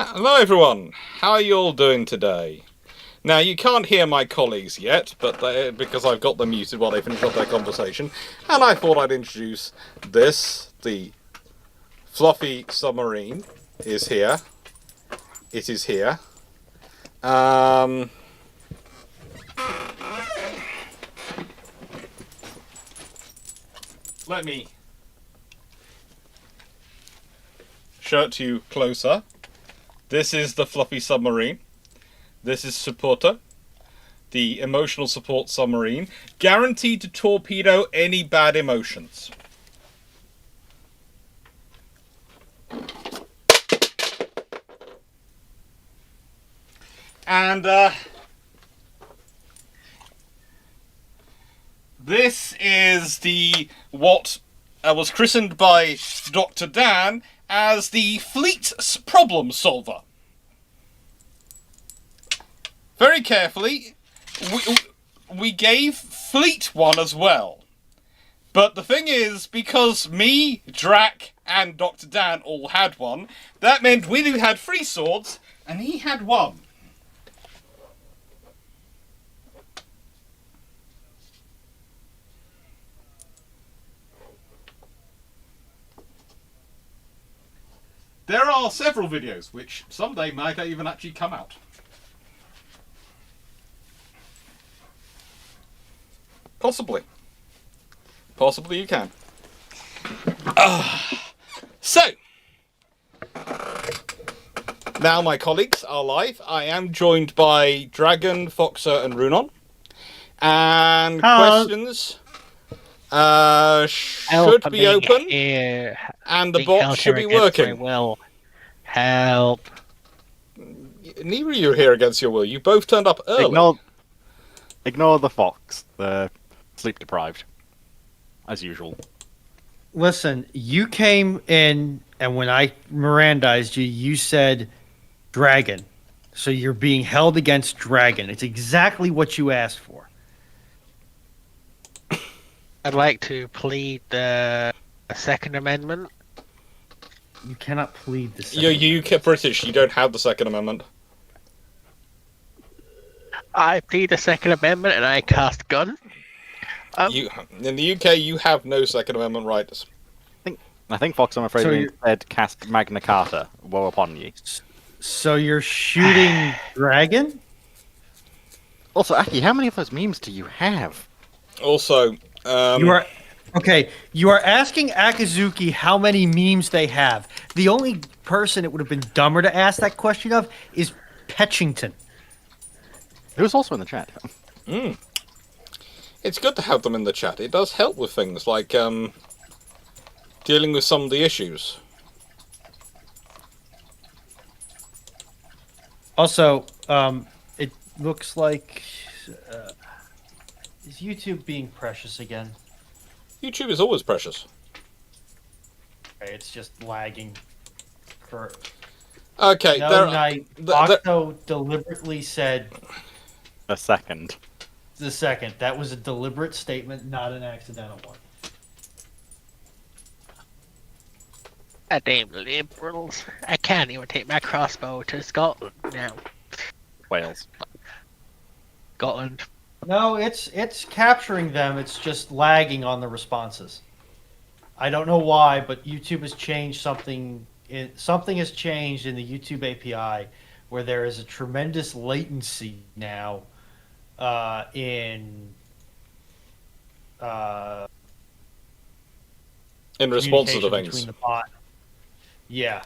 Hello everyone, how are you all doing today? Now you can't hear my colleagues yet, but because I've got them muted while they finish up their conversation, and I thought I'd introduce this, the fluffy submarine is here. It is here. Let me show it to you closer. This is the fluffy submarine. This is Supporter, the emotional support submarine, guaranteed to torpedo any bad emotions. And this is what was christened by Dr. Dan as the Fleet's problem solver. Very carefully, we gave Fleet one as well. But the thing is, because me, Drac, and Dr. Dan all had one, that meant we had 3 swords, and he had 1. There are several videos, which someday might even actually come out. Possibly. Possibly you can. So, now my colleagues are live. I am joined by Dragon, Foxer, and Runon. And questions should be open, here. and the bot should be working. Will help. Neither of you are here against your will. You both turned up early. Ignore the fox. The sleep deprived, as usual. Listen, you came in, and when I Mirandized you, you said dragon. So you're being held against dragon. It's exactly what you asked for. I'd like to plead the Second Amendment. You cannot plead the second. You're British. You don't have the Second Amendment. I plead the Second Amendment and I cast gun. In the UK, you have no Second Amendment rights. I think Fox, I'm afraid, So instead cast Magna Carta. Woe upon ye. So you're shooting dragon? Also, Aki, how many of those memes do you have? Also, You are asking Akazuki how many memes they have. The only person it would have been dumber to ask that question of is Petchington. Who's also in the chat. it's good to have them in the chat. It does help with things like dealing with some of the issues. Also, it looks like is YouTube being precious again? YouTube is always precious. Okay, it's just lagging. Okay, Octo deliberately said A second. the second. That was a deliberate statement, not an accidental one. Damn liberals. I can't even take my crossbow to Scotland now. Wales. Scotland. No, it's capturing them. It's just lagging on the responses. I don't know why, but YouTube has changed something. Something has changed in the YouTube API where there is a tremendous latency now in response to the communication things. between the bot. Yeah.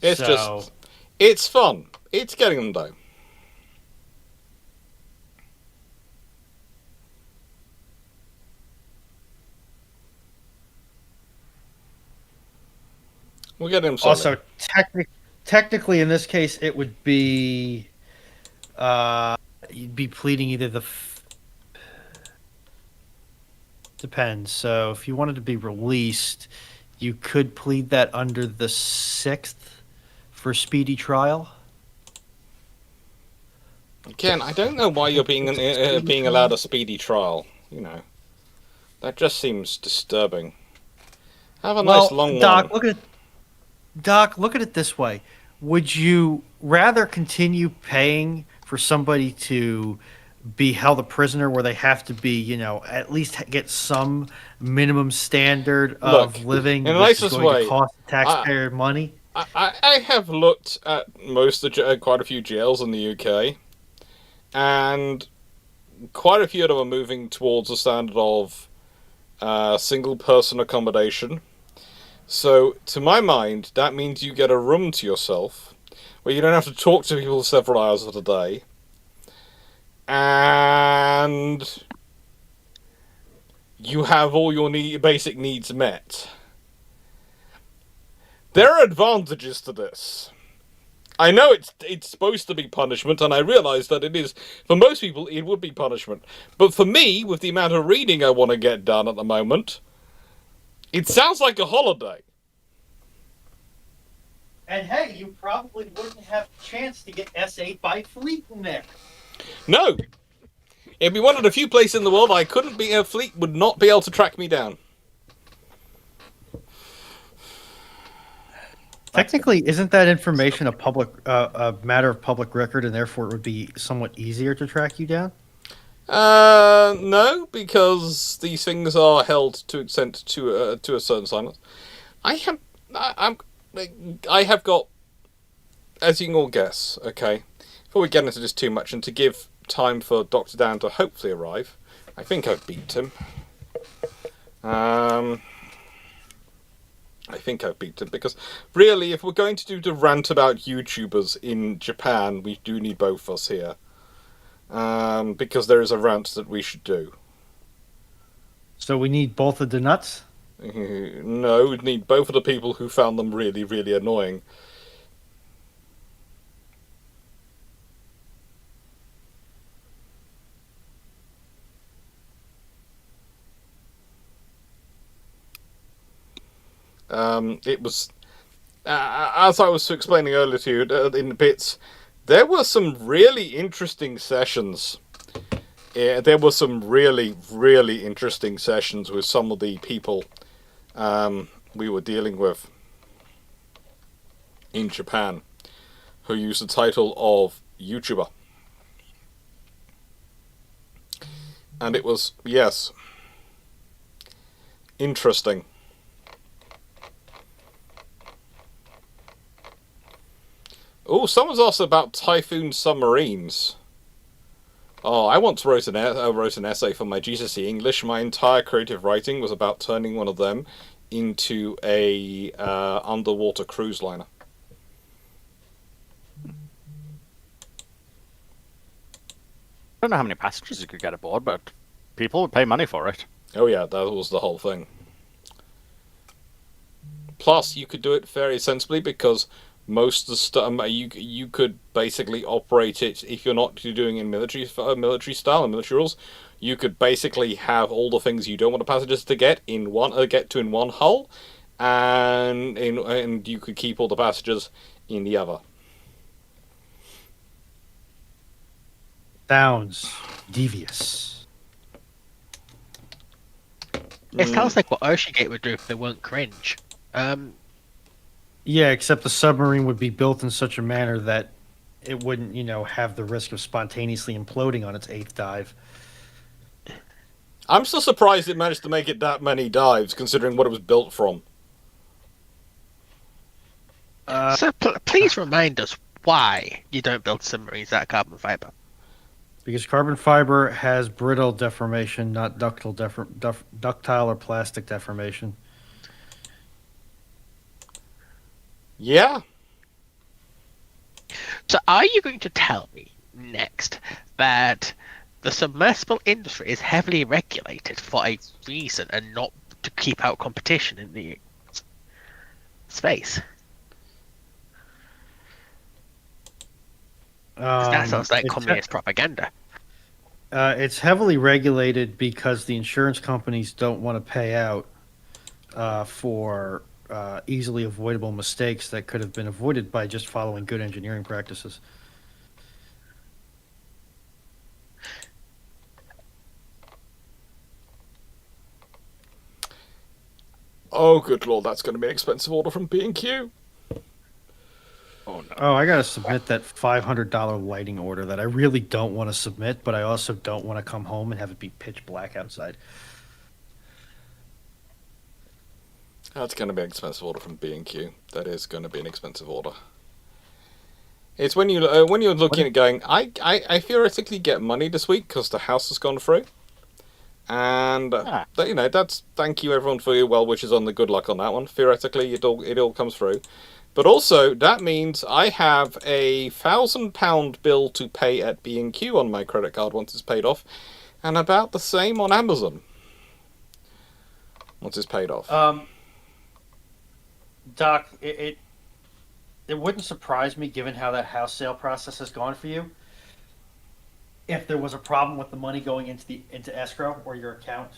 It's fun. It's getting them though. We'll get him. Also, technically, in this case, it would be you'd be pleading either depends. So, if you wanted to be released, you could plead that under the 6th for speedy trial. Again, I don't know why you're being allowed a speedy trial. You know, that just seems disturbing. Have a nice long Doc, one. Doc, look at it this way. Would you rather continue paying for somebody to be held a prisoner where they have to be, at least get some minimum standard Look, of in living, the which is nicest going to way, cost the I, taxpayer money? I have looked at quite a few jails in the UK, and quite a few of them are moving towards a standard of single person accommodation. So, to my mind, that means you get a room to yourself, where you don't have to talk to people several hours of the day, and you have all your basic needs met. There are advantages to this. I know it's supposed to be punishment, and I realise that it is. For most people, it would be punishment. But for me, with the amount of reading I want to get done at the moment, it sounds like a holiday. And hey, you probably wouldn't have a chance to get S8 by Fleet in there. No! It'd be one of the few places in the world I couldn't be. A fleet would not be able to track me down. Technically, isn't that information a matter of public record, and therefore it would be somewhat easier to track you down? No, because these things are held to extent to a certain silence. I have got, as you can all guess. Okay, before we get into this too much, and to give time for Dr. Dan to hopefully arrive, I think I've beat him. I think I've beat him, because really, if we're going to do the rant about YouTubers in Japan, we do need both of us here. Because there is a rant that we should do. So we need both of the nuts? No, we need both of the people who found them really, really annoying. It was, as I was explaining earlier to you in the bits, there were some really interesting sessions. Yeah, there were some really, really interesting sessions with some of the people we were dealing with in Japan who used the title of YouTuber. And it was, yes, interesting. Oh, someone's asked about Typhoon submarines. Oh, I once wrote an essay for my GCSE English. My entire creative writing was about turning one of them into a underwater cruise liner. I don't know how many passengers you could get aboard, but people would pay money for it. Oh yeah, that was the whole thing. Plus, you could do it very sensibly, because most of the stuff you could basically operate it if you're not doing in military style and military rules. You could basically have all the things you don't want the passengers to get in one hull, and you could keep all the passengers in the other. Sounds devious. It sounds like what OceanGate would do if they weren't cringe. Yeah, except the submarine would be built in such a manner that it wouldn't, have the risk of spontaneously imploding on its 8th dive. I'm still surprised it managed to make it that many dives, considering what it was built from. So please remind us why you don't build submarines out of carbon fiber. Because carbon fiber has brittle deformation, not ductile or plastic deformation. Yeah. So are you going to tell me next that the submersible industry is heavily regulated for a reason and not to keep out competition in the space? 'Cause that sounds like communist propaganda. It's heavily regulated because the insurance companies don't want to pay out for easily avoidable mistakes that could have been avoided by just following good engineering practices. Oh, good lord, that's going to be an expensive order from B&Q. Oh Oh, I gotta submit that $500 lighting order that I really don't want to submit, but I also don't want to come home and have it be pitch black outside. That's going to be an expensive order from B&Q. That is going to be an expensive order. It's when you're looking at going, I theoretically get money this week because the house has gone through, and that's thank you everyone for your well wishes on the good luck on that one. Theoretically, it all comes through, but also that means I have a £1,000 bill to pay at B&Q on my credit card once it's paid off, and about the same on Amazon once it's paid off. Doc, it wouldn't surprise me, given how that house sale process has gone for you, if there was a problem with the money going into escrow or your account.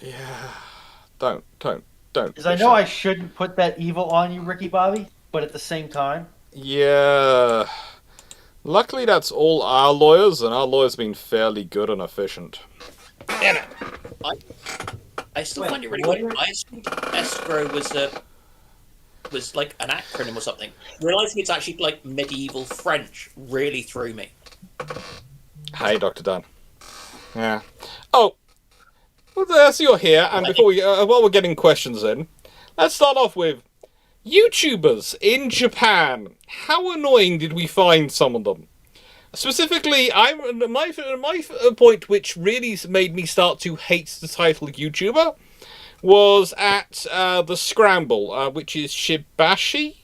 Yeah, don't. Because I know I shouldn't put that evil on you, Ricky Bobby, but at the same time. Yeah. Luckily, that's all our lawyers, and our lawyers have been fairly good and efficient. Damn it. I still find it really weird. I assumed escrow was like an acronym or something. Realising it's actually like medieval French really threw me. Hey, Dr. Dan. Yeah. Oh, well, so you're here, and before while we're getting questions in, let's start off with YouTubers in Japan. How annoying did we find some of them? Specifically, my point, which really made me start to hate the title YouTuber, was at the Scramble, which is Shibuya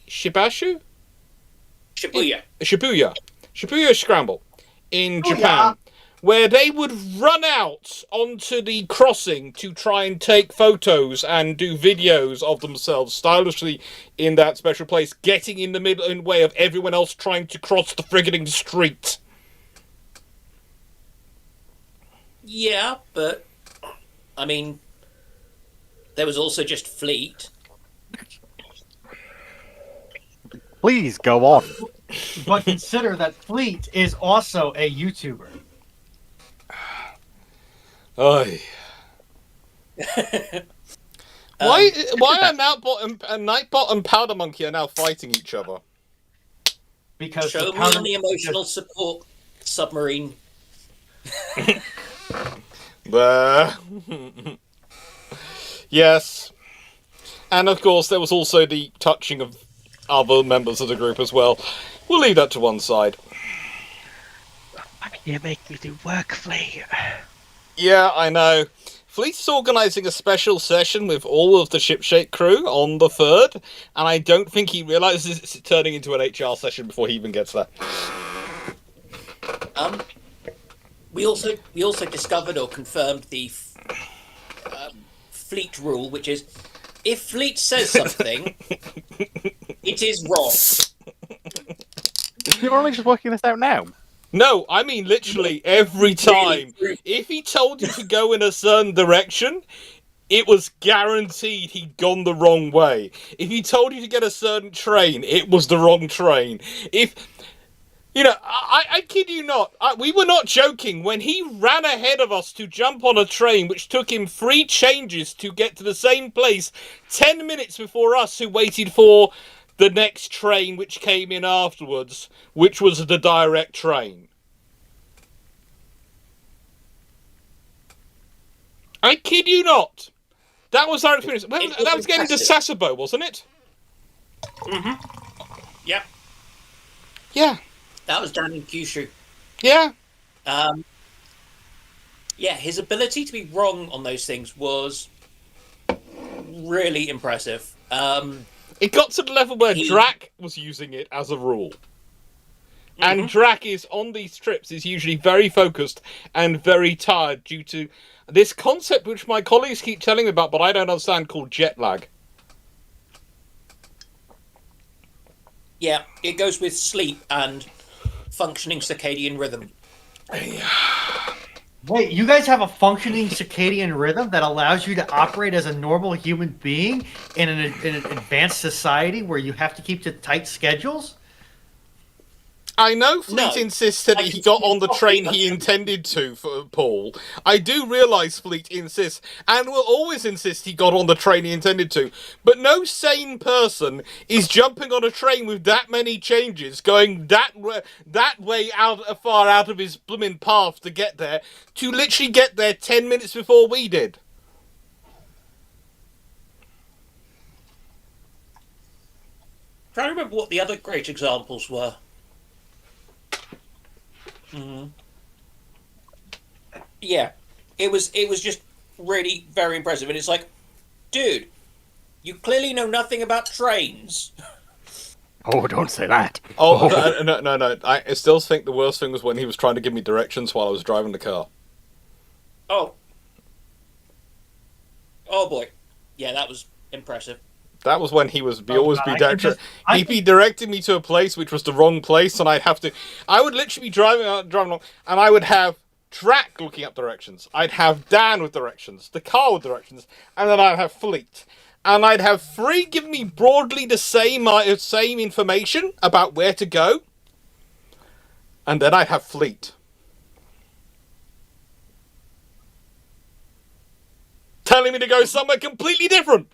Scramble in Japan, where they would run out onto the crossing to try and take photos and do videos of themselves stylishly in that special place, getting in the middle and way of everyone else trying to cross the frigging street. Yeah, but I mean, there was also just Fleet. Please go on. But consider that Fleet is also a YouTuber. Why are Nightbot and Powder Monkey are now fighting each other? Because show me on the emotional support submarine. Yes. And of course there was also the touching of other members of the group as well. We'll leave that to one side. Why do you make me do work, Fleet? Yeah, I know. Fleet's organising a special session with all of the Shipshape crew on the 3rd, and I don't think he realises it's turning into an HR session before he even gets there. We also discovered or confirmed the Fleet rule, which is if Fleet says something, it is wrong. You're only just working this out now. No, I mean literally every time. If he told you to go in a certain direction, it was guaranteed he'd gone the wrong way. If he told you to get a certain train, it was the wrong train. I kid you not, we were not joking when he ran ahead of us to jump on a train which took him 3 changes to get to the same place 10 minutes before us who waited for the next train which came in afterwards, which was the direct train. I kid you not. That was our experience. That was getting to Sasebo, wasn't it? Mm-hmm. Yep. Yeah. That was down in Kyushu. Yeah. Yeah, his ability to be wrong on those things was really impressive. It got to the level where Drac was using it as a rule. Mm-hmm. And Drac is, on these trips, is usually very focused and very tired due to this concept which my colleagues keep telling me about, but I don't understand, called Jetlag. Yeah, it goes with sleep and functioning circadian rhythm. Wait, you guys have a functioning circadian rhythm that allows you to operate as a normal human being in an advanced society where you have to keep to tight schedules? I know Fleet No, insists that I he can got see on the it train properly. he intended to, for Paul. I do realise Fleet insists, and will always insist he got on the train he intended to. But no sane person is jumping on a train with that many changes, going that way out, far out of his blooming path to get there, to literally get there 10 minutes before we did. Trying to remember what the other great examples were. Yeah, it was just really very impressive, and it's like, dude, you clearly know nothing about trains. Oh, don't say that. Oh, no. I still think the worst thing was when he was trying to give me directions while I was driving the car. Oh. Oh boy. Yeah, that was impressive. That was when he was I be directing me to a place which was the wrong place, and I would literally be driving along, and I would have Track looking up directions. I'd have Dan with directions, the car with directions, and then I'd have Fleet, and I'd have three giving me broadly the same information about where to go, and then I'd have Fleet telling me to go somewhere completely different.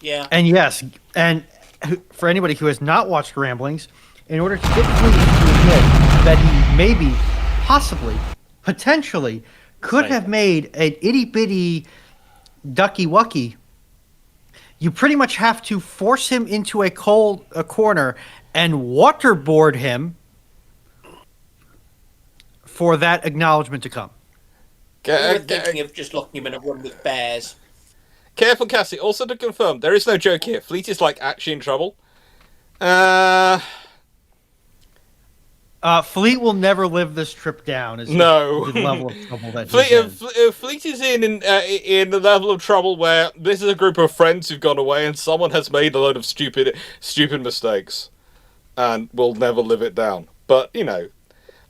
Yeah. And yes, and for anybody who has not watched Ramblings, in order to get Fleet to admit that he maybe, possibly, potentially, could have made an itty-bitty ducky-wucky, you pretty much have to force him into a corner and waterboard him for that acknowledgement to come. We were thinking of just locking him in a room with bears. Careful, Cassie. Also to confirm, there is no joke here. Fleet is actually in trouble. Fleet will never live this trip down. Is No. the level of trouble that he's in. Fleet is in the level of trouble where this is a group of friends who've gone away and someone has made a load of stupid mistakes and will never live it down. But, I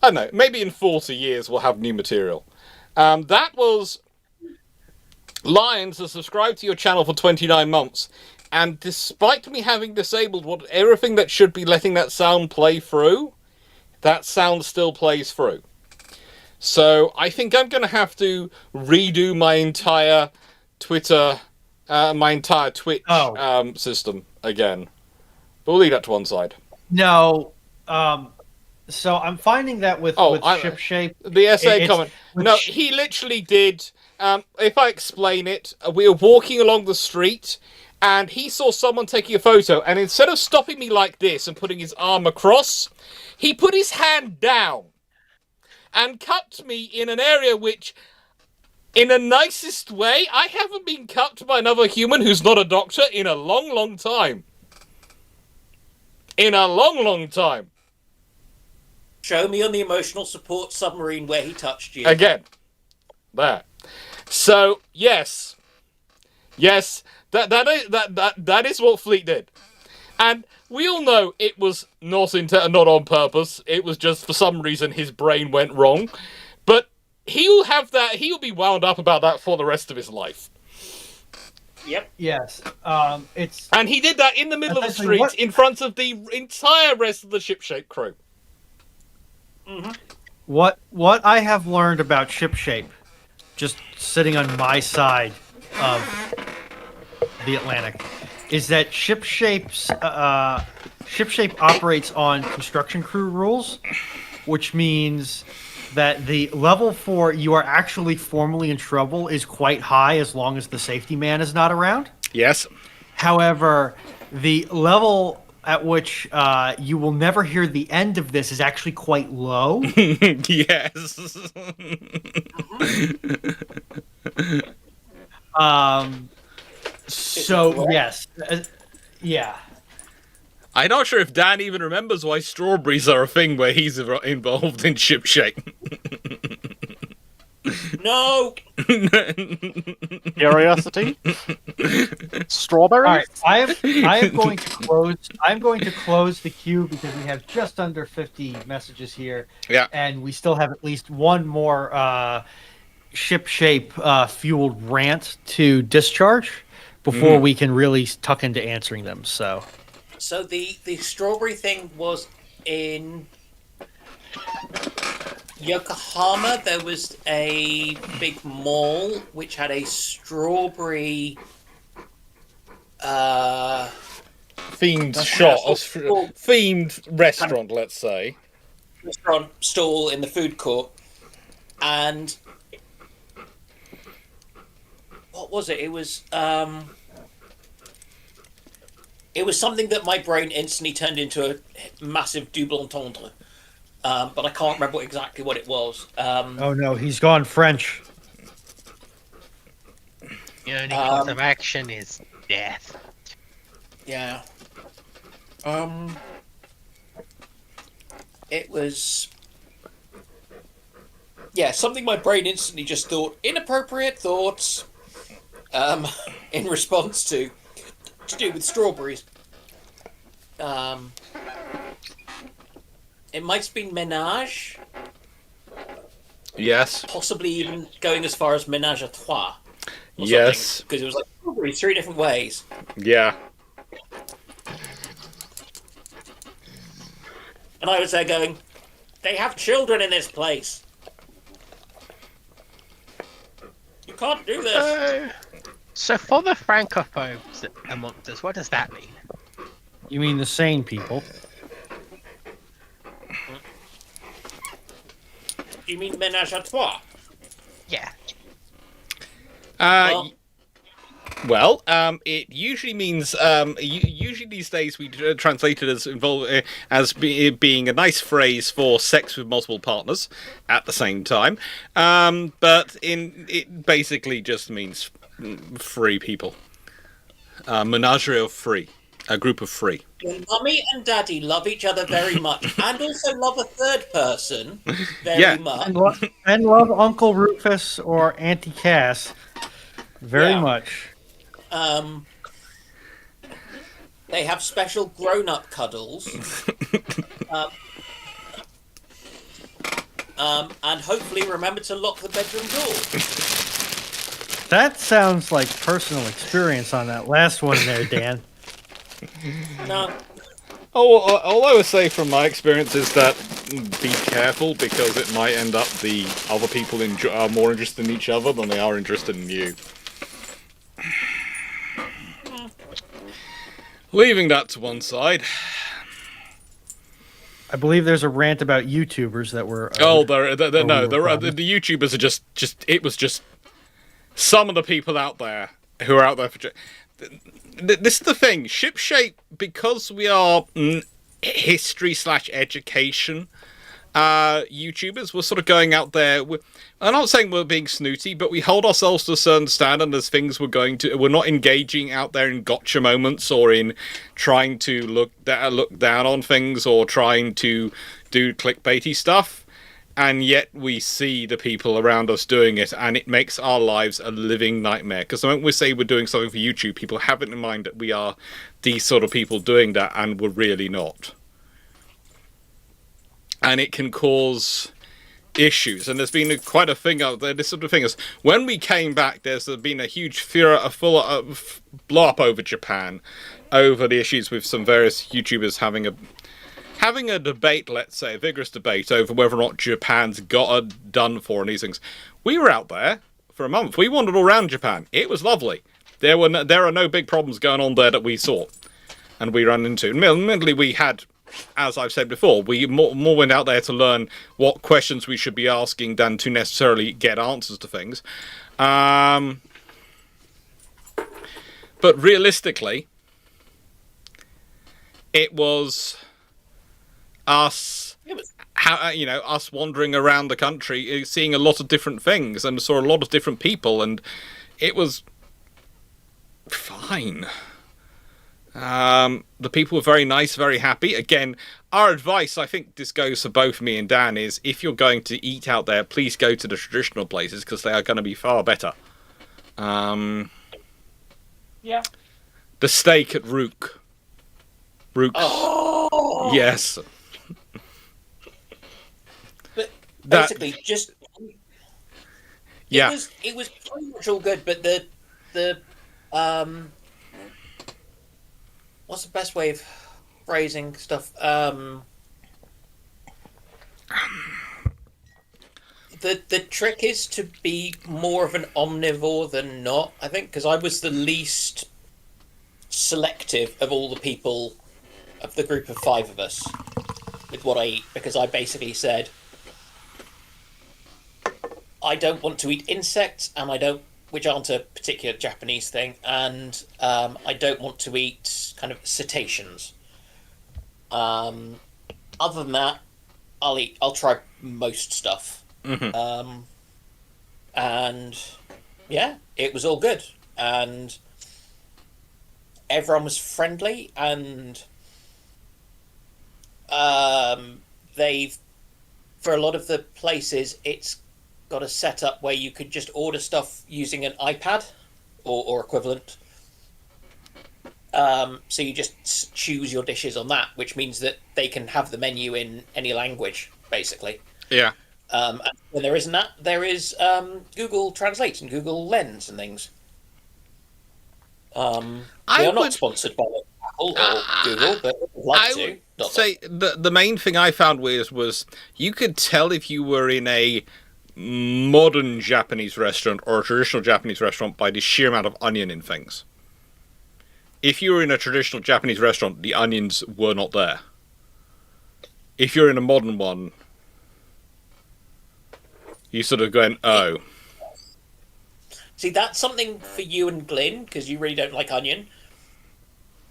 don't know, maybe in 40 years we'll have new material. That was Lions has subscribed to your channel for 29 months, and despite me having disabled everything that should be letting that sound play through, that sound still plays through. So I think I'm going to have to redo my entire Twitter, my entire Twitch system again. But we'll leave that to one side. No, so I'm finding that with ShipShape, the SA comment. No, he literally did. If I explain it, we were walking along the street, and he saw someone taking a photo, and instead of stopping me like this and putting his arm across, he put his hand down and cut me in an area which, in the nicest way, I haven't been cut by another human who's not a doctor in a long, long time. In a long, long time. Show me on the emotional support submarine where he touched you. Again. There. So, yes, that is what Fleet did, and we all know it was not on purpose. It was just for some reason his brain went wrong, but he'll be wound up about that for the rest of his life. Yep. Yes. And he did that in the middle of the street in front of the entire rest of the ShipShape crew. Mm-hmm. What I have learned about ShipShape, just sitting on my side of the Atlantic, is that ShipShape operates on construction crew rules, which means that the level for you are actually formally in trouble is quite high as long as the safety man is not around. Yes. However, the level at which you will never hear the end of this is actually quite low. Yes. So, yes. Yeah. I'm not sure if Dan even remembers why strawberries are a thing where he's involved in ShipShape. No. Curiosity. Strawberries. All right, I am going to close. I'm going to close the queue because we have just under 50 messages here. Yeah. And we still have at least one more ShipShape fueled rant to discharge before we can really tuck into answering them. So the strawberry thing was in Yokohama. There was a big mall which had a strawberry themed shop, themed restaurant, let's say. Restaurant stall in the food court, and what was it? It was something that my brain instantly turned into a massive double entendre, but I can't remember exactly what it was. oh no, he's gone French. The only course of action is death. Yeah. It was. Yeah, something my brain instantly just thought inappropriate thoughts. In response to do with strawberries. It might have been ménage. Yes. Possibly even going as far as ménage à trois. Yes. Because it was like strawberries 3 different ways. Yeah. And I was there going, they have children in this place. You can't do this. So for the francophobes amongst us, what does that mean? You mean the sane people? You mean ménage à trois? Yeah. Well, it usually means usually these days we translate it as being a nice phrase for sex with multiple partners at the same time, but it basically just means free people. Menagerie of free, a group of free. When Mummy and Daddy love each other very much, and also love a third person very much, and love Uncle Rufus or Auntie Cass very much. They have special grown-up cuddles. And hopefully remember to lock the bedroom door. That sounds like personal experience on that last one there, Dan. No. Oh, all I would say from my experience is that be careful, because it might end up the other people are more interested in each other than they are interested in you. Leaving that to one side. I believe there's a rant about YouTubers that were. The YouTubers are just. It was just some of the people out there who are out there for. This is the thing. Shipshape, because we are history/education YouTubers, we're sort of going out there. I'm not saying we're being snooty, but we hold ourselves to a certain standard as things we're not engaging out there in gotcha moments or in trying to look down on things or trying to do clickbaity stuff. And yet we see the people around us doing it, and it makes our lives a living nightmare. Because when we say we're doing something for YouTube, people have it in mind that we are these sort of people doing that, and we're really not. And it can cause issues. And there's been quite a thing out there. This sort of thing is, when we came back, there's been a huge blow up over Japan, over the issues with some various YouTubers having a debate, let's say, a vigorous debate over whether or not Japan's got done for and these things. We were out there for a month. We wandered all around Japan. It was lovely. There are no big problems going on there that we saw and we ran into. Admittedly, we had, as I've said before, we more went out there to learn what questions we should be asking than to necessarily get answers to things. But realistically, it was us wandering around the country, seeing a lot of different things, and saw a lot of different people, and it was fine. The people were very nice, very happy. Again, our advice, I think this goes for both me and Dan, is if you're going to eat out there, please go to the traditional places, because they are going to be far better. Yeah. The steak at Rook's. Oh! Yes. But basically, yeah. It was pretty much all good, but the what's the best way of phrasing stuff? The trick is to be more of an omnivore than not, I think, because I was the least selective of all the people of the group of 5 of us with what I eat, because I basically said I don't want to eat insects, and which aren't a particular Japanese thing, and I don't want to eat kind of cetaceans. Other than that, I'll try most stuff. Mm-hmm. And yeah, it was all good, and everyone was friendly, and they've, for a lot of the places, it's got a setup where you could just order stuff using an iPad or equivalent. So you just choose your dishes on that, which means that they can have the menu in any language, basically. Yeah. And when there isn't that, there is Google Translate and Google Lens and things. We are not sponsored by Apple or Google, but we'd like to. Would say the main thing I found was you could tell if you were in a modern Japanese restaurant or a traditional Japanese restaurant by the sheer amount of onion in things. If you were in a traditional Japanese restaurant, the onions were not there. If you're in a modern one, you sort of going, oh. See, that's something for you and Glyn, because you really don't like onion.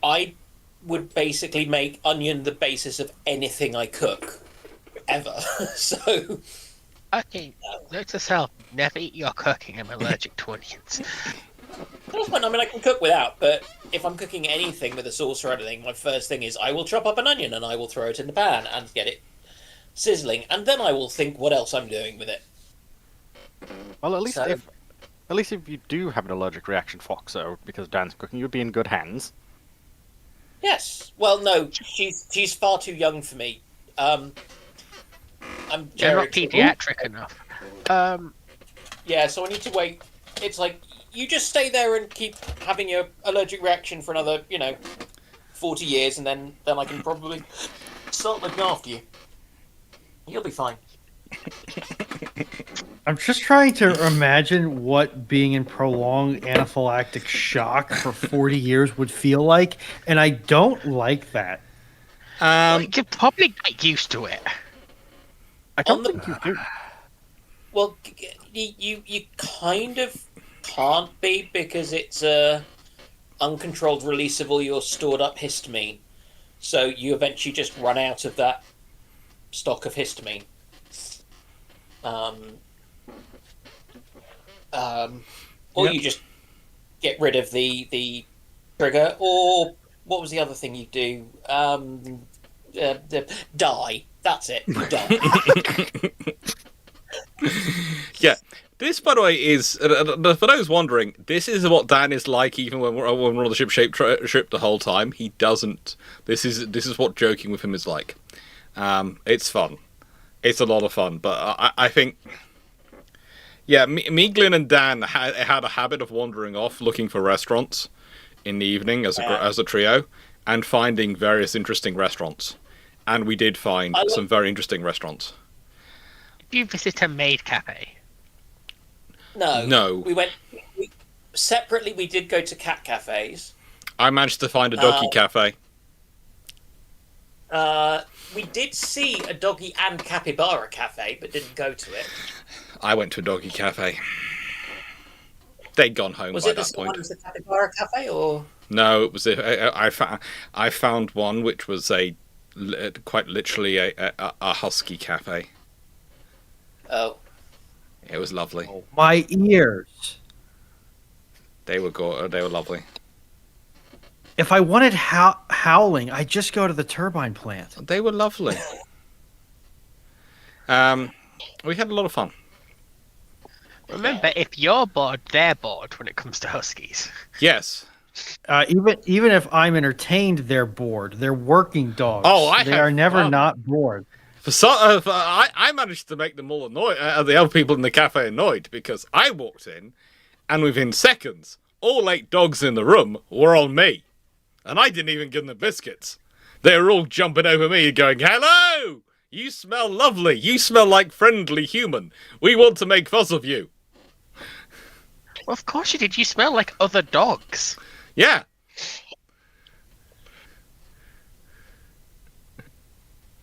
I would basically make onion the basis of anything I cook, ever. So... Okay, note to self, never eat your cooking, I'm allergic to onions. That's fine. I mean, I can cook without, but if I'm cooking anything with a sauce or anything, my first thing is I will chop up an onion and I will throw it in the pan and get it sizzling, and then I will think what else I'm doing with it. Well, at least if you do have an allergic reaction, Foxo, because Dan's cooking, you'd be in good hands. Yes. Well, no, she's far too young for me. I'm You're not pediatric enough. Yeah, so I need to wait. It's like, you just stay there and keep having your allergic reaction for another, 40 years, and then I can probably start looking after you. You'll be fine. I'm just trying to imagine what being in prolonged anaphylactic shock for 40 years would feel like, and I don't like that. You could probably get used to it. I don't think you do. Well, you kind of can't be, because it's uncontrolled release of all your stored up histamine. So you eventually just run out of that stock of histamine. Or you just get rid of the trigger, or what was the other thing you do? Die. That's it. Die. Yeah. This, by the way, is for those wondering. This is what Dan is like, even when we're on the ship the whole time. He doesn't. This is what joking with him is like. It's fun. It's a lot of fun. But I think, yeah, me, Glyn, and Dan had a habit of wandering off looking for restaurants in the evening as a trio, and finding various interesting restaurants. And we did find some very interesting restaurants. Did you visit a maid cafe? No. We separately. We did go to cat cafes. I managed to find a doggy cafe. We did see a doggy and capybara cafe, but didn't go to it. I went to a doggy cafe. They'd gone home by that point. Was it the capybara cafe, or no? It was. I found one which was quite literally a husky cafe. Oh. It was lovely. Oh, my ears. They were lovely. If I wanted howling, I'd just go to the turbine plant. They were lovely. We had a lot of fun. Remember, if you're bored, they're bored when it comes to huskies. Yes. Even if I'm entertained, they're bored. They're working dogs. Oh, they are never not bored. I managed to make them all annoyed. The other people in the cafe annoyed, because I walked in, and within seconds, all 8 dogs in the room were on me. And I didn't even give them biscuits. They were all jumping over me and going, "Hello! You smell lovely. You smell like friendly human. We want to make fuzz of you." Well, of course you did. You smell like other dogs. Yeah.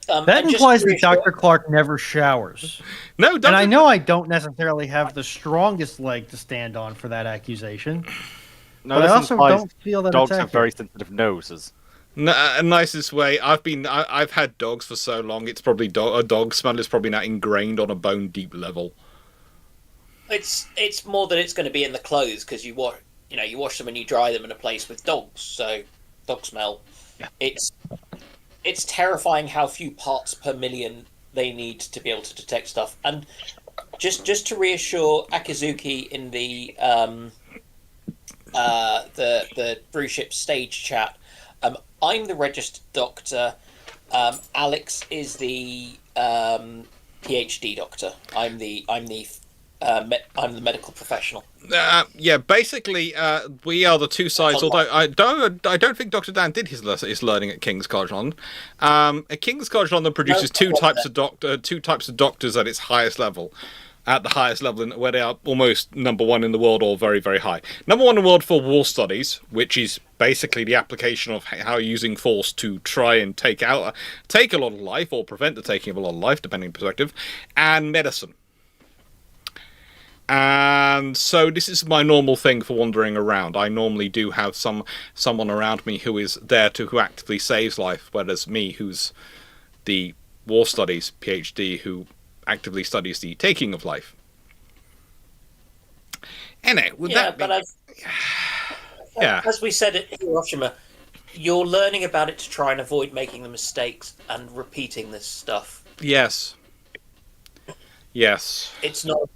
That implies that Dr. Clarke never showers. No, And I know I don't necessarily have the strongest leg to stand on for that accusation. No, but I this also implies don't feel that dogs it's have very accurate. sensitive noses. Nicest way. I've had dogs for so long. It's probably a dog smell is probably not ingrained on a bone deep level. It's more that it's going to be in the clothes because you wash them and you dry them in a place with dogs, so dog smell. Yeah. It's terrifying how few parts per million they need to be able to detect stuff. And just to reassure Akizuki in the Bruships stage chat, I'm the registered doctor. Alex is the PhD doctor. I'm the medical professional. Yeah, basically, we are the two sides. Although I don't think Dr. Dan did his learning at King's College London. At King's College London produces two types of doctors at its highest level. At the highest level, where they are almost number one in the world or very, very high. Number one in the world for war studies, which is basically the application of how using force to try and take a lot of life or prevent the taking of a lot of life, depending on perspective, and medicine. And so this is my normal thing for wandering around. I normally do have someone around me who is there who actively saves life, whereas me, who's the war studies PhD, who actively studies the taking of life. Anyway, as we said at Hiroshima, you're learning about it to try and avoid making the mistakes and repeating this stuff. Yes. It's not,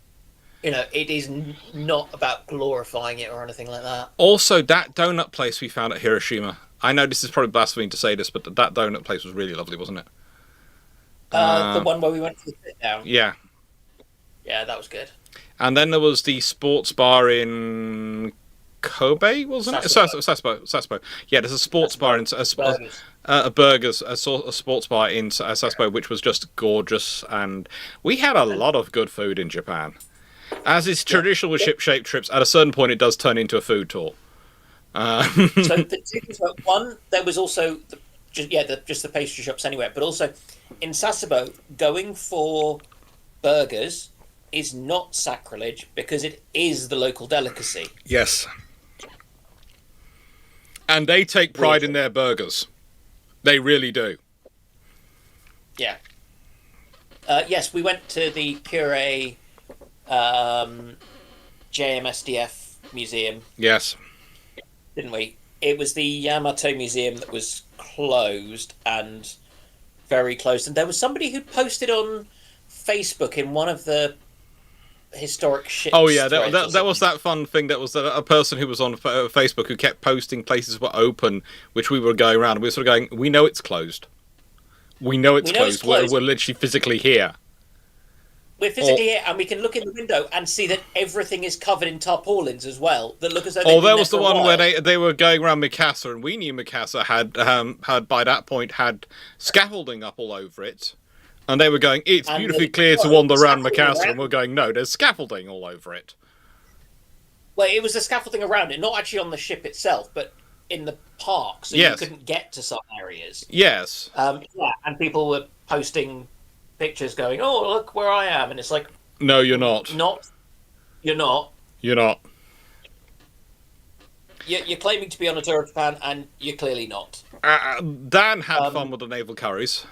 it is not about glorifying it or anything like that. Also, that donut place we found at Hiroshima. I know this is probably blasphemy to say this, but that donut place was really lovely, wasn't it? The one where we went to the sit down. Yeah. Yeah, that was good. And then there was the sports bar in Kobe, wasn't it? Sasebo. Yeah, there's a sports bar in a sports bar in Sasebo, which was just gorgeous, and we had a lot of good food in Japan. As is traditional with ship-shaped trips, at a certain point it does turn into a food tour. So the two things were, one, there was also just the pastry shops anywhere, but also in Sasebo, going for burgers is not sacrilege because it is the local delicacy. Yes. And they take pride in their burgers. They really do. Yeah. Yes, we went to the Puree JMSDF museum. Yes. Didn't we? It was the Yamato Museum that was closed and very closed. And there was somebody who posted on Facebook in one of the historic ships. Oh yeah, that was that fun thing. That was a person who was on Facebook who kept posting places were open, which we were going around. And we were sort of going, we know it's closed. We know it's closed. We're literally physically here. We're physically here, and we can look in the window and see that everything is covered in tarpaulins as well. That look as though. Oh, there was the one where they were going around Mikasa, and we knew Mikasa had by that point had scaffolding up all over it, and they were going, "It's beautifully clear to wander around Mikasa," and we're going, "No, there's scaffolding all over it." Well, it was the scaffolding around it, not actually on the ship itself, but in the park, so you couldn't get to some areas. Yes. And people were posting pictures going, "Oh, look where I am," and it's like, no, you're not. You're not. You're not. You're claiming to be on a tour of Japan, and you're clearly not. Dan had fun with the naval curries.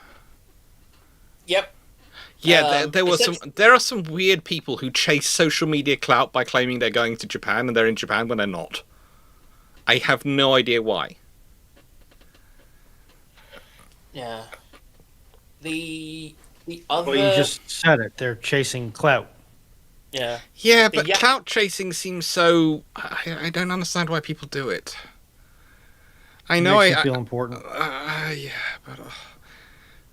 Yep. Yeah, there are some weird people who chase social media clout by claiming they're going to Japan and they're in Japan when they're not. I have no idea why. Yeah. The other... Well, you just said it. They're chasing clout. Yeah. Yeah, but clout chasing seems so... I don't understand why people do it. I know Makes you feel important. Yeah, but...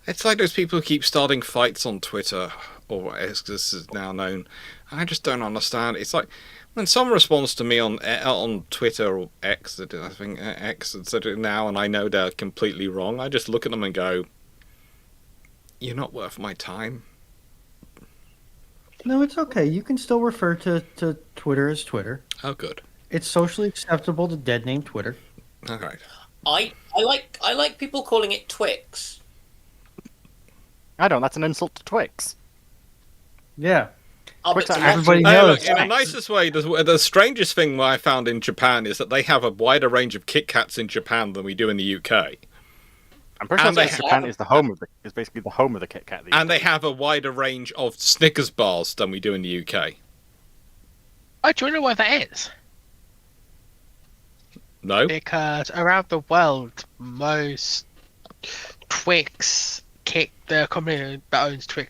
It's like those people who keep starting fights on Twitter, or as this is now known. I just don't understand. It's like when someone responds to me on Twitter or X, I think X now, and I know they're completely wrong. I just look at them and go, "You're not worth my time." No, it's okay. You can still refer to Twitter as Twitter. Oh, good. It's socially acceptable to dead name Twitter. All right. I like people calling it Twix. I don't. That's an insult to Twix. Yeah. Oh, Twix but are to everybody watch- Hey, knows. look, in the nicest way, the strangest thing I found in Japan is that they have a wider range of Kit Kats in Japan than we do in the UK. I'm pretty sure And they Japan is the home of is basically the home of the Kit Kat. And they have a wider range of Snickers bars than we do in the UK. Oh, do you know why that is? No? Because around the world, most Twix, the company that owns Twix,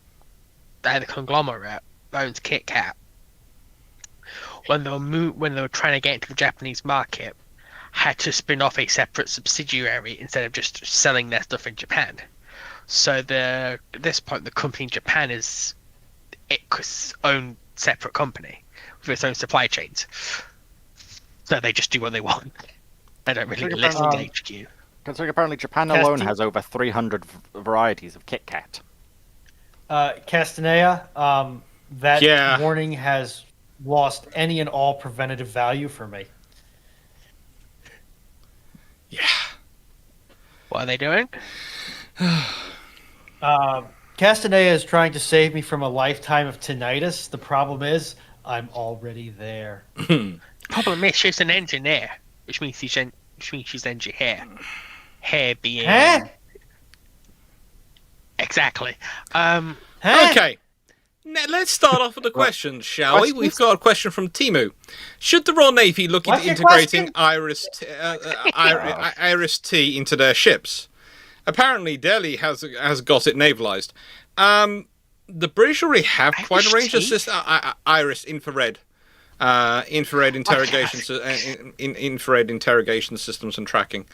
the conglomerate that owns Kit Kat, when they were trying to get into the Japanese market, had to spin off a separate subsidiary instead of just selling their stuff in Japan. So at this point, the company in Japan is its own separate company with its own supply chains. So they just do what they want. They don't really listen to HQ. Considering apparently Japan Cast- alone has over 300 varieties of Kit Kat. Castanea, that Yeah. warning has lost any and all preventative value for me. Yeah. What are they doing? Castanea is trying to save me from a lifetime of tinnitus. The problem is, I'm already there. Problem is, she's an engineer, which means she's engineer. Hair being Huh? exactly. Huh? Okay. Now, let's start off with the questions, shall we? Questions? We've got a question from Timu. Should the Royal Navy look What's into your integrating Iris T into their ships? Apparently, Delhi has got it navalized. The British already have quite a range of Iris-T? Iris infrared. Infrared interrogation, infrared interrogation systems and tracking.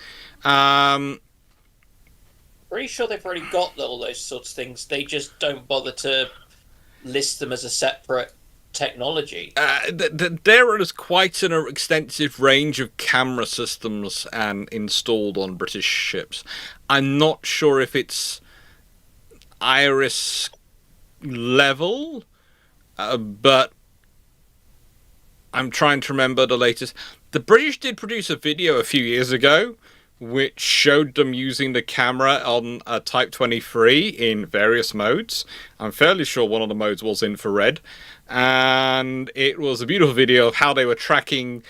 Pretty sure they've already got all those sorts of things. They just don't bother to list them as a separate technology. There is quite an extensive range of camera systems installed on British ships. I'm not sure if it's Iris level, but I'm trying to remember the latest. The British did produce a video a few years ago which showed them using the camera on a Type 23 in various modes. I'm fairly sure one of the modes was infrared. And it was a beautiful video of how they were tracking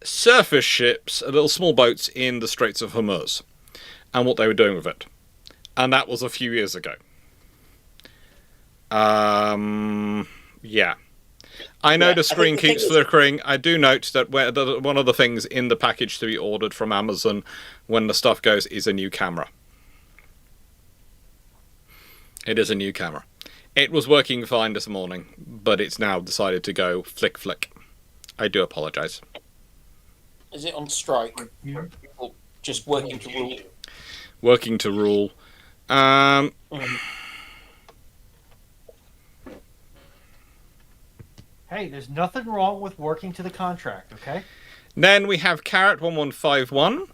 surface ships, little small boats in the Straits of Hormuz, and what they were doing with it. And that was a few years ago. Yeah. I know the screen keeps flickering. I do note that one of the things in the package to be ordered from Amazon when the stuff goes is a new camera. It is a new camera. It was working fine this morning, but it's now decided to go flick. I do apologise. Is it on strike? Or just working to rule? Working to rule. Hey, there's nothing wrong with working to the contract, okay? Then we have Carrot1151.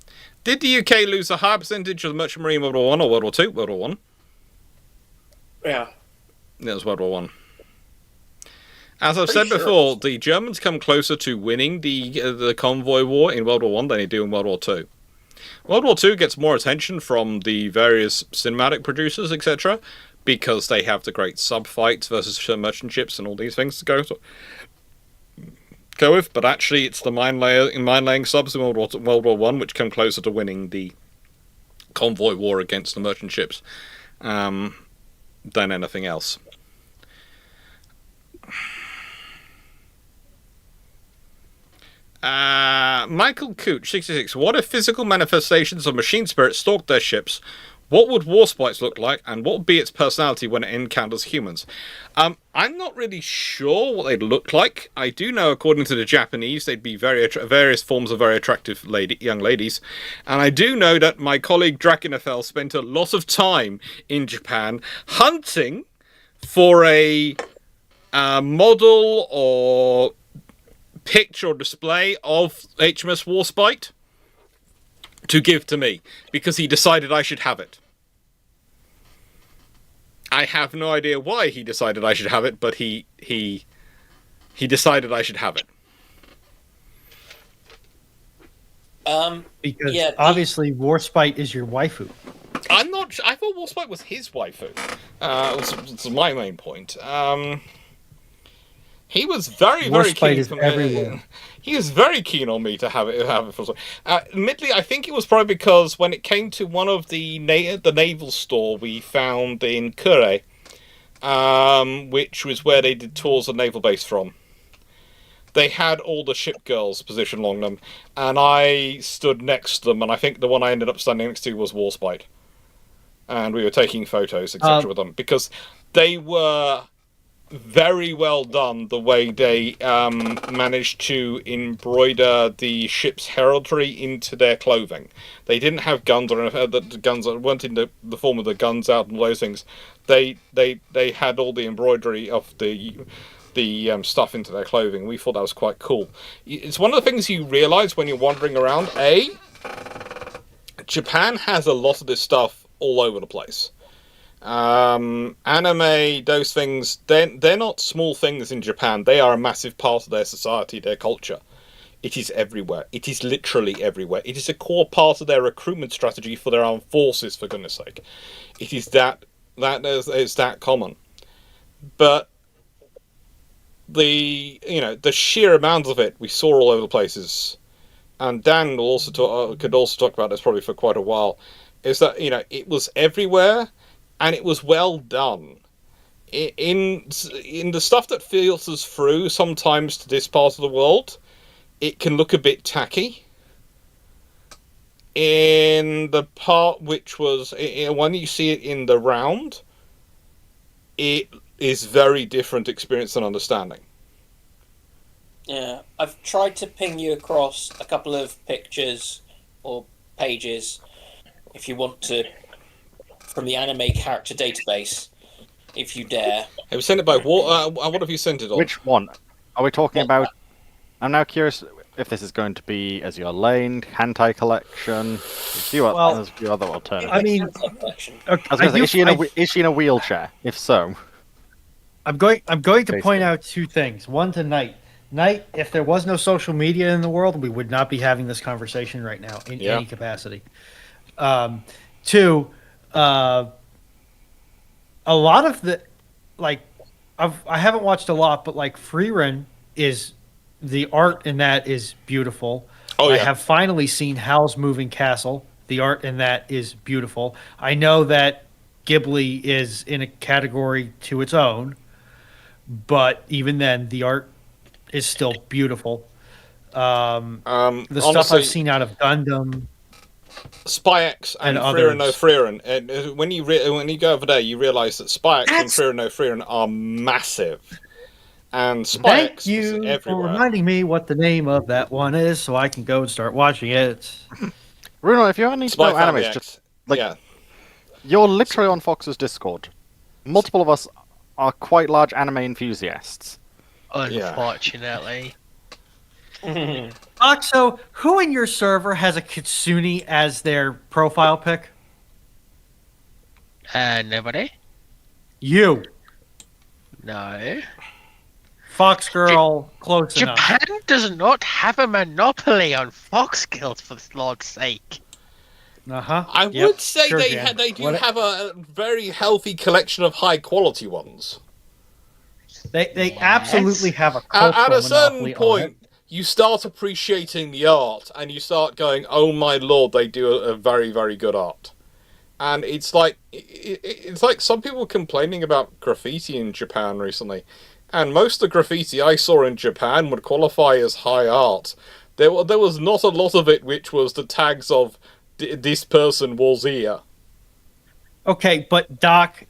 Did the UK lose a higher percentage of the Merchant Marine World War 1 or World War 2? World War 1. Yeah. It was World War 1. As I've Pretty said sure before, it's- the Germans come closer to winning the convoy war in World War 1 than they do in World War 2. World War 2 gets more attention from the various cinematic producers, etc., because they have the great sub-fights versus merchant ships and all these things to go with, but actually it's the mine-laying subs in World War 1 which come closer to winning the convoy war against the merchant ships than anything else. Michael Cooch, 66. What if physical manifestations of machine spirits stalked their ships? What would Warspites look like, and what would be its personality when it encounters humans? I'm not really sure what they'd look like. I do know, according to the Japanese, they'd be various forms of very attractive young ladies. And I do know that my colleague Drakenafel spent a lot of time in Japan hunting for a model or picture or display of HMS Warspite to give to me, because he decided I should have it. I have no idea why he decided I should have it, but he decided I should have it. Because obviously Warspite is your waifu. I'm not. I thought Warspite was his waifu. That's my main point. He was very keen. Warspite everywhere. He was very keen on me to have it. Admittedly, I think it was probably because when it came to one of the naval store we found in Kure, which was where they did tours of naval base from. They had all the ship girls positioned along them, and I stood next to them, and I think the one I ended up standing next to was Warspite. And we were taking photos, etc. with them, because they were very well done, the way they managed to embroider the ship's heraldry into their clothing. They didn't have guns, or the guns weren't in the form of the guns out and those things. They had all the embroidery of the stuff into their clothing. We thought that was quite cool. It's one of the things you realise when you're wandering around. Japan has a lot of this stuff all over the place. Anime, those things, they're not small things in Japan. They are a massive part of their society, their culture. It is everywhere. It is literally everywhere. It is a core part of their recruitment strategy for their armed forces, for goodness sake. It is that is that common. But the sheer amount of it we saw all over the places, and Dan will also could also talk about this probably for quite a while, is that it was everywhere. And it was well done. In the stuff that filters through sometimes to this part of the world, it can look a bit tacky. In the part which was, when you see it in the round, it is very different experience and understanding. Yeah, I've tried to ping you across a couple of pictures or pages if you want to, from the anime character database, if you dare. Have you sent it by what have you sent it on? Which one? Are we talking about... I'm now curious if this is going to be as your lane, hentai collection, there's a few other alternatives. I mean, is she in a wheelchair? If so... I'm going to point out two things. One to Knight. Knight, if there was no social media in the world, we would not be having this conversation right now in any capacity. Two... a lot of the, I haven't watched a lot, but Freerun is, the art in that is beautiful. Oh, yeah. I have finally seen Howl's Moving Castle. The art in that is beautiful. I know that Ghibli is in a category to its own, but even then, the art is still beautiful. The honestly, stuff I've seen out of Gundam, SpyX and Freerun no Freerun. And when you go over there, you realise that SpyX and Freerun no Freerun are massive. And SpyX thank you is everywhere. for reminding me what the name of that one is, so I can go and start watching it. Bruno, if you ever need to know animes, just you're literally on Fox's Discord. Multiple of us are quite large anime enthusiasts. Unfortunately. Oxo, who in your server has a Kitsune as their profile pic? Nobody? You. No. Fox Girl, close enough. Japan does not have a monopoly on Fox Girls, for the Lord's sake. I would say they do have a very healthy collection of high quality ones. They absolutely have a cultural at a certain monopoly point. You start appreciating the art, and you start going, "Oh my lord, they do a very, very good art." And it's like some people were complaining about graffiti in Japan recently, and most of the graffiti I saw in Japan would qualify as high art. There was not a lot of it which was the tags of "this person was here." Okay, but Doc,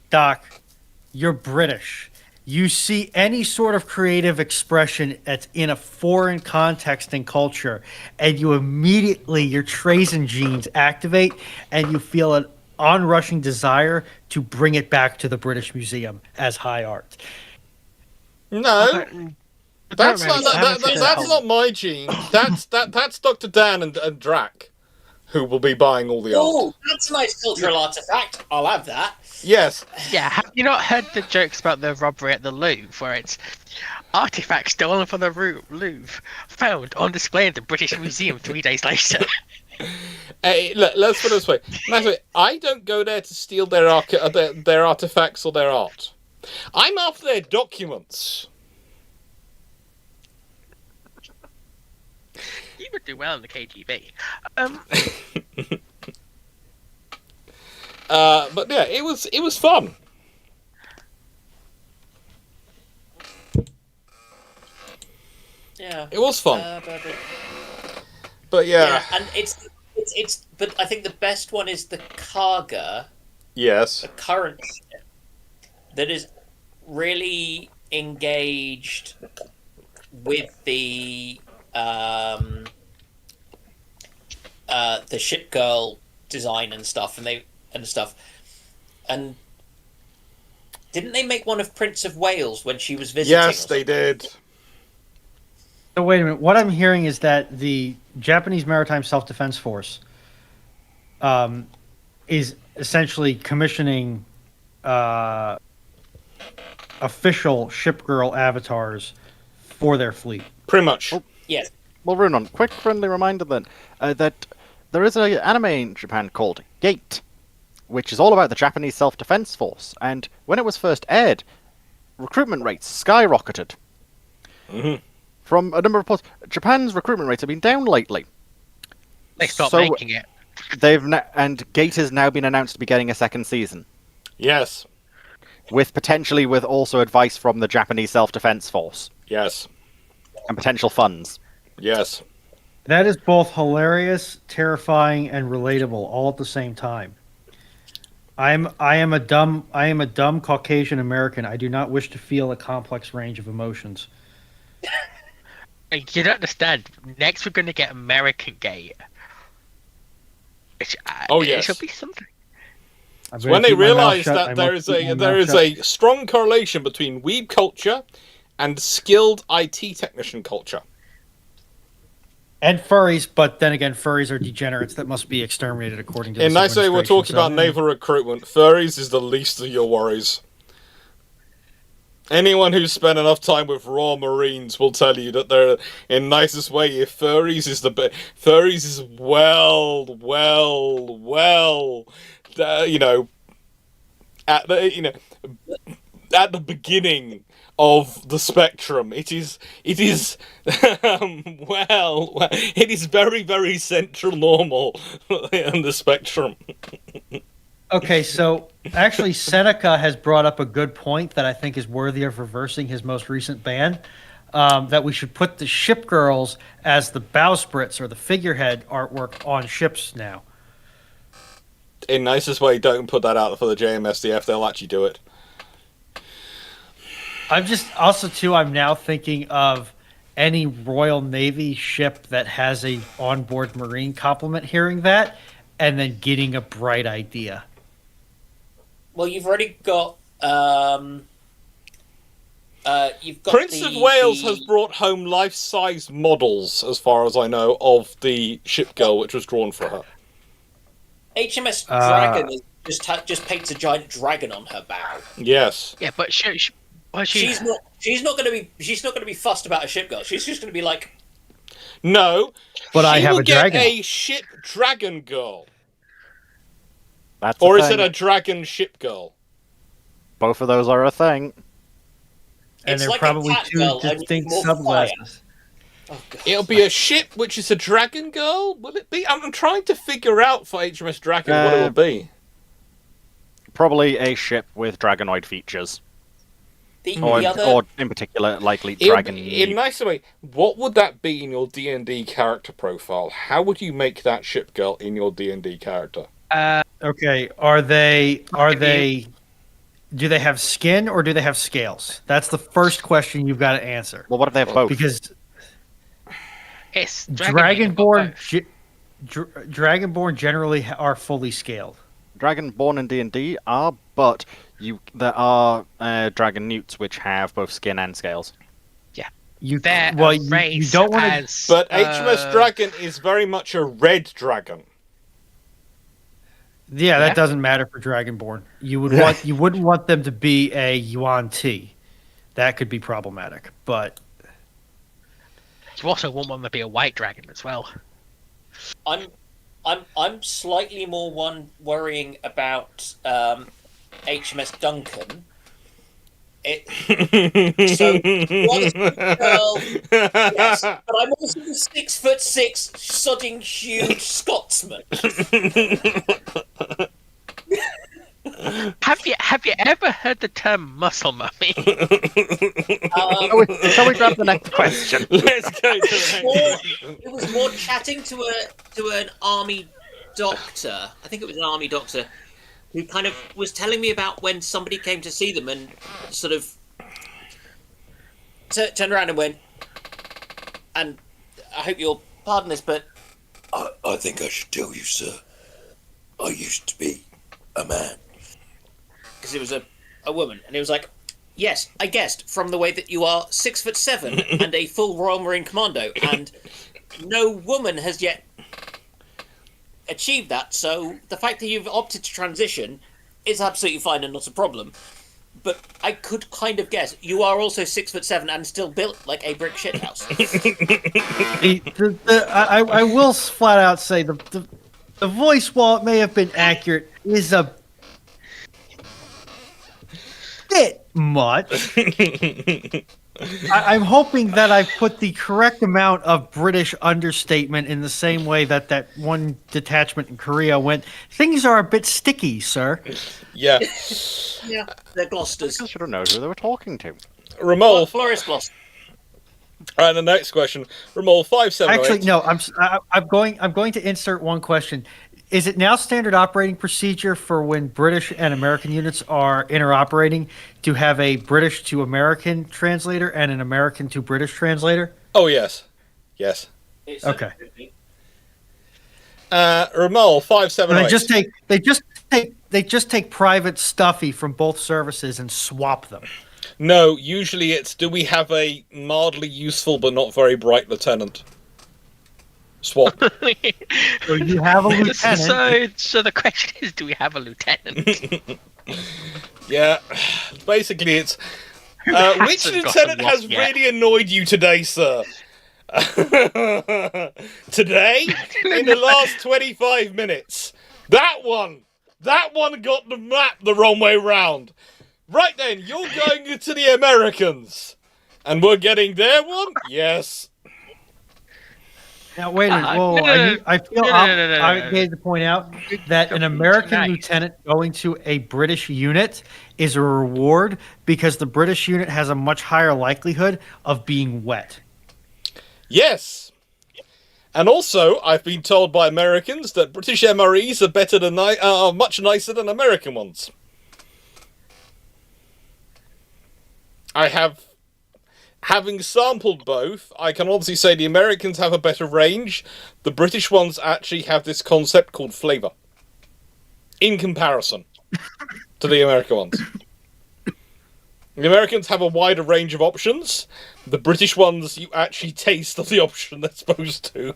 you're British. You see any sort of creative expression that's in a foreign context and culture, and you immediately, your Trazen genes activate, and you feel an onrushing desire to bring it back to the British Museum as high art. No, that's not my gene. That's Dr. Dan and Drac, who will be buying all the art. Oh, that's a nice cultural artifact. I'll have that. Yes. Yeah, have you not heard the jokes about the robbery at the Louvre, where it's artifacts stolen from the Louvre, found on display in the British Museum 3 days later? Hey, look, let's put it this way. I don't go there to steal their artifacts or their art. I'm after their documents. You would do well in the KGB. But yeah, it was fun. Yeah, it was fun. But yeah, and it's. But I think the best one is the Karga. Yes. The current ship that is really engaged with the ship girl design and stuff, and didn't they make one of Prince of Wales when she was visiting? Yes, they did. So wait a minute. What I'm hearing is that the Japanese Maritime Self-Defense Force is essentially commissioning official ship girl avatars for their fleet. Pretty much. Oh, yes. Well, Runon, quick friendly reminder then that there is an anime in Japan called Gate, which is all about the Japanese Self-Defense Force, and when it was first aired, recruitment rates skyrocketed. Mm-hmm. From a number of reports, Japan's recruitment rates have been down lately. They stopped making it. And Gate has now been announced to be getting a second season. Yes. With also advice from the Japanese Self-Defense Force. Yes. And potential funds. Yes. That is both hilarious, terrifying, and relatable all at the same time. I am a dumb Caucasian American. I do not wish to feel a complex range of emotions. You don't understand. Next, we're going to get American Gate. Oh yes, it should be something. So when they realise that there is a strong correlation between weeb culture and skilled IT technician culture. And furries, but then again, furries are degenerates that must be exterminated according to. In nice way, we're talking about naval recruitment. Furries is the least of your worries. Anyone who's spent enough time with Raw Marines will tell you that they're, in nicest way, if furries is at the beginning of the spectrum. It is it is very, very central normal in the spectrum. Okay, so actually Seneca has brought up a good point that I think is worthy of reversing his most recent ban, that we should put the ship girls as the bowsprits or the figurehead artwork on ships now. In nicest way, don't put that out for the JMSDF, they'll actually do it. I'm now thinking of any Royal Navy ship that has a onboard Marine complement hearing that, and then getting a bright idea. Well, you've already got. Prince of Wales has brought home life-size models, as far as I know, of the ship girl which was drawn for her. HMS Dragon just paints a giant dragon on her bow. Yes. Yeah, but she's not going to be fussed about a ship girl. She's just going to be like. No, but I have a dragon. A ship dragon girl. That's or is it a dragon ship girl? Both of those are a thing. And they're like probably two distinct subclasses. Oh, it'll be a ship which is a dragon girl? Will it be? I'm trying to figure out for HMS Dragon what it will be. Probably a ship with dragonoid features. Or in particular, likely dragon. In a nicer way, what would that be in your D&D character profile? How would you make that ship girl in your D&D character? Okay, are they? Do they have skin or do they have scales? That's the first question you've got to answer. Well, what if they have both? Because It's Dragonborn, Dragonborn generally are fully scaled. Dragonborn in D&D are, but there are dragon newts which have both skin and scales. You Their you race don't want to. has, But HMS Dragon is very much a red dragon. Yeah, Yeah. that doesn't matter for Dragonborn. You wouldn't want them to be a Yuan T. That could be problematic. But You also want one to be a white dragon as well. I'm slightly more worrying about HMS Duncan. So one girl, yes, but I'm also the 6'6" sodding huge Scotsman. Have you ever heard the term muscle mummy? Shall we grab the next question? Let's go to the next. It was more chatting to an army doctor. I think it was an army doctor who kind of was telling me about when somebody came to see them and sort of turned around and went, and I hope you'll pardon this, but I think I should tell you, sir. I used to be a man. because it was a woman, and he was like, yes, I guessed from the way that you are 6'7" and a full Royal Marine Commando, and no woman has yet achieved that, so the fact that you've opted to transition is absolutely fine and not a problem. But I could kind of guess you are also 6'7" and still built like a brick shithouse. I will flat out say the voice, while it may have been accurate, is a bit much. I'm hoping that I've put the correct amount of British understatement in the same way that one detachment in Korea went, things are a bit sticky, sir. Yeah. Yeah, they're Gloucesters. I should have known who they were talking to. Ramol. Floris Gloucester. And the next question, Ramol 578. Actually, no, I'm going to insert one question. Is it now standard operating procedure for when British and American units are interoperating to have a British to American translator and an American to British translator? Oh yes, yes. Okay. Ramol 578. They just take private stuffy from both services and swap them. No, usually it's do we have a mildly useful but not very bright lieutenant? Swap. So you have a lieutenant. So the question is, do we have a lieutenant? Yeah, basically it's which hasn't got lieutenant a has lock yet? really annoyed you today, sir? Today? In the last 25 minutes. That one got the map the wrong way round. Right then, you're going to the Americans. And we're getting their one? Yes. Now wait a minute. Whoa, no, I feel no, I need to point out that an American Tonight. lieutenant going to a British unit is a reward because the British unit has a much higher likelihood of being wet. Yes. And also, I've been told by Americans that British MREs are better than are much nicer than American ones. Having sampled both, I can honestly say the Americans have a better range. The British ones actually have this concept called flavour. In comparison to the American ones. The Americans have a wider range of options. The British ones, you actually taste of the option they're supposed to.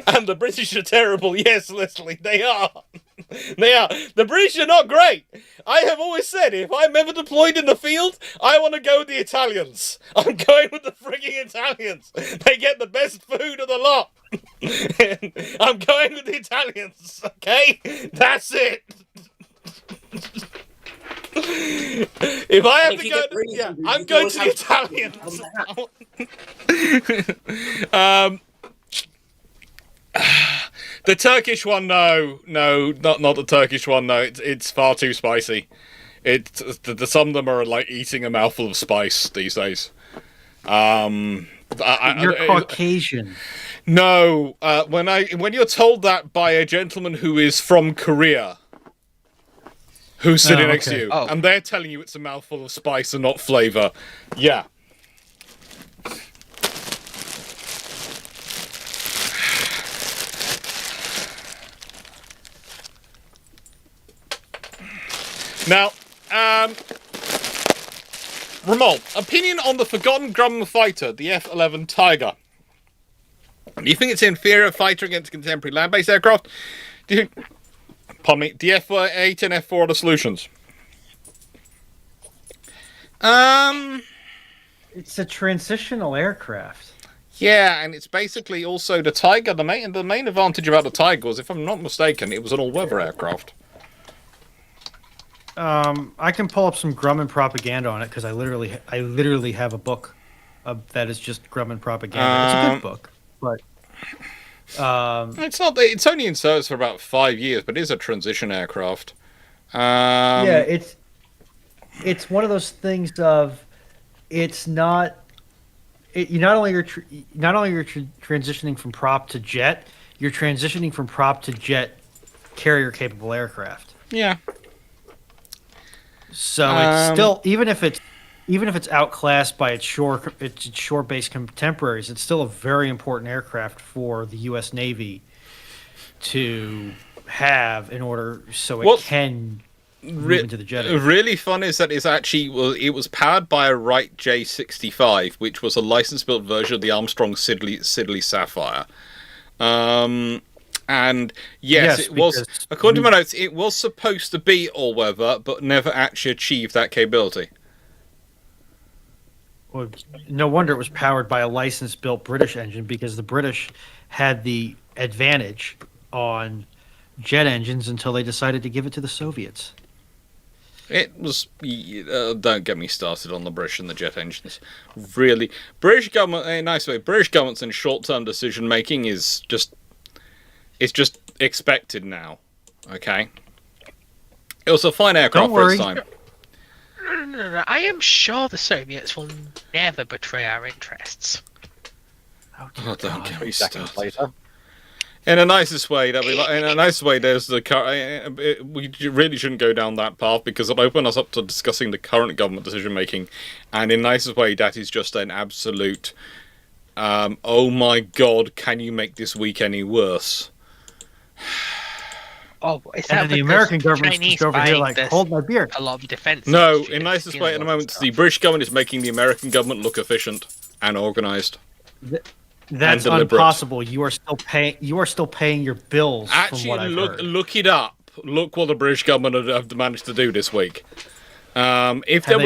And the British are terrible. Yes, Leslie, they are. They are. The British are not great. I have always said, if I'm ever deployed in the field, I want to go with the Italians. I'm going with the frigging Italians. They get the best food of the lot. I'm going with the Italians, okay? That's it. If I have to go, I'm going to the Italians. The Turkish one, no, not the Turkish one. No, it's far too spicy. Some of them are like eating a mouthful of spice these days. You're Caucasian. No, when you're told that by a gentleman who is from Korea, who's sitting next to you, and they're telling you it's a mouthful of spice and not flavor, yeah. Now, Ramon, opinion on the Forgotten Grumman fighter, the F-11 Tiger. Do you think it's an inferior fighter against contemporary land-based aircraft? Do you think, pardon me, the F-8 and F-4 are the solutions? It's a transitional aircraft. Yeah, and it's basically also the Tiger. The main advantage about the Tiger was, if I'm not mistaken, it was an all-weather aircraft. I can pull up some Grumman propaganda on it because I literally have a book that is just Grumman propaganda. It's a good book, but it's not. It's only in service for about 5 years, but it is a transition aircraft. Yeah, it's one of those things of it's not. You not only you're transitioning from prop to jet, you're transitioning from prop to jet carrier capable aircraft. Yeah. So it's still even if it's outclassed by its shore-based contemporaries, it's still a very important aircraft for the U.S. Navy to have in order so it can move into the jet age. Really fun is that it was powered by a Wright J65, which was a license-built version of the Armstrong Siddeley Sapphire. And yes, it was, according to my notes, it was supposed to be all-weather, but never actually achieved that capability. Well, no wonder it was powered by a license-built British engine, because the British had the advantage on jet engines until they decided to give it to the Soviets. It was... don't get me started on the British and the jet engines. Really. British government, in a nice way, British governments and short-term decision-making is just... It's just expected now, okay? It was a fine aircraft for its time. No. I am sure the Soviets will never betray our interests. Oh, don't get me started. In a nicest way, there's the... we really shouldn't go down that path, because it'll open us up to discussing the current government decision-making. And in the nicest way, that is just an absolute... oh my god, can you make this week any worse? Oh, is and that the American government's just over here like, hold my beer. A lot of defense. No, in nicest way at the moment, the British government is making the American government look efficient and organised. That's impossible. You are still paying your bills. Actually, from what I've heard. Look it up. Look what the British government have managed to do this week. If there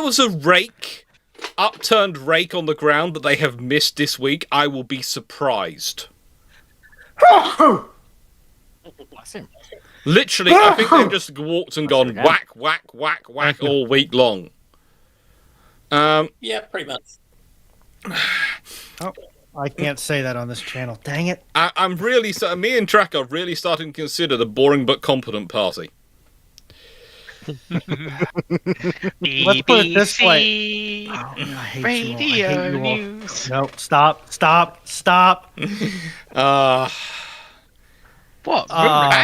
was a rake, upturned rake on the ground that they have missed this week, I will be surprised. Bless him. Literally, I think they've just walked and gone whack, whack, whack, whack all week long. Yeah, pretty much. Oh, I can't say that on this channel. Dang it! I'm really... me and Track are really starting to consider the boring but competent party. Let's put it this way. Oh, I hate Radio news. No, stop. What?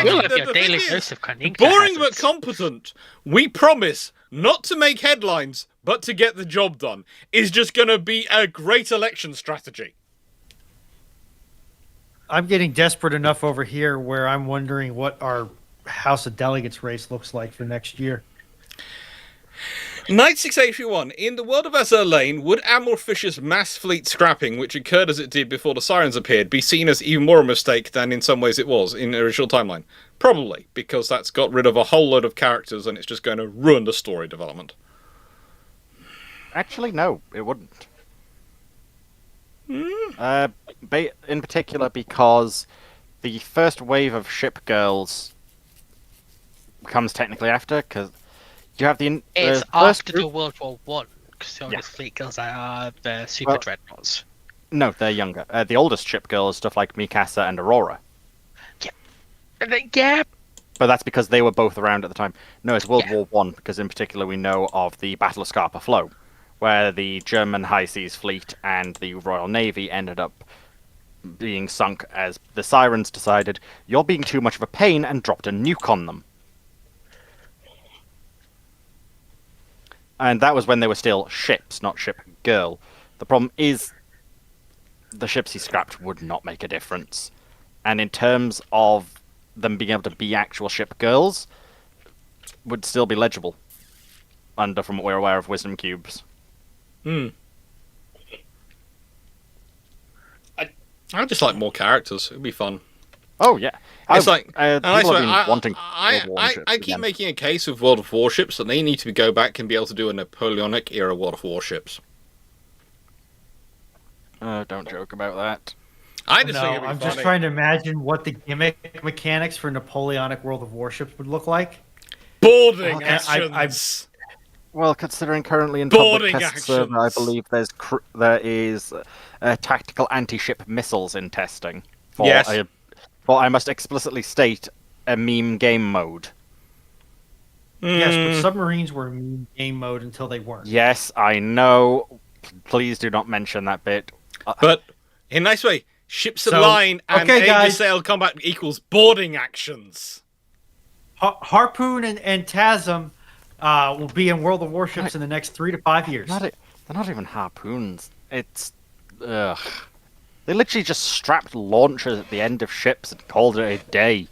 Your daily dose of boring but competent. We promise not to make headlines, but to get the job done. Is just going to be a great election strategy. I'm getting desperate enough over here where I'm wondering what our House of Delegates race looks like for next year. Knight 681. In the world of Azur Lane, would Admiral Fisher's mass fleet scrapping, which occurred as it did before the sirens appeared, be seen as even more a mistake than in some ways it was in the original timeline? Probably, because that's got rid of a whole load of characters and it's just going to ruin the story development. Actually, no, it wouldn't. In particular because the first wave of ship girls comes technically after, because you have the it's after the World War One, because the oldest fleet girls are the super dreadnoughts. No, they're younger. The oldest ship girls, stuff like Mikasa and Aurora. Yeah. But that's because they were both around at the time. No, it's World War One, because in particular we know of the Battle of Scarpa Flow, where the German High Seas Fleet and the Royal Navy ended up being sunk as the Sirens decided, you're being too much of a pain, and dropped a nuke on them. And that was when they were still ships, not ship girl. The problem is, the ships he scrapped would not make a difference. And in terms of them being able to be actual ship girls, would still be legible. From what we're aware of Wisdom Cubes. I'd just like more characters. It'd be fun. Oh, yeah. It's like, people have been wanting World War I ships keep again. making a case with World of Warships that they need to go back and be able to do a Napoleonic era World of Warships. Don't joke about that. I just think it'd be I'm funny. just trying to imagine what the gimmick mechanics for Napoleonic World of Warships would look like. Boarding Okay, actions. Well, considering currently in Boarding public test server, I actions. believe there is tactical anti-ship missiles in testing. For Yes. For I must explicitly state, a meme game mode. Yes, but submarines were in game mode until they weren't. Yes, I know. Please do not mention that bit. But in a nice way, ships in So, line and okay, aid guys. sail combat equals boarding actions. Harpoon and TASM will be in World of Warships in the next 3 to 5 years. They're not even harpoons. It's... Ugh. They literally just strapped launchers at the end of ships and called it a day.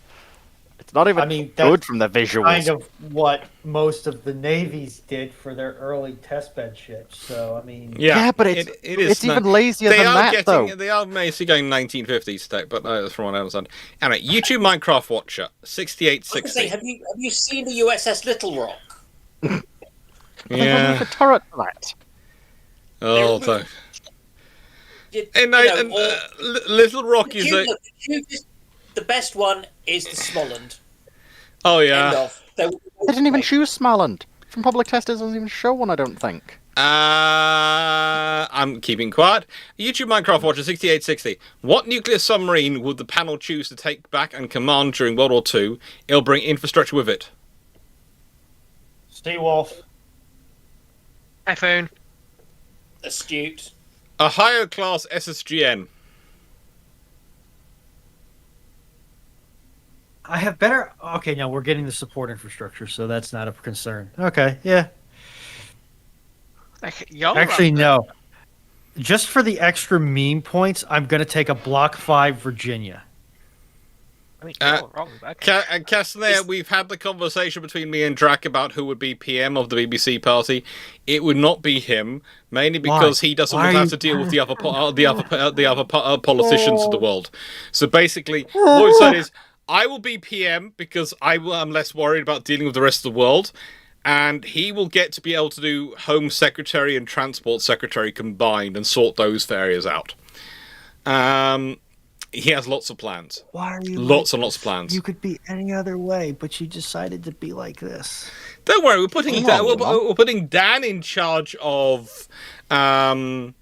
It's not even that's good from the visuals. kind of what most of the navies did for their early testbed ships. So, I mean... Yeah, but it's even lazier than that, though. They are basically going 1950s tech, but that's from what I understand. Anyway, YouTube Minecraft Watcher, I was 6860. gonna say, have you seen the USS Little Rock? They don't Yeah. need a turret for that. Oh, They're- so. Little Rock is a. The best one is the Smolland. Oh, End yeah. of. They didn't even choose Smalland. From public test, it doesn't even show one, I don't think. I'm keeping quiet. YouTube Minecraft Watcher 6860. What nuclear submarine would the panel choose to take back and command during World War II? It'll bring infrastructure with it. Seawolf. iPhone. Astute. Ohio class SSGN. I have better... Okay, now we're getting the support infrastructure, so that's not a concern. Okay, yeah. Actually, no. Just for the extra meme points, I'm going to take a Block 5 Virginia. I mean, you're all wrong. Okay. Castaner, we've had the conversation between me and Drac about who would be PM of the BBC party. It would not be him, mainly because he doesn't want to have to deal with the other politicians of the world. So basically, what we've said is, I will be PM because I'm less worried about dealing with the rest of the world, and he will get to be able to do Home Secretary and Transport Secretary combined and sort those areas out. He has lots of plans. Why are you Lots and lots of plans. You could be any other way, but you decided to be like this. Don't worry, we're putting Dan in charge of the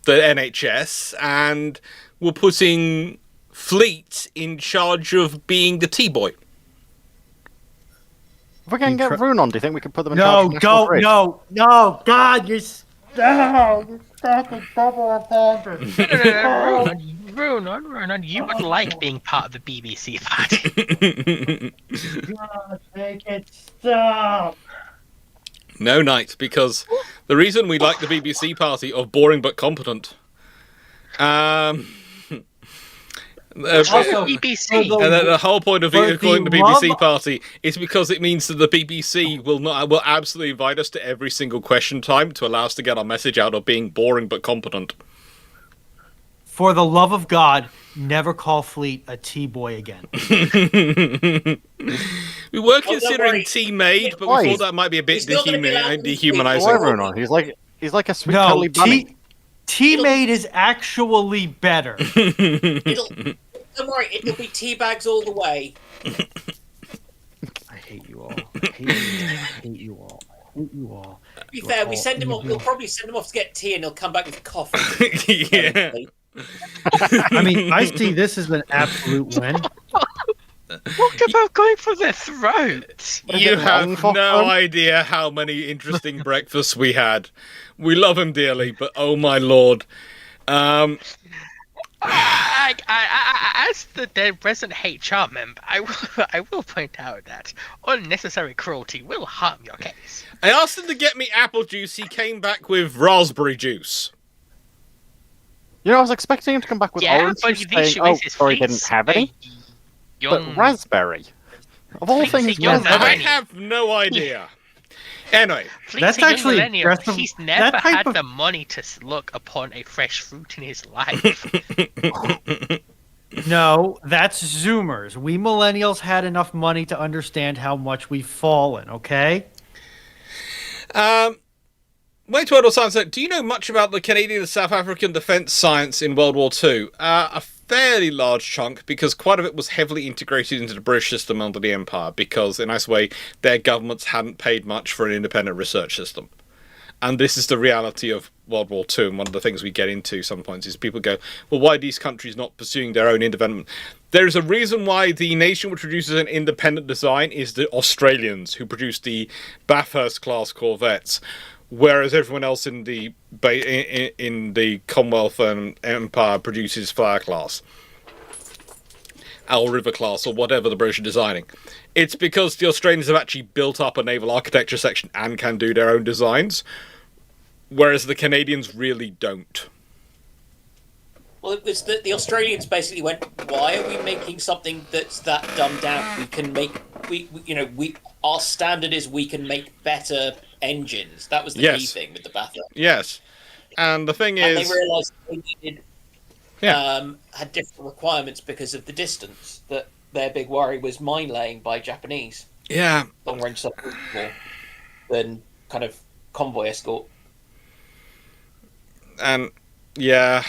NHS, and we're putting Fleet in charge of being the T-boy. If we can get Rune on, do you think we could put them in charge of National Grid? No, God, you're fucking double offender. Rune, you would like being part of the BBC party. God, make it stop. No, Knight, because the reason we like the BBC party of boring but competent. Also, BBC. And the whole point of For calling the the BBC love- party is because it means that the BBC will absolutely invite us to every single question time to allow us to get our message out of being boring but competent. For the love of God, never call Fleet a T-boy again. We were don't considering worry. T-made, but Why? we thought that might be a bit He's not gonna be allowed to speak. Why dehumanizing. Rune on? He's like a sweet No, curly bunny. T-made is actually better. Don't worry, it'll be tea bags all the way. I hate you all. I hate you all. I hate you all. To be fair, we send him off. We'll probably send him off to get tea, and he'll come back with coffee. Yeah. I mean, I see this as an absolute win. What about going for their throats? What is You it, have long for no them? idea how many interesting breakfasts we had. We love him dearly, but oh my lord. As the present HR member, I will point out that unnecessary cruelty will harm your case. I asked him to get me apple juice. He came back with raspberry juice. You know, I was expecting him to come back with Yeah, orange but juice the saying, issue oh, is his sorry, face, didn't have any. Young, But raspberry. Of all Please, things, a young raspberry. I man. have no idea. Anyway, That's young actually millennial. aggressive- He's never that type had of- the money to look upon a fresh fruit in his life. No, that's Zoomers. We millennials had enough money to understand how much we've fallen, okay? Wait to World Science. Do you know much about the Canadian and South African defence science in World War II? A fairly large chunk, because quite a bit was heavily integrated into the British system under the Empire, because, in a nice way, their governments hadn't paid much for an independent research system. And this is the reality of World War II, and one of the things we get into some points is people go, well, why are these countries not pursuing their own independent? There's a reason why the nation which produces an independent design is the Australians, who produce the Bathurst-class corvettes, whereas everyone else in the Commonwealth and Empire produces Flower-class, Owl River-class, or whatever the British are designing. It's because the Australians have actually built up a naval architecture section and can do their own designs, whereas the Canadians really don't. Well, it was the Australians basically went, why are we making something that's that dumbed down? We can make, our standard is we can make better engines. That was the key Yes. thing with the Bathurst. Yes. And the thing And is... they realised they needed, Yeah. had different requirements because of the distance. That their big worry was mine laying by Japanese. Yeah. Long range support more than kind of convoy escort. And, yeah...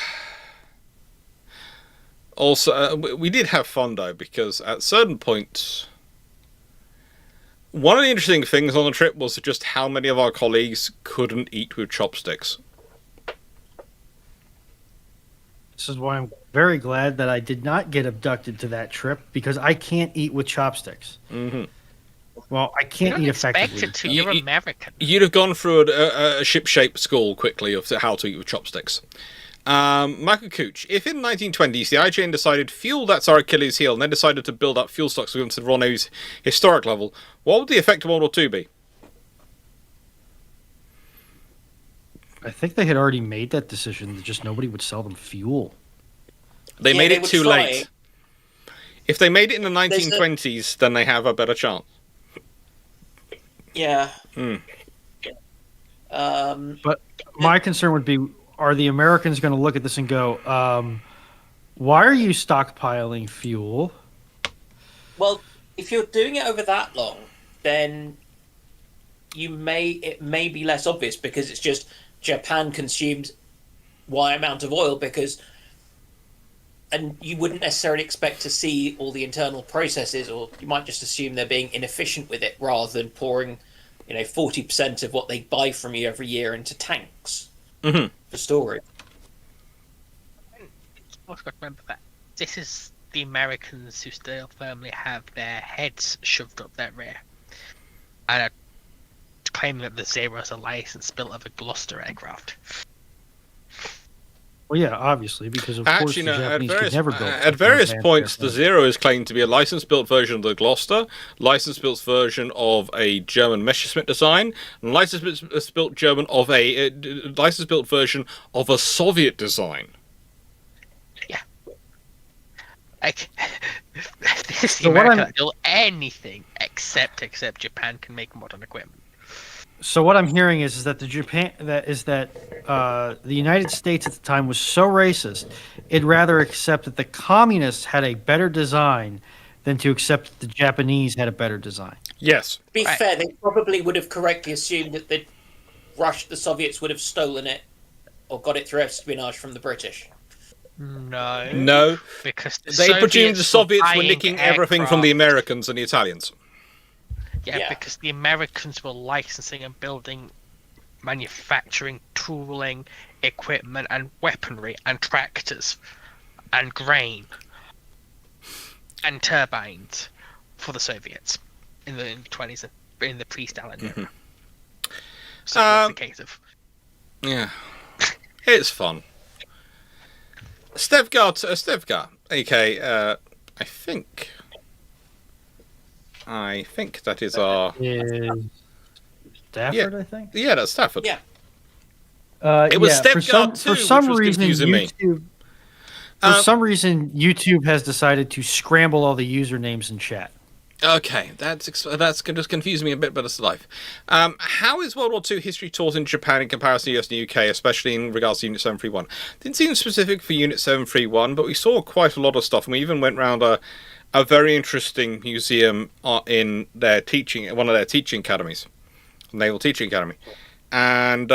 Also, we did have fun, though, because at certain points... One of the interesting things on the trip was just how many of our colleagues couldn't eat with chopsticks. This is why I'm very glad that I did not get abducted to that trip, because I can't eat with chopsticks. Mm-hmm. Well, I You can't don't eat expect effectively. it to. You're American. You'd have gone through a ship-shaped school quickly of how to eat with chopsticks. Michael Cooch, if in the 1920s the IJN decided fuel, that's our Achilles heel, and then decided to build up fuel stocks to the Royal Navy's historic level, what would the effect of World War II be? I think they had already made that decision, that just nobody would sell them fuel. They Yeah, made they it would too try. late. If they made it in the There's 1920s, then they have a better chance. Yeah. Hmm. My concern would be, are the Americans going to look at this and go, why are you stockpiling fuel? Well, if you're doing it over that long, then it may be less obvious, because it's just Japan consumed Y amount of oil, and you wouldn't necessarily expect to see all the internal processes, or you might just assume they're being inefficient with it rather than pouring 40% of what they buy from you every year into tanks for storage. Also got to remember that this is the Americans who still firmly have their heads shoved up their rear, and are claiming that the Zero is a license built of a Gloucester aircraft. Well, yeah, obviously, because of course Actually, the no, Japanese could never build. at various advanced points, the aircraft. Zero is claimed to be a license-built version of the Gloucester, license-built version of a German Messerschmitt design, and license-built license-built version of a Soviet design. Like, this is the So what America I'm- that do anything except Japan can make modern equipment. So what I'm hearing is that the United States at the time was so racist, it'd rather accept that the communists had a better design than to accept that the Japanese had a better design. Yes. To be Right. fair, they probably would have correctly assumed that the Soviets would have stolen it or got it through espionage from the British. No. Because They presumed the Soviets were buying nicking everything from the aircraft. Americans and the Italians. Yeah, because the Americans were licensing and building, manufacturing, tooling, equipment, and weaponry, and tractors, and grain, and turbines for the Soviets in the 20s, in the pre-Stalin era. Mhm. So it's a case of Yeah, it's fun. Stevgar, aka I think that is our Is Stafford, I think. yeah, that's Stafford. Yeah. It was yeah, Stepgard 2, for some which was reason, confusing me. YouTube. For some reason, YouTube has decided to scramble all the usernames in chat. Okay, that's just confusing me a bit, but it's life. How is World War II history taught in Japan in comparison to US and UK, especially in regards to Unit 731? Didn't seem specific for Unit 731, but we saw quite a lot of stuff, and we even went round a very interesting museum in their teaching, one of their teaching academies, Naval Teaching Academy. And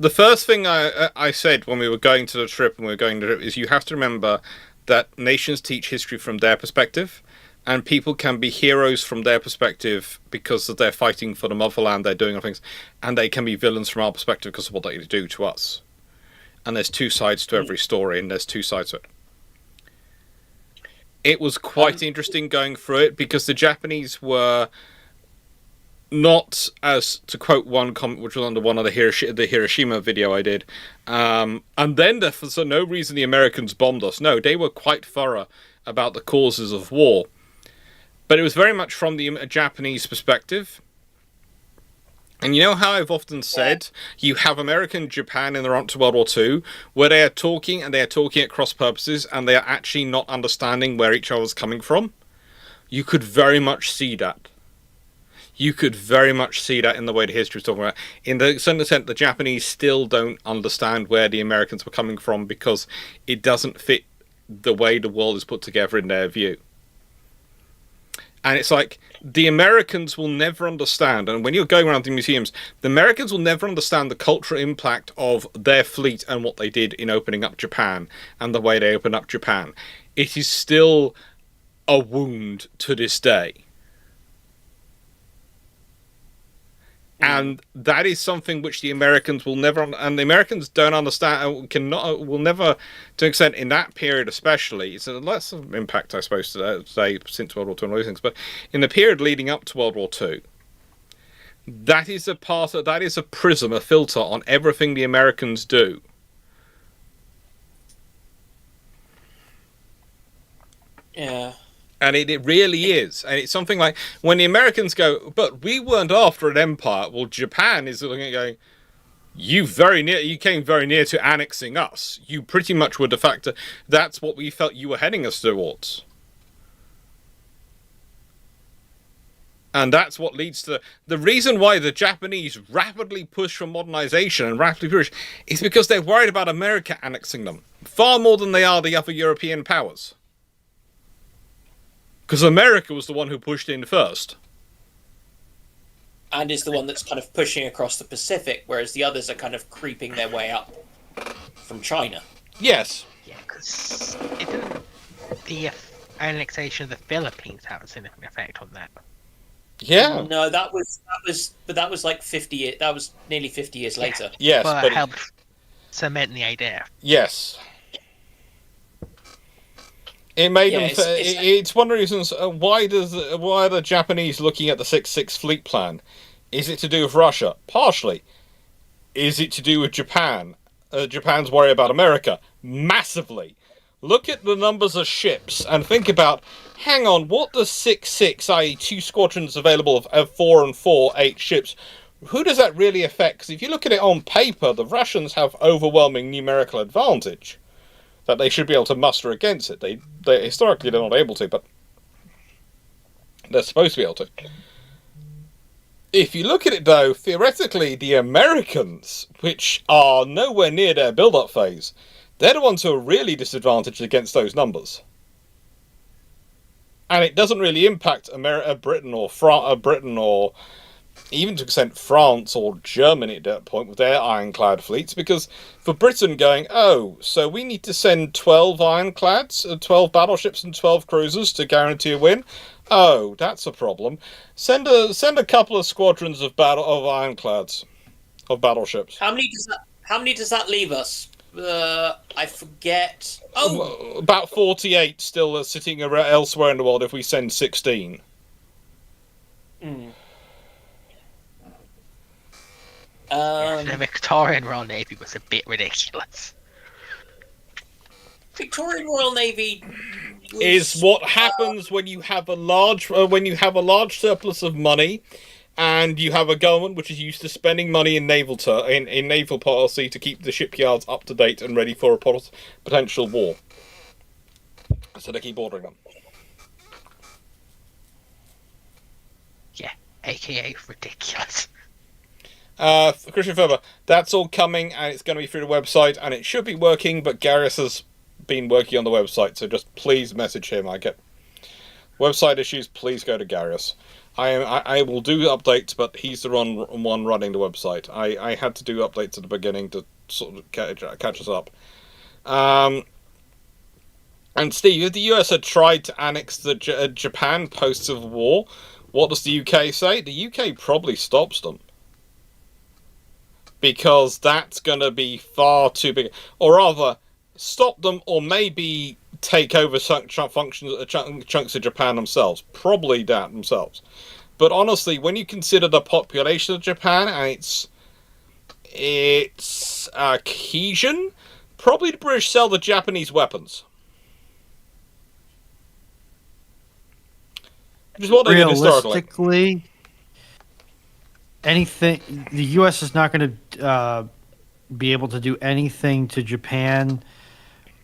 the first thing I said when we were going to the trip is you have to remember that nations teach history from their perspective, and people can be heroes from their perspective because of they're fighting for the motherland, they're doing other things, and they can be villains from our perspective because of what they do to us. And there's two sides to every story, and there's two sides to it. It was quite interesting going through it because the Japanese were not, as to quote one comment, which was under one of the Hiroshima video I did, and then for no reason the Americans bombed us. No, they were quite thorough about the causes of war. But it was very much from the Japanese perspective. And you know how I've often said, you have America and Japan in the run to World War II, where they are talking, and they are talking at cross purposes, and they are actually not understanding where each other is coming from? You could very much see that. You could very much see that in the way the history is talking about. In the certain extent, the Japanese still don't understand where the Americans were coming from because it doesn't fit the way the world is put together in their view. And it's like, the Americans will never understand, and when you're going around the museums, the Americans will never understand the cultural impact of their fleet and what they did in opening up Japan, and the way they opened up Japan. It is still a wound to this day. And that is something which the Americans will never, and the Americans don't understand, will never, to an extent, in that period especially, it's a less of impact, I suppose, to say, since World War II and all these things, but in the period leading up to World War II, that is a prism, a filter on everything the Americans do. Yeah. And it really is. And it's something like, when the Americans go, but we weren't after an empire, well, Japan is looking at going, you came very near to annexing us. You pretty much were de facto, that's what we felt you were heading us towards. And that's what leads to the reason why the Japanese rapidly push for modernization and rapidly push is because they're worried about America annexing them, far more than they are the other European powers. Because America was the one who pushed in first. And is the one that's kind of pushing across the Pacific, whereas the others are kind of creeping their way up from China. Yes. Yeah, because the annexation of the Philippines have a significant effect on that. Yeah. No, that was like 50 years. That was nearly 50 years later. Yes, but but it helped cement the idea. Yes. It made them. It's one of the reasons why are the Japanese looking at the 6-6 fleet plan? Is it to do with Russia? Partially. Is it to do with Japan? Japan's worry about America? Massively. Look at the numbers of ships and think about, hang on, what does 6-6, i.e. 2 squadrons available of 4 and 4, 8 ships, who does that really affect? Because if you look at it on paper, the Russians have overwhelming numerical advantage that they should be able to muster against it. They historically they're not able to, but they're supposed to be able to. If you look at it though, theoretically the Americans, which are nowhere near their build-up phase, they're the ones who are really disadvantaged against those numbers. And it doesn't really impact Britain or even to an extent France or Germany at that point with their ironclad fleets, because for Britain going, oh, so we need to send 12 ironclads, 12 battleships and 12 cruisers to guarantee a win? Oh, that's a problem. Send a couple of squadrons of ironclads, of battleships. How many does that leave us? I forget. Oh, About 48 still sitting elsewhere in the world if we send 16. hmm. The Victorian Royal Navy was a bit ridiculous. Victorian Royal Navy Is what happens when you have a large surplus of money, and you have a government which is used to spending money in in naval policy to keep the shipyards up to date and ready for a potential war. So they keep ordering them. Yeah, aka ridiculous. Christian Ferber, that's all coming, and it's going to be through the website, and it should be working. But Garrus has been working on the website, so just please message him. I get website issues. Please go to Garrus. I will do updates, but he's the one running the website. I had to do updates at the beginning to sort of catch us up. And Steve, if the US had tried to annex the Japan post-Civil War, what does the UK say? The UK probably stops them. Because that's going to be far too big. Or rather, stop them or maybe take over chunks of Japan themselves. Probably that themselves. But honestly, when you consider the population of Japan and its cohesion, probably the British sell the Japanese weapons. Which is what they did historically. Realistically, anything the U.S. is not going to be able to do anything to Japan.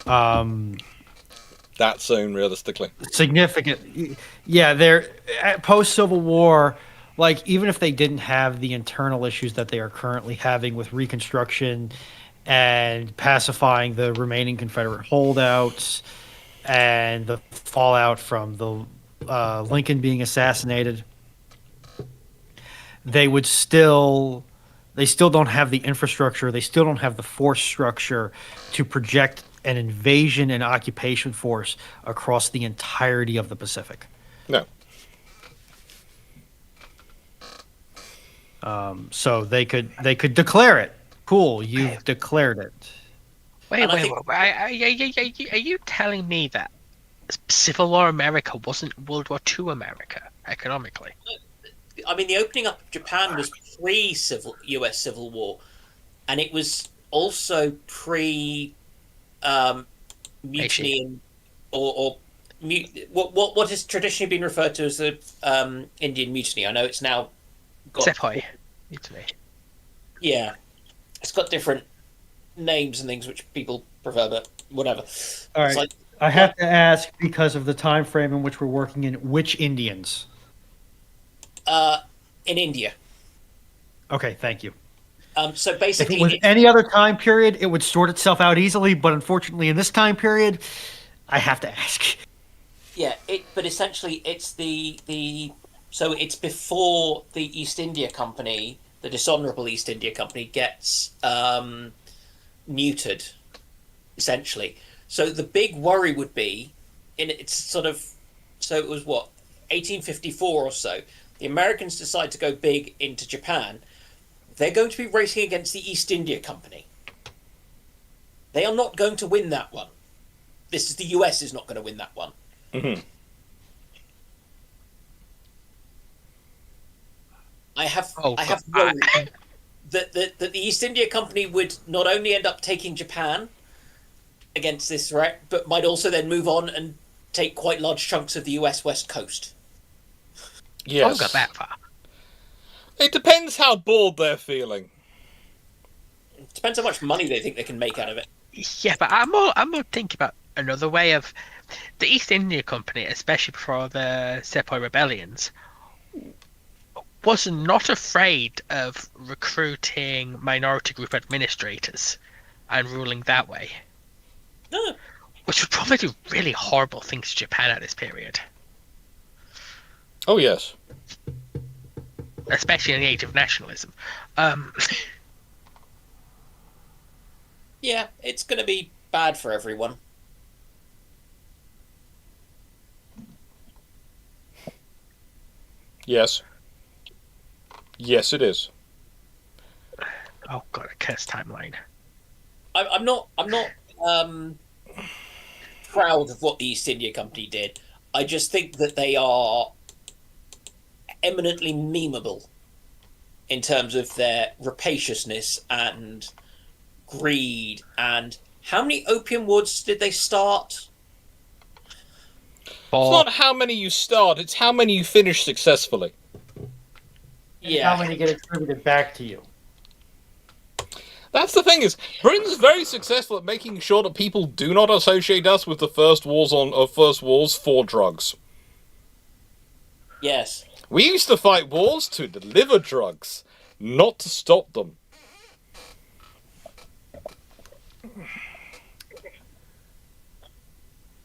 That soon, realistically. Significant. Yeah, they're post Civil War. Like, even if they didn't have the internal issues that they are currently having with Reconstruction and pacifying the remaining Confederate holdouts and the fallout from the Lincoln being assassinated, they still don't have the infrastructure. They still don't have the force structure to project an invasion and occupation force across the entirety of the Pacific. No. So they could declare it. Cool, you've declared it. Wait. Are you telling me that Civil War America wasn't World War II America economically? I mean, the opening up of Japan was pre-US Civil War, and it was also pre mutiny what has traditionally been referred to as the Indian Mutiny. I know it's now got Sepoy Mutiny. Yeah, it's got different names and things which people prefer, but whatever. All right. It's like, I have to ask, because of the time frame in which we're working in, which Indians? in India. Okay, thank you. So If basically, it was any other time period, it would sort itself out easily, but unfortunately in this time period, I have to ask. yeah, but essentially it's so it's before the East India Company, the dishonourable East India Company, gets neutered, essentially. So the big worry would be, so it was 1854 or so, the Americans decide to go big into Japan. They're going to be racing against the East India Company. They are not going to win that one. The US is not going to win that one. Mm-hmm. I have worry that the East India Company would not only end up taking Japan against this threat, but might also then move on and take quite large chunks of the US West Coast. Yes. I haven't got that far. It depends how bored they're feeling. It depends how much money they think they can make out of it. Yeah, but I'm more thinking about another way of the East India Company, especially before the Sepoy rebellions, was not afraid of recruiting minority group administrators and ruling that way. No. Which would probably do really horrible things to Japan at this period. Oh, yes. Especially in the age of nationalism. Yeah, it's going to be bad for everyone. Yes. Yes, it is. Oh god, a cursed timeline. I'm not proud of what the East India Company did. I just think that they are eminently memeable in terms of their rapaciousness and greed. And how many opium woods did they start? It's not how many you start, it's how many you finish successfully. And how many get attributed back to you? That's the thing is, Britain's very successful at making sure that people do not associate us with the first wars for drugs. Yes. We used to fight wars to deliver drugs, not to stop them.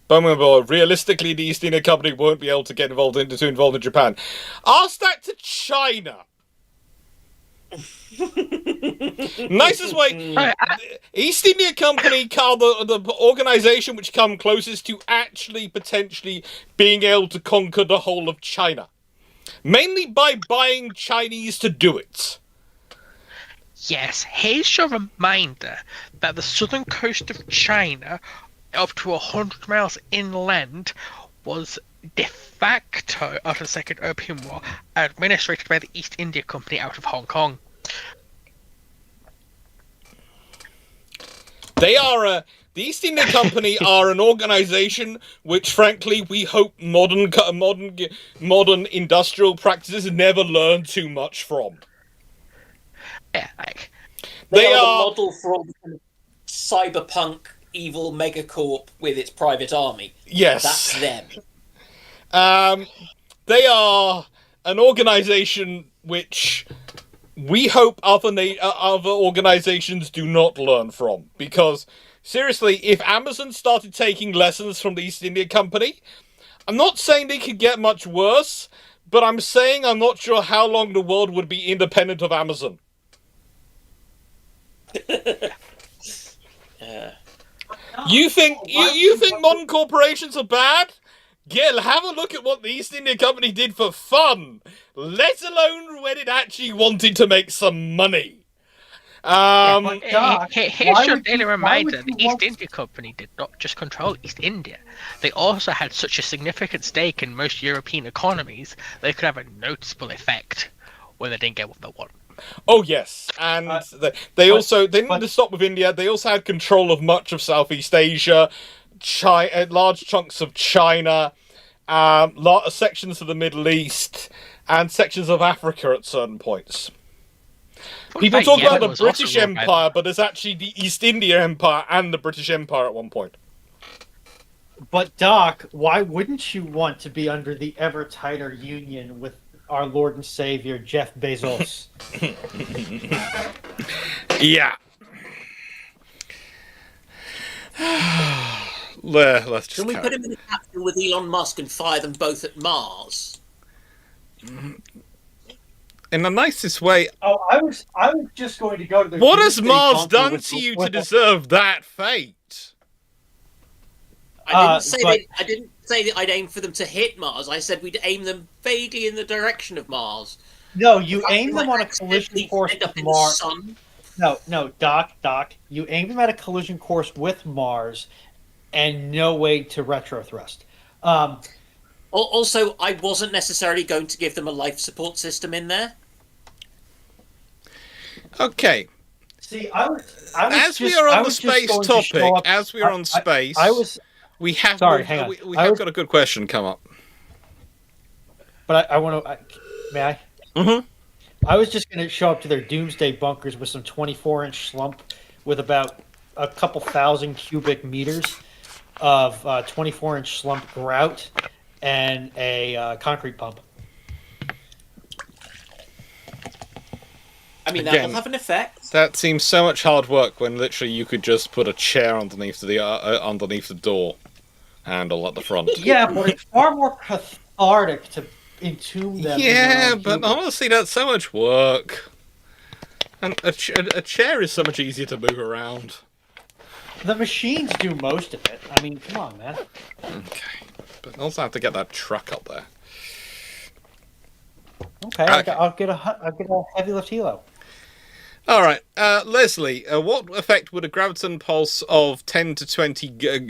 But realistically, the East India Company won't be able to get involved in Japan. Ask that to China. Nicest way. East India Company are the organisation which come closest to actually potentially being able to conquer the whole of China. Mainly by buying Chinese to do it. Yes, here's your reminder that the southern coast of China, up to 100 miles inland, was de facto, after the Second Opium War, administrated by the East India Company out of Hong Kong. They are the East India Company are an organisation which, frankly, we hope modern industrial practices never learn too much from. Yeah, like they are the model for all the cyberpunk evil megacorp with its private army. Yes, that's them. They are an organisation which we hope other organisations do not learn from. Because, seriously, if Amazon started taking lessons from the East India Company, I'm not saying they could get much worse, but I'm saying I'm not sure how long the world would be independent of Amazon. You think modern corporations are bad? Have a look at what the East India Company did for fun, let alone when it actually wanted to make some money. Here's your daily reminder: the East India Company did not just control East India; they also had such a significant stake in most European economies they could have a noticeable effect when they didn't get what they want. Oh yes, and they didn't stop with India. They also had control of much of Southeast Asia, large chunks of China, sections of the Middle East, and sections of Africa at certain points. People talk about the British Empire, but there's actually the East India Empire and the British Empire at one point. But Doc, why wouldn't you want to be under the ever tighter union with our Lord and Savior Jeff Bezos? Yeah. Let's just. Can we put him in a capsule with Elon Musk and fire them both at Mars? In the nicest way. Oh, I was just going to go to the. What has Mars done to you to deserve that fate? I didn't say that I'd aim for them to hit Mars. I said we'd aim them vaguely in the direction of Mars. No, you aim them on a collision course with Mars. No, Doc. You aim them at a collision course with Mars, and no way to retro thrust. Also, I wasn't necessarily going to give them a life support system in there. Okay. See, we are on space, we have got a good question come up. But I want to. May I? Mm-hmm. I was just going to show up to their doomsday bunkers with some 24-inch slump with about a couple thousand cubic meters of 24-inch slump grout and a concrete pump. I mean, that will have an effect. That seems so much hard work when literally you could just put a chair underneath the door handle at the front. Yeah, but it's far more cathartic to entomb them. Yeah, but honestly, that's so much work. And a chair is so much easier to move around. The machines do most of it. I mean, come on, man. Okay, but also have to get that truck up there. Okay. I'll get a heavy lift helo. All right, Leslie, what effect would a graviton pulse of 10 to 20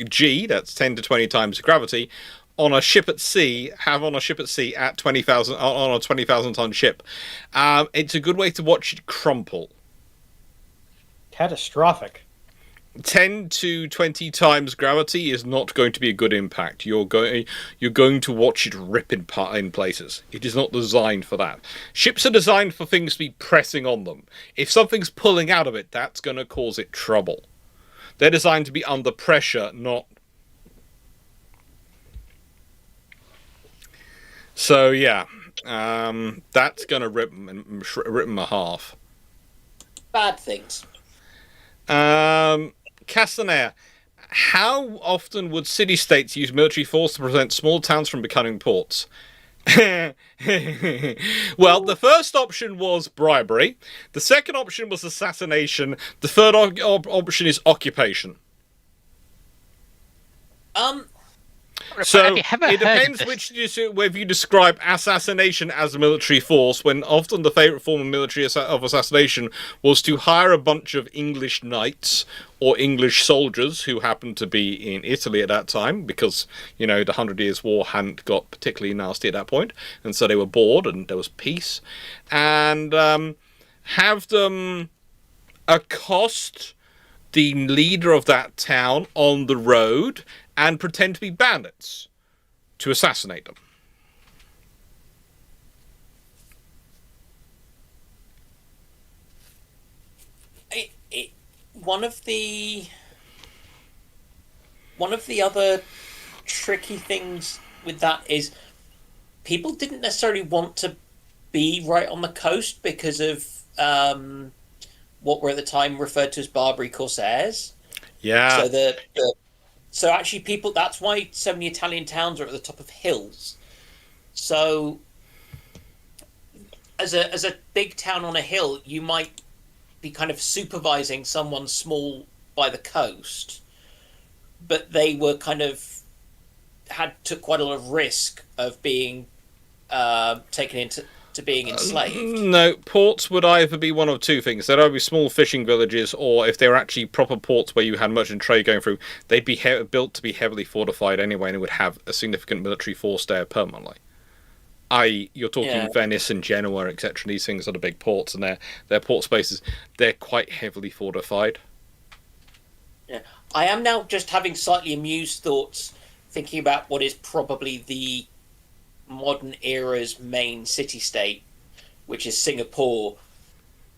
g, that's 10 to 20 times gravity, on a ship at sea have on a ship at sea at 20,000 on a 20,000 ton ship? It's a good way to watch it crumple. Catastrophic. 10 to 20 times gravity is not going to be a good impact. You're going to watch it rip in places. It is not designed for that. Ships are designed for things to be pressing on them. If something's pulling out of it, that's going to cause it trouble. They're designed to be under pressure, not... So, yeah. That's going to rip them a half. Bad things. Castaner, how often would city-states use military force to prevent small towns from becoming ports? Well, the first option was bribery. The second option was assassination. The third option is occupation. So it depends whether you describe assassination as a military force, when often the favourite form of military of assassination was to hire a bunch of English knights or English soldiers who happened to be in Italy at that time, because, you know, the 100 Years' War hadn't got particularly nasty at that point, and so they were bored and there was peace, and have them accost the leader of that town on the road and pretend to be bandits to assassinate them. One of the other tricky things with that is people didn't necessarily want to be right on the coast because of what were at the time referred to as Barbary Corsairs. Yeah. So actually people, that's why so many Italian towns are at the top of hills. So as a big town on a hill, you might be kind of supervising someone small by the coast, but they were kind of took quite a lot of risk of being taken into being enslaved. No, ports would either be one of two things. They'd either be small fishing villages, or if they were actually proper ports where you had merchant trade going through, they'd be built to be heavily fortified anyway, and it would have a significant military force there permanently. I.e., you're talking Venice and Genoa, etc. These things are the big ports, and their port spaces, they're quite heavily fortified. Yeah, I am now just having slightly amused thoughts, thinking about what is probably the modern era's main city-state, which is Singapore,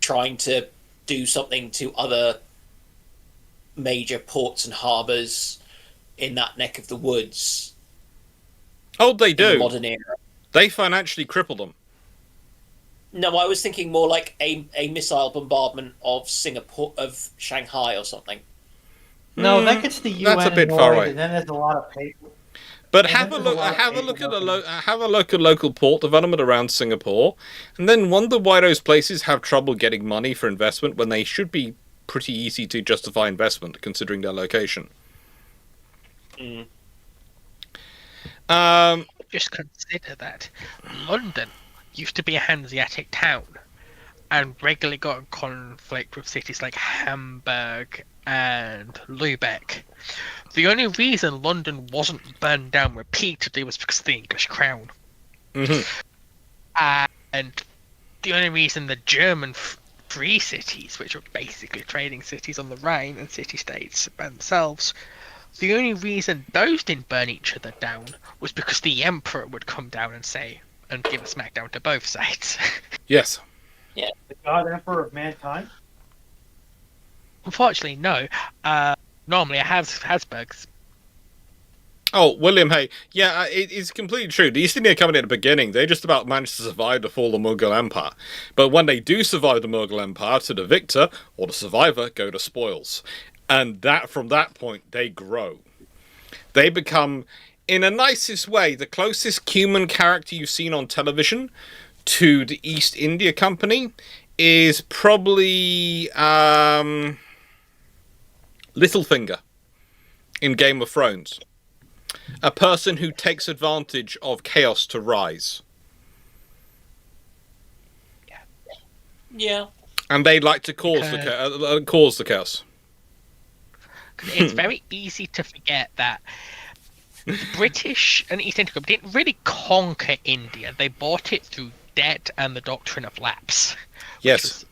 trying to do something to other major ports and harbours in that neck of the woods. Oh, they do. In the modern era. They financially cripple them. No, I was thinking more like a missile bombardment of Shanghai or something. No, that gets the UN that's a bit annoyed, far away. and then there's a lot of paper. But have a look at local port development around Singapore, and then wonder why those places have trouble getting money for investment when they should be pretty easy to justify investment, considering their location. Just consider that London used to be a Hanseatic town and regularly got in conflict with cities like Hamburg and Lubeck. The only reason London wasn't burned down repeatedly was because of the English crown. Mm-hmm. And the only reason the German free cities, which were basically trading cities on the Rhine and city-states themselves, the only reason those didn't burn each other down was because the Emperor would come down and give a smackdown to both sides. Yes. Yeah. The God Emperor of mankind? Unfortunately, no. Normally it has Habsburgs. Oh, William Hay. Yeah, it's completely true. The East India Company at the beginning, they just about managed to survive the fall of the Mughal Empire. But when they do survive the Mughal Empire, to the victor, or the survivor, go the spoils. And from that point, they grow. They become, in the nicest way, the closest human character you've seen on television to the East India Company is probably Littlefinger in Game of Thrones. A person who takes advantage of chaos to rise. Yeah. And they like to cause cause the chaos. It's very easy to forget that the British and East India Company didn't really conquer India. They bought it through debt and the doctrine of lapse. Yes.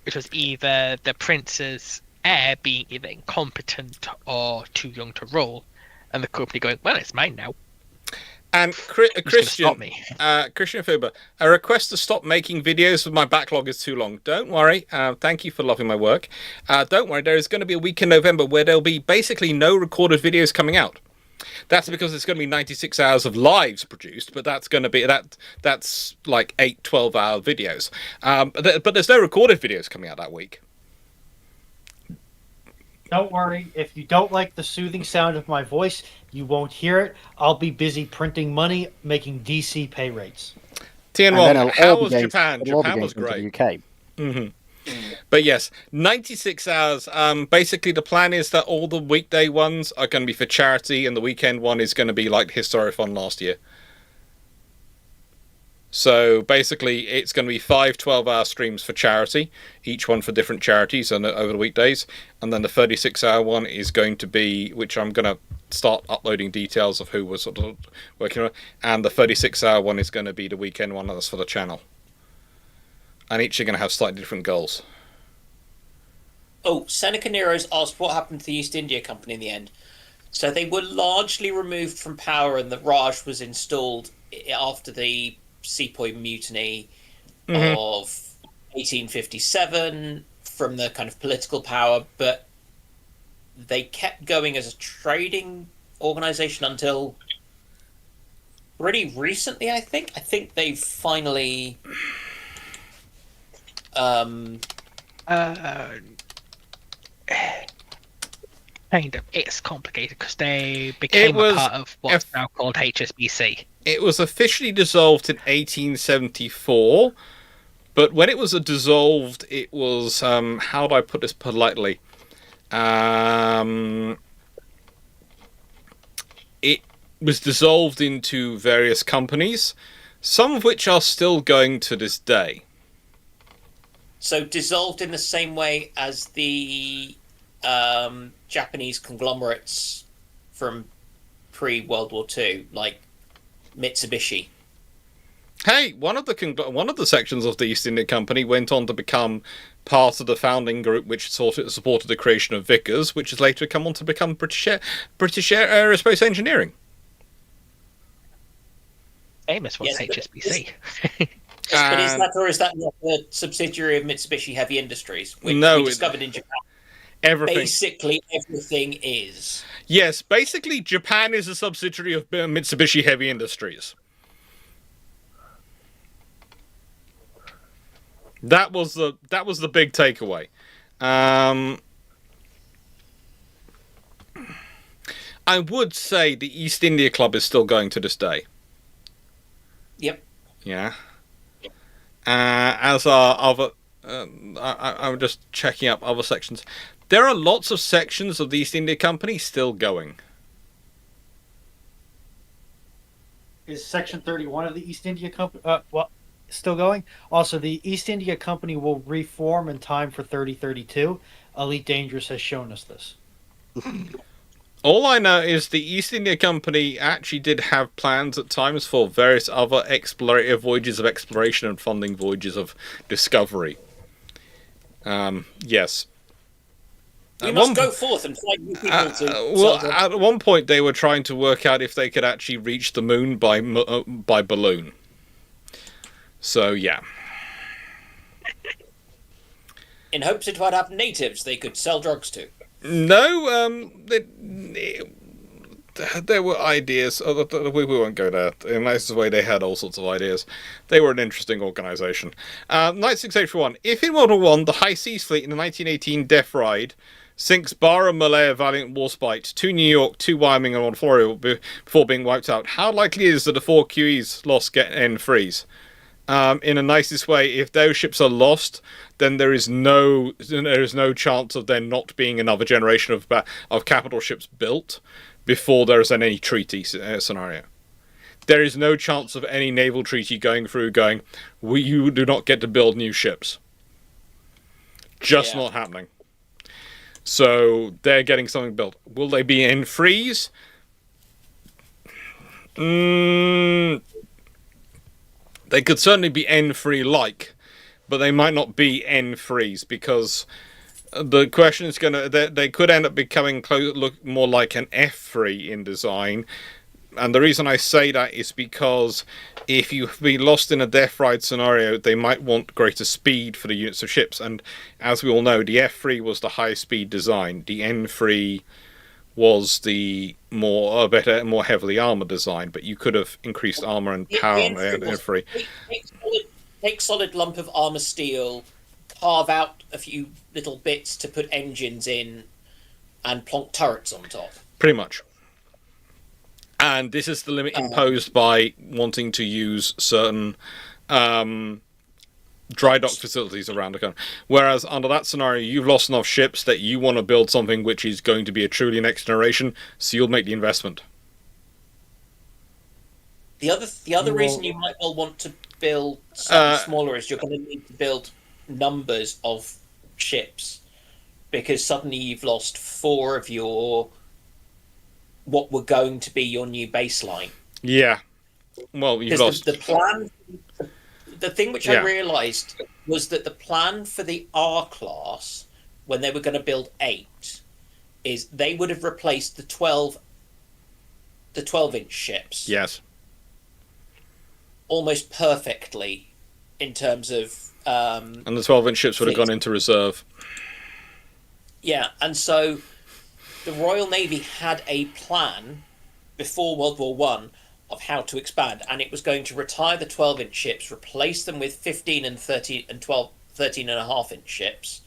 Which was either the prince's heir being either incompetent or too young to rule, and the company going, well, it's mine now. And Christian Fuber, a request to stop making videos with my backlog is too long. Don't worry. Thank you for loving my work. Don't worry. There is going to be a week in November where there'll be basically no recorded videos coming out. That's because it's going to be 96 hours of lives produced, but that's going to be that's like 8 12-hour videos. But there's no recorded videos coming out that week. Don't worry. If you don't like the soothing sound of my voice, you won't hear it. I'll be busy printing money, making DC pay rates. Tianwon, how was Japan? Japan was great. UK. Mm-hmm. But yes, 96 hours. Basically, the plan is that all the weekday ones are going to be for charity, and the weekend one is going to be like Historyfon last year. So basically, it's going to be 5 12-hour streams for charity, each one for different charities and over the weekdays. And then the 36-hour one is going to be, which I'm going to start uploading details of who was sort of working on. And the 36-hour one is going to be the weekend one, and that's for the channel. And each are going to have slightly different goals. Oh, Seneca Nero's asked what happened to the East India Company in the end. So they were largely removed from power, and the Raj was installed after the Sepoy Mutiny of 1857 from the kind of political power, but they kept going as a trading organization until pretty recently, I think. I think they've finally kind of. It's complicated because they became a part of what's now called HSBC. It was officially dissolved in 1874, but when it was dissolved, it was, how do I put this politely? It was dissolved into various companies, some of which are still going to this day. So dissolved in the same way as the Japanese conglomerates from pre-World War II, like Mitsubishi. Hey, one of the sections of the East India Company went on to become part of the founding group which supported the creation of Vickers, which has later come on to become British Aerospace Engineering. Famous was HSBC. But is that not the subsidiary of Mitsubishi Heavy Industries, which we discovered in Japan? Everything. Basically, everything is. Yes, basically, Japan is a subsidiary of Mitsubishi Heavy Industries. That was the big takeaway. I would say the East India Club is still going to this day. Yep. Yeah. As are other. I'm just checking up other sections. There are lots of sections of the East India Company still going. Is Section 31 of the East India Company still going? Also, the East India Company will reform in time for 3032. Elite Dangerous has shown us this. All I know is the East India Company actually did have plans at times for various other explorative voyages of exploration and funding voyages of discovery. Yes. We must go forth and find new people to... at one point they were trying to work out if they could actually reach the moon by balloon. So, yeah. In hopes it would have natives they could sell drugs to. No, there were ideas. We won't go there. In a nice way, they had all sorts of ideas. They were an interesting organisation. Knight 681. If in World War I, the High Seas Fleet in the 1918 Death Ride sinks Barra, Malaya, Valiant, Warspite, 2 New York, 2 Wyoming, and 1 Florida before being wiped out, how likely is that the 4 QEs lost get end freeze? In the nicest way, if those ships are lost, then there is no chance of there not being another generation of capital ships built before there is any treaty scenario. there is no chance of any naval treaty going through going, you do not get to build new ships. Just not happening. So they're getting something built. Will they be in freeze? They could certainly be N3-like, but they might not be N3s, because the question is going to... They could end up becoming look more like an F3 in design. And the reason I say that is because if you've been lost in a death ride scenario, they might want greater speed for the units of ships. And as we all know, the F3 was the high-speed design. The N3 was the more heavily armored design, but you could have increased armor and power on the N3. Take solid lump of armor steel, carve out a few little bits to put engines in, and plonk turrets on top. Pretty much. And this is the limit imposed by wanting to use certain dry dock facilities around the country. Whereas under that scenario, you've lost enough ships that you want to build something which is going to be a truly next generation, so you'll make the investment. The other reason you might well want to build something smaller is you're going to need to build numbers of ships, because suddenly you've lost 4 of your... what were going to be your new baseline. Yeah. Well, you've lost... The plan... The thing which I realised was that the plan for the R-class, when they were going to build 8, is they would have replaced the 12-inch ships. Yes. Almost perfectly, in terms of... and the 12-inch ships would have gone into reserve. Yeah, and so... the Royal Navy had a plan before World War One of how to expand, and it was going to retire the 12-inch ships, replace them with 15 and 13 and 12, 13.5-inch ships,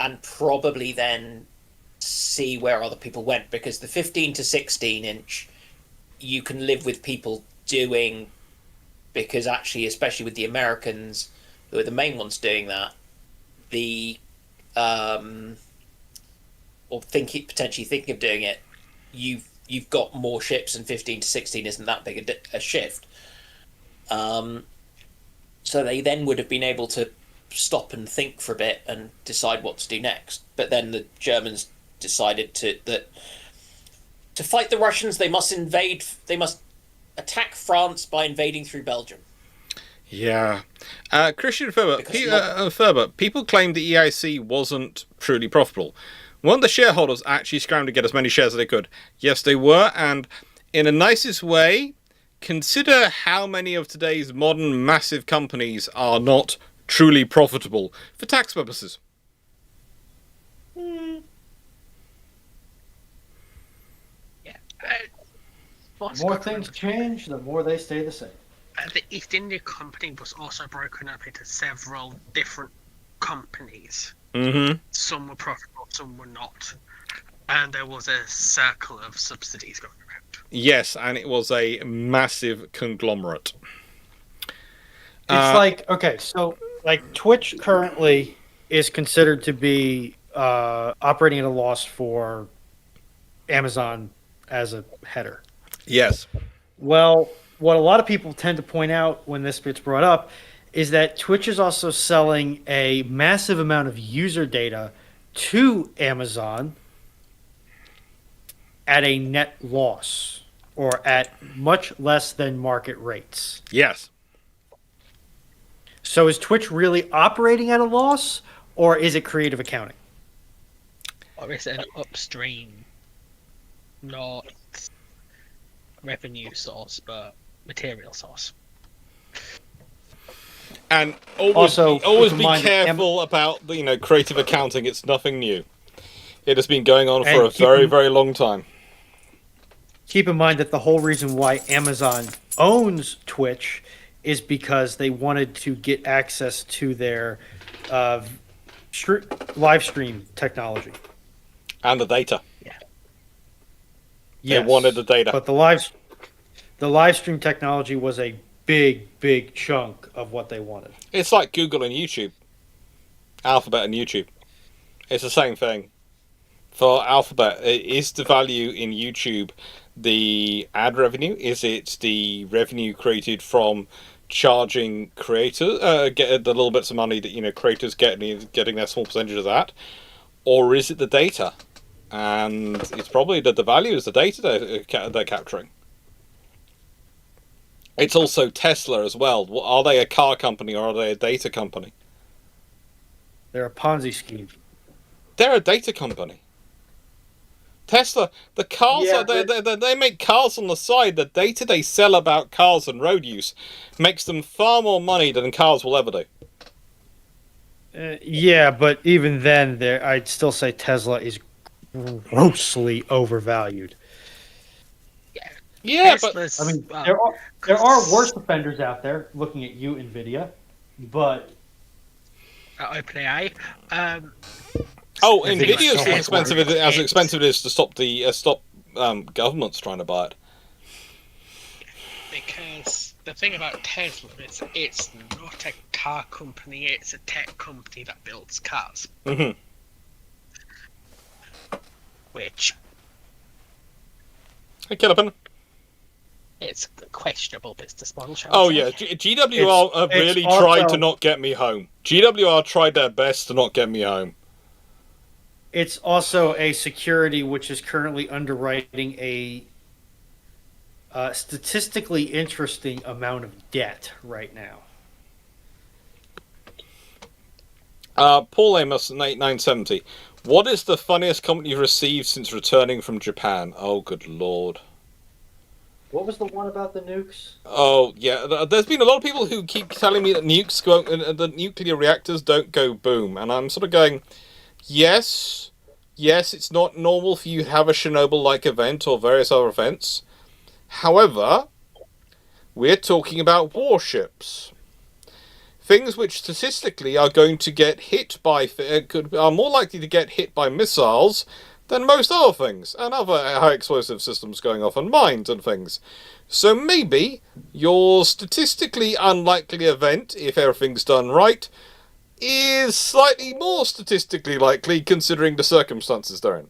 and probably then see where other people went, because the 15 to 16-inch you can live with people doing, because actually, especially with the Americans, who are the main ones doing that, the or potentially thinking of doing it, you've got more ships, and 15 to 16 isn't that big a shift. So they then would have been able to stop and think for a bit and decide what to do next. But then the Germans decided that to fight the Russians, they must attack France by invading through Belgium. Yeah. Christian Ferber, people claim the EIC wasn't truly profitable. Weren't the shareholders actually scrambling to get as many shares as they could? Yes, they were, and in the nicest way, consider how many of today's modern massive companies are not truly profitable for tax purposes. Yeah. The more things change, the more they stay the same. The East India Company was also broken up into several different companies. Mm-hmm. Some were profitable, some were not. And there was a circle of subsidies going around. Yes, and it was a massive conglomerate. It's like Twitch currently is considered to be operating at a loss for Amazon as a header. Yes. Well, what a lot of people tend to point out when this gets brought up is that Twitch is also selling a massive amount of user data to Amazon at a net loss, or at much less than market rates. Yes. So is Twitch really operating at a loss, or is it creative accounting? Or is it an upstream, not revenue source, but material source? And always be careful about the creative accounting. It's nothing new. It has been going on for a very, very long time. Keep in mind that the whole reason why Amazon owns Twitch is because they wanted to get access to their live stream technology. And the data. Yeah. They wanted the data. But the live stream technology was a big chunk of what they wanted. It's like Google and YouTube. Alphabet and YouTube. It's the same thing. For Alphabet, it is the value in YouTube the ad revenue? Is it the revenue created from charging creators, get the little bits of money that creators getting their small percentage of that, or is it the data? And it's probably that the value is the data they're capturing. It's also Tesla as well. Are they a car company or are they a data company? They're a Ponzi scheme. They're a data company. Tesla, the cars, Yeah, they make cars on the side. The data they sell about cars and road use makes them far more money than cars will ever do. Yeah, but even then, I'd still say Tesla is grossly overvalued. Yeah, Tesla's, I mean, well, there are worse offenders out there. Looking at you, Nvidia, but OpenAI. Oh, I think Nvidia is it's as expensive it is to stop the governments trying to buy it. Because the thing about Tesla is it's not a car company, it's a tech company that builds cars. Mm-hmm. Which Hey, Killipin. it's a questionable business model, shall Oh we yeah, say. GWR have it's really also- tried to not get me home. GWR tried their best to not get me home. it's also a security which is currently underwriting a statistically interesting amount of debt right now. Paul Amos, 970. What is the funniest comment you've received since returning from Japan? Oh, good lord. What was the one about the nukes? Oh, yeah. There's been a lot of people who keep telling me that the nuclear reactors don't go boom, and I'm sort of going, yes, it's not normal for you to have a Chernobyl-like event or various other events. However, we're talking about warships. Things which statistically are going to get hit by are more likely to get hit by missiles than most other things, and other high explosive systems going off, and mines and things. So maybe your statistically unlikely event, if everything's done right, is slightly more statistically likely considering the circumstances they're in.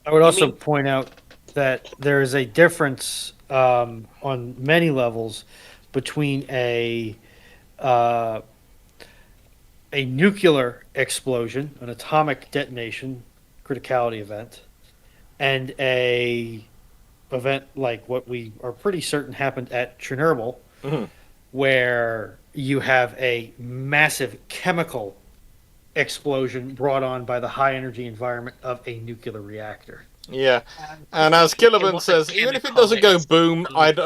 I would also point out that there is a difference on many levels between a nuclear explosion, an atomic detonation, criticality event, and a event like what we are pretty certain happened at Chernobyl, Mm-hmm. where you have a massive chemical explosion brought on by the high energy environment of a nuclear reactor. Yeah, and as Killivan says, even if it doesn't go boom, I'd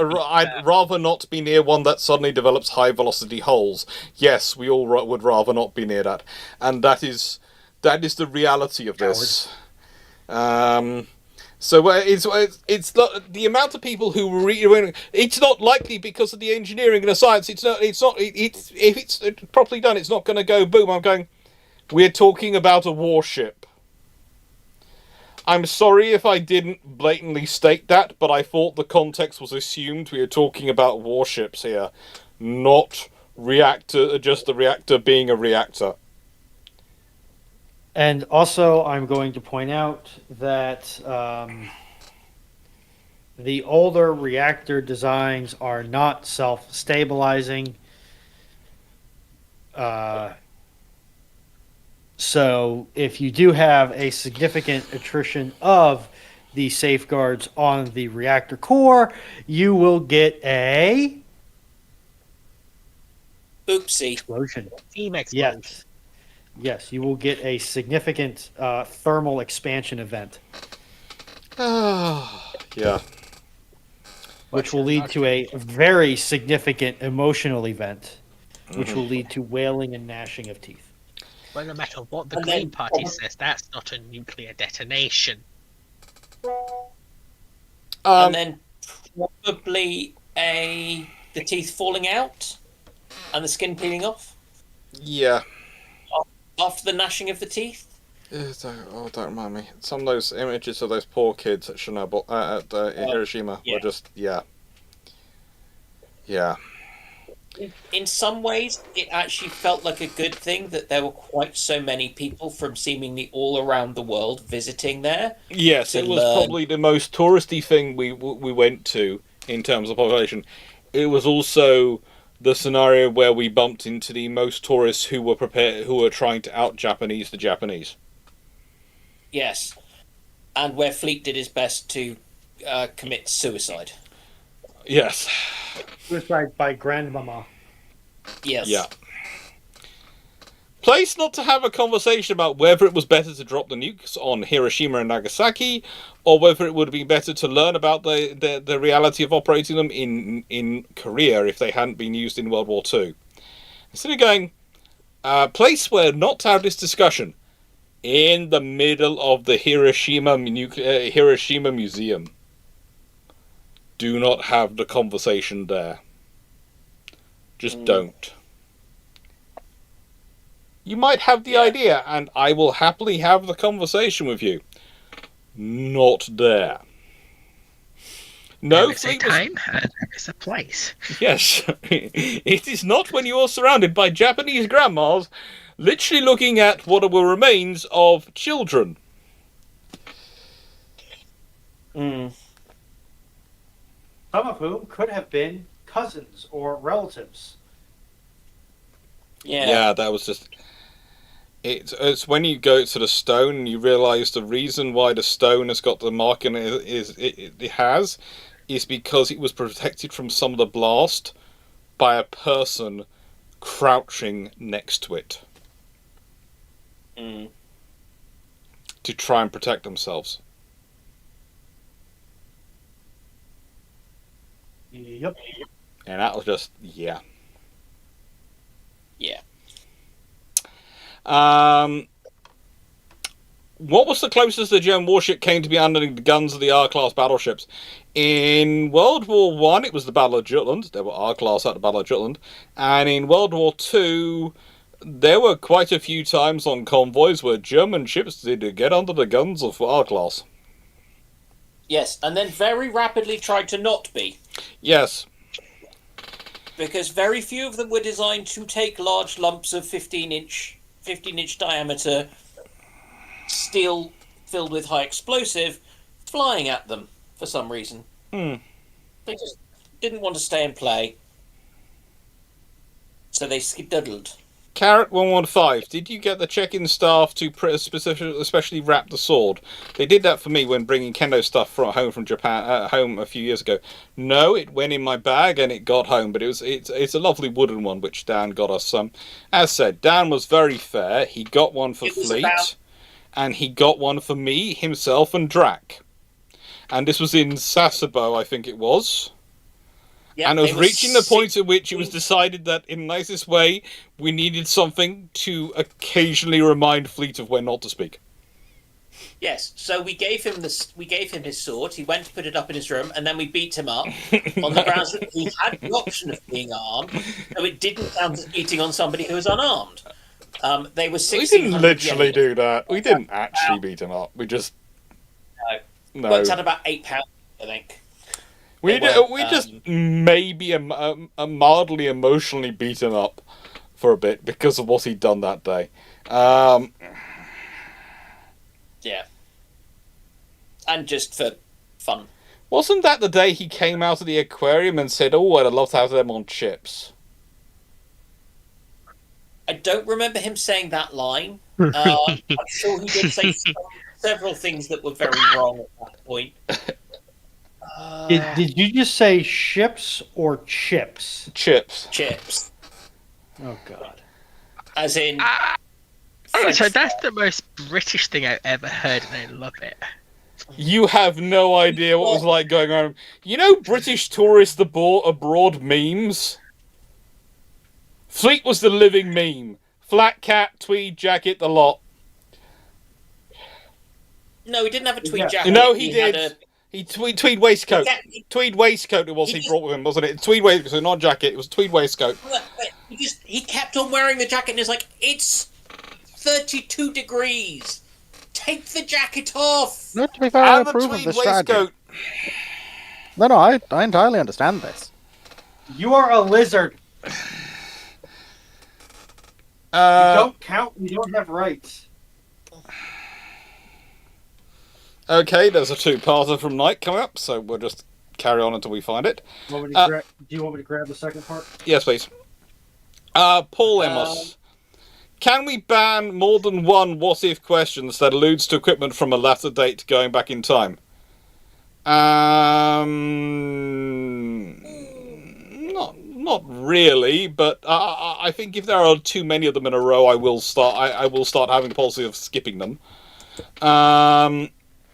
rather not be near one that suddenly develops high velocity holes. Yes, we all would rather not be near that, and that is the reality of this. So it's not the amount of people who it's not likely because of the engineering and the science. If it's properly done, it's not going to go boom. I'm going. We're talking about a warship. I'm sorry if I didn't blatantly state that, but I thought the context was assumed we were talking about warships here, not just the reactor being a reactor. And also, I'm going to point out that the older reactor designs are not self-stabilizing. So if you do have a significant attrition of the safeguards on the reactor core, you will get a Oopsie. explosion. Steam explosion. Yes, you will get a significant thermal expansion event, Yeah. which will lead to a very significant emotional event, which will lead to wailing and gnashing of teeth. Well, no matter what the And Green then- Party says, that's not a nuclear detonation. And then probably the teeth falling out and the skin peeling off Yeah. after the gnashing of the teeth. Don't remind me. Some of those images of those poor kids at Chernobyl, in Hiroshima, yeah. were just, yeah. in some ways, it actually felt like a good thing that there were quite so many people from seemingly all around the world visiting there. Yes, to it was learn. probably the most touristy thing we went to in terms of population. It was also the scenario where we bumped into the most tourists who were trying to out Japanese the Japanese. Yes, and where Fleet did his best to commit suicide. Yes. Suicide by grandmama. Yes. Yeah. Place not to have a conversation about whether it was better to drop the nukes on Hiroshima and Nagasaki, or whether it would be better to learn about the reality of operating them in Korea if they hadn't been used in World War II. Instead of going, place where not to have this discussion, in the middle of the Hiroshima Museum. Do not have the conversation there. Just don't. You might have the idea, and I will happily have the conversation with you. Not there. No, There is a time and there is a place. Yes. It is not when you are surrounded by Japanese grandmas literally looking at what were remains of children. Some of whom could have been cousins or relatives. Yeah. That was just... It's when you go to the stone and you realise the reason why the stone has got the mark in it has is because it was protected from some of the blast by a person crouching next to it to try and protect themselves. Yep. And that was just, yeah. Yeah. What was the closest the German warship came to be handling the guns of the R-class battleships? In World War One, it was the Battle of Jutland. There were R-class at the Battle of Jutland. And in World War Two, there were quite a few times on convoys where German ships did get under the guns of R-class. Yes, and then very rapidly tried to not be. Yes. Because very few of them were designed to take large lumps of 15-inch diameter steel filled with high explosive flying at them for some reason. They just didn't want to stay and play. So they skedaddled. Carrot 115, did you get the check-in staff to especially wrap the sword? They did that for me when bringing kendo stuff from Japan home a few years ago. No, it went in my bag and it got home, but it's a lovely wooden one which Dan got us some. As said, Dan was very fair. He got one for Fleet, and he got one for me, himself, and Drac. And this was in Sasebo, I think it was. Yep, and it was reaching the point at which it was decided that, in the nicest way, we needed something to occasionally remind Fleet of when not to speak. Yes, so we gave him his sword. He went to put it up in his room, and then we beat him up on the grounds that he had the option of being armed, so it didn't count as beating on somebody who was unarmed. They were 1600 We didn't literally do that. We didn't actually beat him up. We just worked out about £8, I think. We just maybe mildly emotionally beat him up for a bit because of what he'd done that day. Yeah. And just for fun. Wasn't that the day he came out of the aquarium and said, "Oh, I'd love to have them on chips"? I don't remember him saying that line. I'm sure he did say several things that were very wrong at that point. Did you just say ships or chips? Chips. Chips. Oh, God. As in... so that's the most British thing I've ever heard, and I love it. You have no idea what was like going on. You know British tourists abroad memes? Fleet was the living meme. Flat cap, tweed jacket, the lot. No, he didn't have a tweed jacket. No, he did. He tweed waistcoat. Tweed waistcoat it was he brought with him, wasn't it? Tweed waistcoat, so not jacket. It was a tweed waistcoat. He kept on wearing the jacket and he's like, it's 32 degrees. Take the jacket off. No, to be fair, I approve of this strategy. No, I entirely understand this. You are a lizard. You don't count. You don't have rights. Okay, there's a two-parter from Knight coming up, so we'll just carry on until we find it. Do you want me to grab the second part? Yes, please. Paul Emos. Can we ban more than one what-if questions that alludes to equipment from a latter date going back in time? Not really, but I think if there are too many of them in a row, I will start having a policy of skipping them.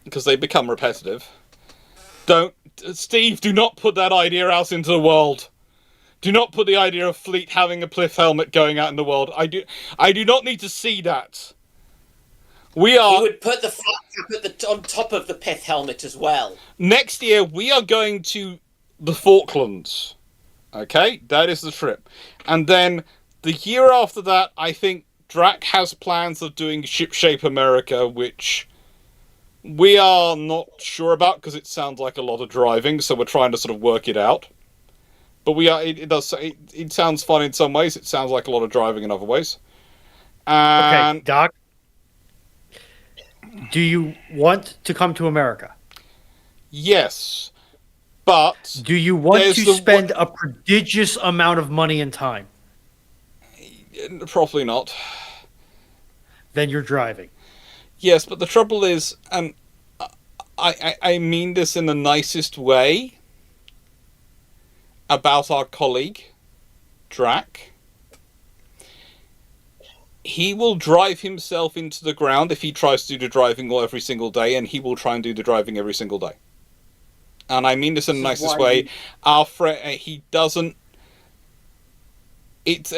Because they become repetitive. Steve, do not put that idea out into the world. Do not put the idea of Fleet having a Pliff helmet going out in the world. I do not need to see that. We are. He would put the flat cap on top of the pith helmet as well. Next year, we are going to the Falklands. Okay, that is the trip. And then the year after that, I think Drac has plans of doing Shipshape America, which we are not sure about because it sounds like a lot of driving, so we're trying to sort of work it out. But we are. It sounds fun in some ways. It sounds like a lot of driving in other ways. And Okay, Doc. Do you want to come to America? yes, but Do you want There's to the spend a prodigious amount of money and time? probably not. Then you're driving. Yes, but the trouble is, and I mean this in the nicest way about our colleague, Drac. He will drive himself into the ground if he tries to do the driving every single day, and he will try and do the driving every single day. And I mean this in the nicest way. Our friend, he doesn't. It's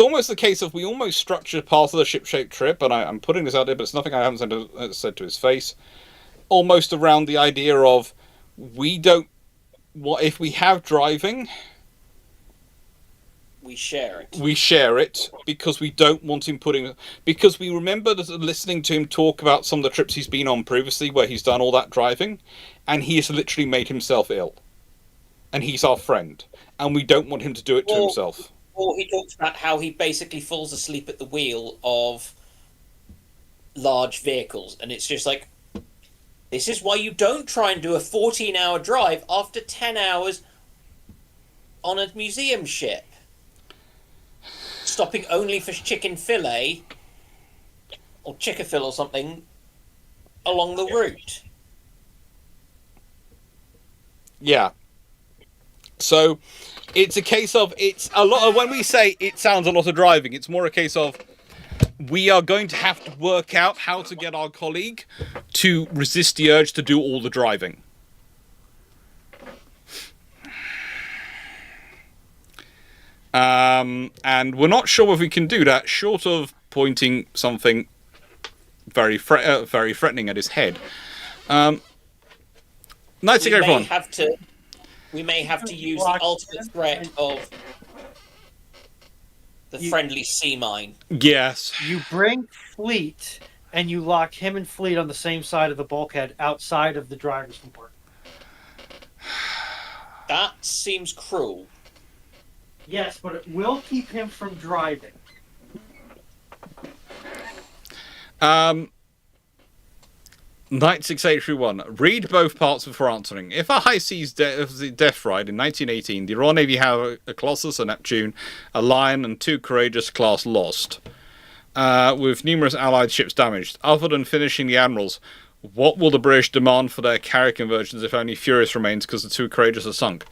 almost the case of we almost structured part of the ship-shaped trip, and I'm putting this out there, but it's nothing I haven't said to his face. Almost around the idea of what if we have driving. We share it. We share it because we don't want him because we remember listening to him talk about some of the trips he's been on previously where he's done all that driving, and he has literally made himself ill. And he's our friend, and we don't want him to do it to himself. Or he talks about how he basically falls asleep at the wheel of large vehicles, and it's just like, this is why you don't try and do a 14-hour drive after 10 hours on a museum ship. Stopping only for chicken fillet or chickafil or something along the route. Yeah. So it's a case of when we say it sounds a lot of driving, it's more a case of we are going to have to work out how to get our colleague to resist the urge to do all the driving. And we're not sure if we can do that, short of pointing something very threatening at his head. Nice to go, everyone. We may have to use the ultimate threat of the friendly sea mine. Yes. You bring Fleet, and you lock him and Fleet on the same side of the bulkhead outside of the driver's compartment. That seems cruel. Yes, but it will keep him from driving. Knight 6831. Read both parts before answering. If a high seas death ride in 1918, the Royal Navy had a Colossus, a Neptune, a Lion, and 2 Courageous class lost, with numerous Allied ships damaged. Other than finishing the Admirals, what will the British demand for their carrier conversions if only Furious remains because the 2 Courageous are sunk?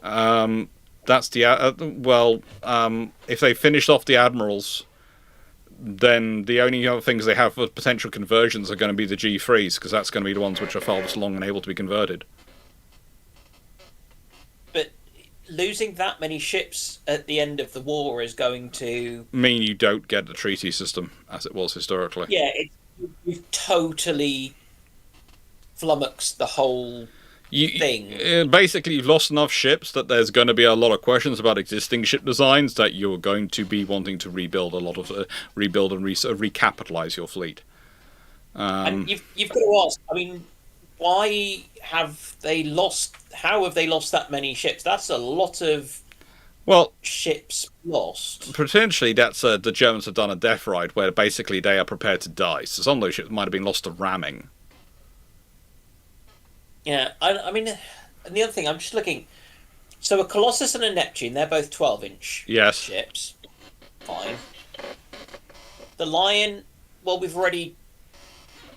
That's the if they finished off the Admirals, then the only other things they have for potential conversions are going to be the G3s, because that's going to be the ones which are farthest along and able to be converted. But losing that many ships at the end of the war is going to mean you don't get the treaty system as it was historically. Yeah, you've totally flummoxed the whole thing. Basically, you've lost enough ships that there's going to be a lot of questions about existing ship designs that you're going to be wanting to rebuild and recapitalize your fleet. And you've got to ask. I mean, why have they lost? How have they lost that many ships? That's a lot of Well, ships lost. potentially that's the Germans have done a death ride where basically they are prepared to die. So some of those ships might have been lost to ramming. Yeah, I mean, and the other thing, I'm just looking. So a Colossus and a Neptune, they're both 12-inch Yes. ships. Fine. The Lion, well,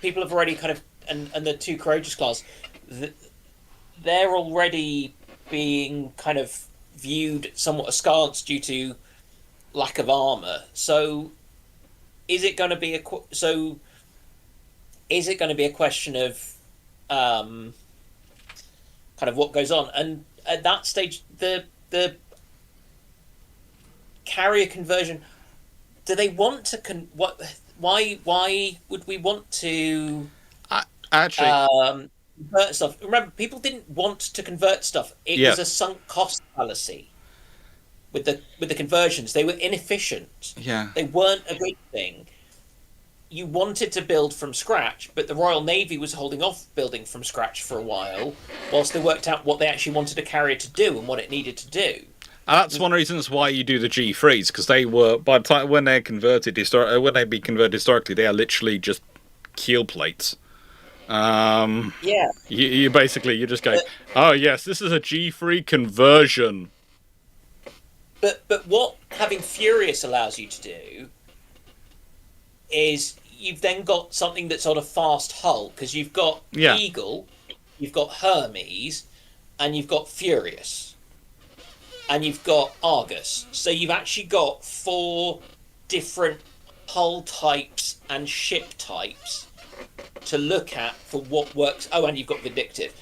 people have already kind of, and the two Courageous class, they're already being kind of viewed somewhat askance due to lack of armor. So, is it going to be a question of kind of what goes on? And at that stage, the carrier conversion. Do they want to Why would we want to Actually, convert stuff? Remember, people didn't want to convert stuff. It was a sunk cost fallacy with the conversions. They were inefficient. yeah. They weren't a good thing. You wanted to build from scratch, but the Royal Navy was holding off building from scratch for a while, whilst they worked out what they actually wanted a carrier to do and what it needed to do. And that's one of the reasons why you do the G3s, because they were, by the time when they're converted historically, they are literally just keel plates. Yeah. You basically, you just go, oh yes, this is a G3 conversion. But what having Furious allows you to do is you've then got something that's on a fast hull, because you've got Eagle, you've got Hermes, and you've got Furious, and you've got Argus. So you've actually got 4 different hull types and ship types to look at for what works. Oh, and you've got Vindictive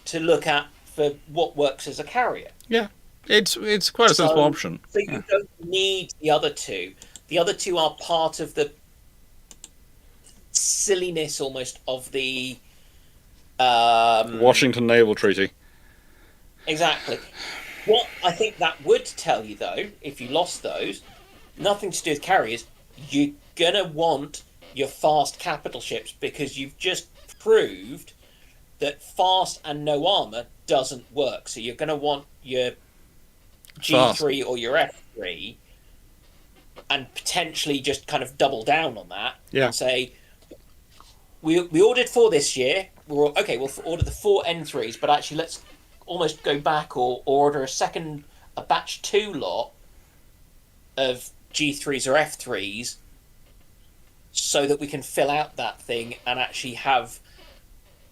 to look at for what works as a carrier. Yeah, it's quite a sensible option. So you don't need the other two. The other two are part of the silliness almost of the Washington Naval Treaty. Exactly. What I think that would tell you, though, if you lost those, nothing to do with carriers, you're gonna want your fast capital ships, because you've just proved that fast and no armor doesn't work. So you're gonna want your G3 or your F3 and potentially just kind of double down on that and say, we ordered 4 this year. We'll order the 4 N3s, but actually let's almost go back or order a batch 2 lot of G3s or F3s, so that we can fill out that thing and actually have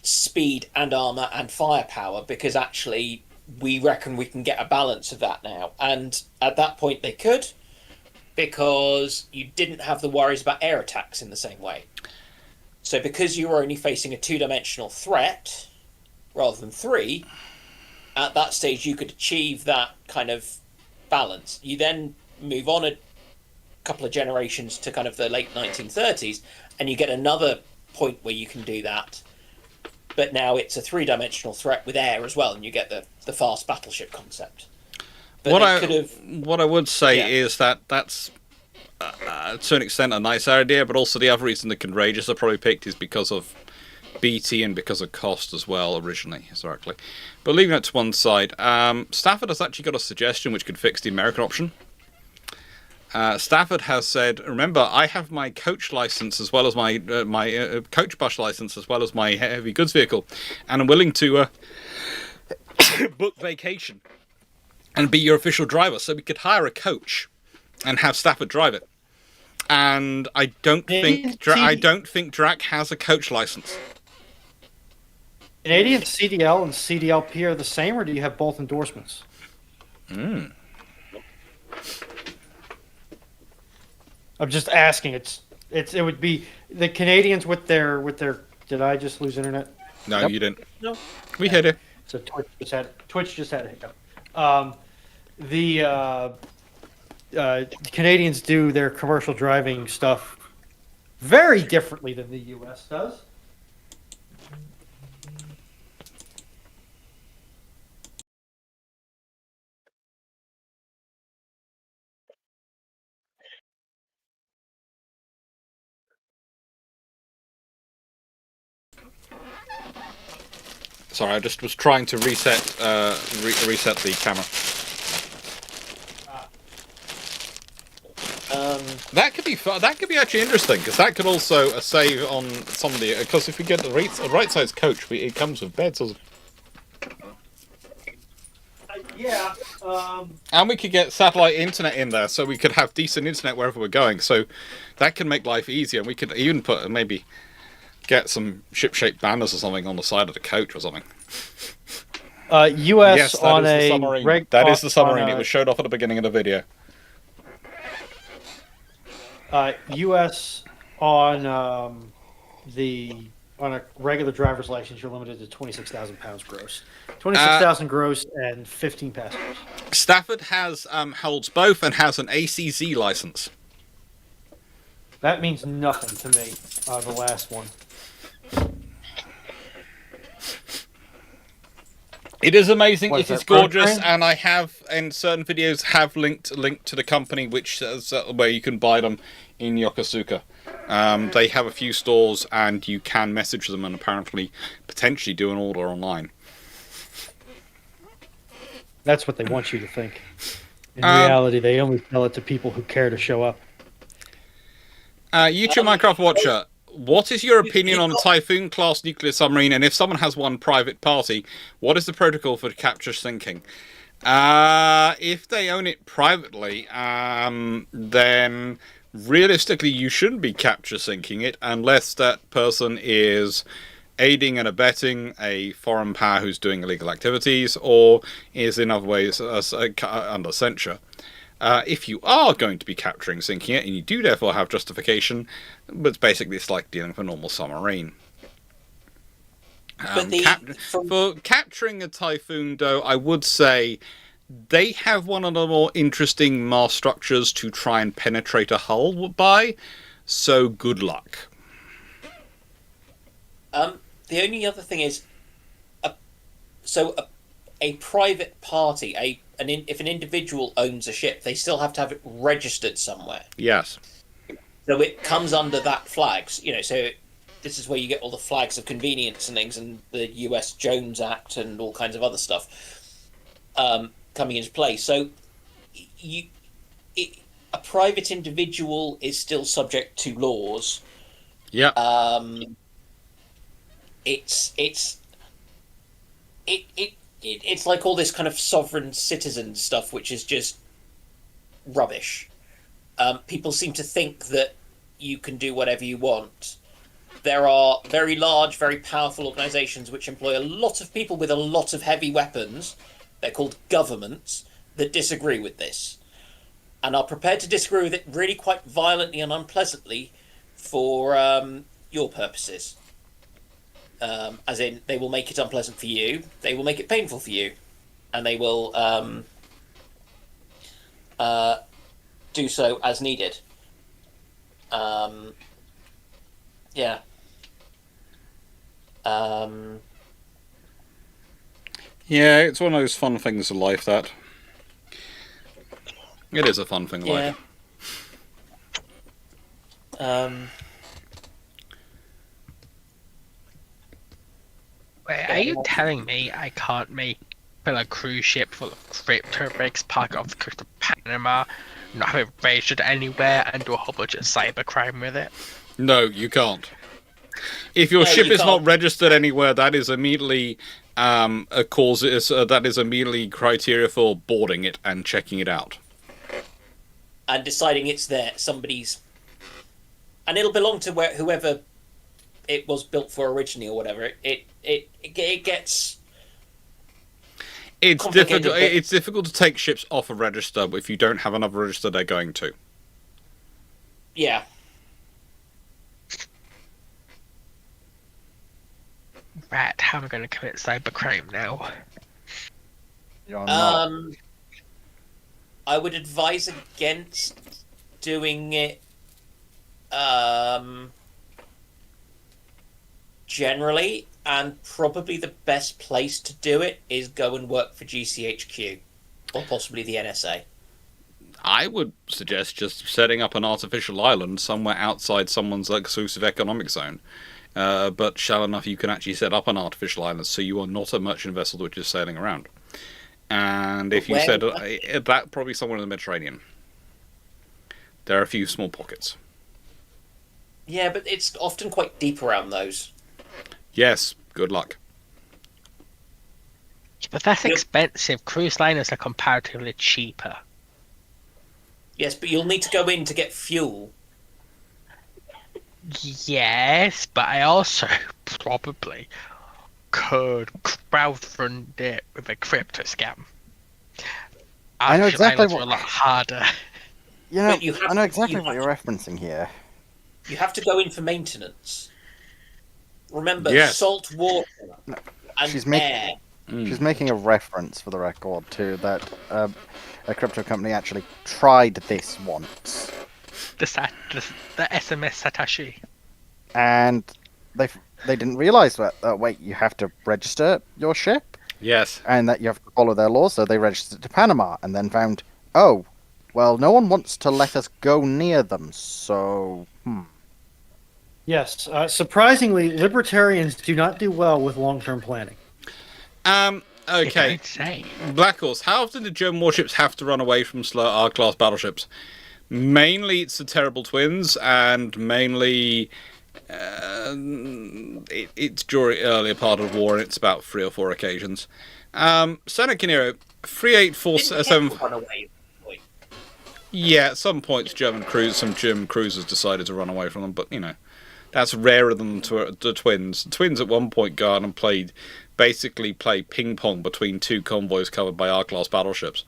speed and armor and firepower, because actually we reckon we can get a balance of that now. And at that point they could, because you didn't have the worries about air attacks in the same way. So because you were only facing a 2-dimensional threat rather than 3, at that stage you could achieve that kind of balance. You then move on a couple of generations to kind of the late 1930s, and you get another point where you can do that. But now it's a 3-dimensional threat with air as well, and you get the fast battleship concept. But what I would say is that's to an extent a nice idea, but also the other reason the Courageous are probably picked is because of BT and because of cost as well, originally, historically. But leaving that to one side, Stafford has actually got a suggestion which could fix the American option. Stafford has said, remember, I have my coach license as well as my coach bus license as well as my heavy goods vehicle, and I'm willing to book vacation and be your official driver, so we could hire a coach and have Stafford drive it. And I don't think Drac has a coach license. Canadian CDL and CDLP are the same, or do you have both endorsements? I'm just asking. It would be the Canadians with their. Did I just lose internet? No, Yep. you didn't. No. We had it. So Twitch just had a hiccup. The Canadians do their commercial driving stuff very differently than the U.S. does. Sorry, I just was trying to reset reset the camera. That could be fun. That could be actually interesting, because that could also save on some of the. Because if we get the right size coach, it comes with beds, Yeah. and we could get satellite internet in there, so we could have decent internet wherever we're going. So that can make life easier. And we could even put maybe get some ship-shaped banners or something on the side of the coach or something. U.S. Yes, that on is the a submarine. That is the submarine. It was showed off at the beginning of the video. U.S. on a regular driver's license, you're limited to 26,000 pounds gross. 26,000 gross and 15 passengers. Stafford holds both and has an ACZ license. That means nothing to me. The last one. It is amazing. What It is is that, gorgeous, Brooklyn? and I have in certain videos have linked to the company which says where you can buy them in Yokosuka. They have a few stores, and you can message them and apparently potentially do an order online. That's what they want you to think. In reality, they only sell it to people who care to show up. YouTube Minecraft Watcher, what is your opinion on a Typhoon-class nuclear submarine, and if someone has one private party, what is the protocol for capture sinking? If they own it privately, then realistically you shouldn't be capture sinking it unless that person is aiding and abetting a foreign power who's doing illegal activities, or is in other ways under censure. If you are going to be capturing sinking it, and you do therefore have justification, but basically it's like dealing with a normal submarine. For capturing a Typhoon, though, I would say they have one of the more interesting mast structures to try and penetrate a hull by, so good luck. The only other thing is, a private party, if an individual owns a ship, they still have to have it registered somewhere. Yes. So it comes under that flag. So this is where you get all the flags of convenience and things, and the U.S. Jones Act and all kinds of other stuff coming into play. So a private individual is still subject to laws. Yeah. It's like all this kind of sovereign citizen stuff, which is just rubbish. People seem to think that you can do whatever you want. There are very large, very powerful organizations which employ a lot of people with a lot of heavy weapons. They're called governments that disagree with this and are prepared to disagree with it really quite violently and unpleasantly for your purposes. As in, they will make it unpleasant for you, they will make it painful for you, and they will do so as needed. Yeah. Yeah, it's one of those fun things of life, that. It is a fun thing of life. Wait, are you telling me I can't fill a cruise ship full of crypto bricks, park it off the coast of Panama, not have it registered anywhere, and do a whole bunch of cybercrime with it? No, you can't. If your ship is not registered anywhere, that is immediately that is immediately criteria for boarding it and checking it out. And deciding it's there, somebody's, and it'll belong to whoever it was built for originally or whatever. It gets. It's difficult. It's difficult to take ships off a register if you don't have another register they're going to. Yeah. Right, how am I going to commit cybercrime now? You're not. I would advise against doing it generally, and probably the best place to do it is go and work for GCHQ or possibly the NSA. I would suggest just setting up an artificial island somewhere outside someone's exclusive economic zone but shallow enough you can actually set up an artificial island, so you are not a merchant vessel which is sailing around. And if you Where- said that, probably somewhere in the Mediterranean. There are a few small pockets. Yeah, but it's often quite deep around those. Yes, good luck. But that's Yep. expensive. Cruise liners are comparatively cheaper. Yes, but you'll need to go in to get fuel. Yes, but I also probably could crowdfund it with a crypto scam. I know Artificial exactly islands what- are a lot harder. You know, But you have I know to- exactly you what have you're referencing here. You have to go in for maintenance. Remember, Yes. salt water and She's making- air. She's making a reference, for the record, to that a crypto company actually tried this once, The SMS Satoshi. and they didn't realise that. Wait, you have to register your ship, Yes. and that you have to follow their laws. So they registered to Panama, and then found, oh, well, no one wants to let us go near them. So, Yes, surprisingly, libertarians do not do well with long-term planning. You Okay. don't say. Black Horse, how often do German warships have to run away from slow R-class battleships? Mainly it's the Terrible Twins, and mainly it's during earlier part of the war, and it's about 3 or 4 occasions. Senate Canero, 3847... Run away. Boy. Yeah, at some points some German cruisers decided to run away from them, but, you know, that's rarer than the Twins. The Twins at one point go out and basically play ping-pong between 2 convoys covered by R-class battleships.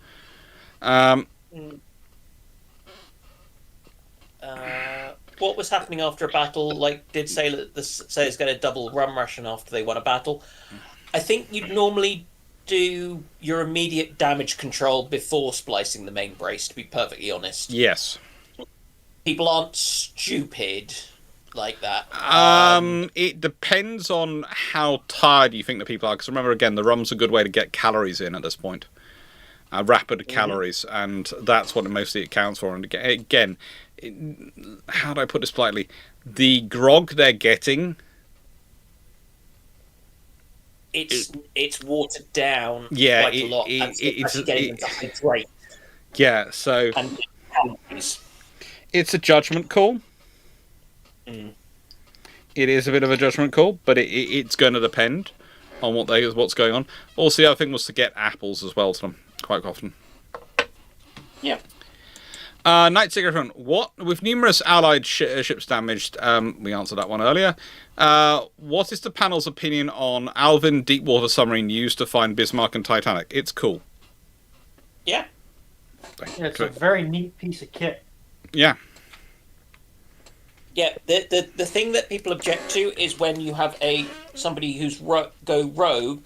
What was happening after a battle? Like, did sailors get a double rum ration after they won a battle? I think you'd normally do your immediate damage control before splicing the main brace, to be perfectly honest. Yes. People aren't stupid like that. It depends on how tired you think the people are, because remember, again, the rum's a good way to get calories in at this point. Rapid calories, and that's what mostly it counts for. And again, how do I put this politely? The grog they're getting... It's watered down Yeah, quite a lot. And especially getting them to hydrate Yeah, so and calories. it's a judgment call. Mm. It is a bit of a judgment call, but it's going to depend on what's going on. Also, the other thing was to get apples as well to them quite often. Yeah. Night Cigarette, what with numerous Allied ships damaged? We answered that one earlier. What is the panel's opinion on Alvin Deepwater submarine used to find Bismarck and Titanic? It's cool. Yeah. It's a very neat piece of kit. Yeah. Yeah, the thing that people object to is when you have somebody who's go rogue,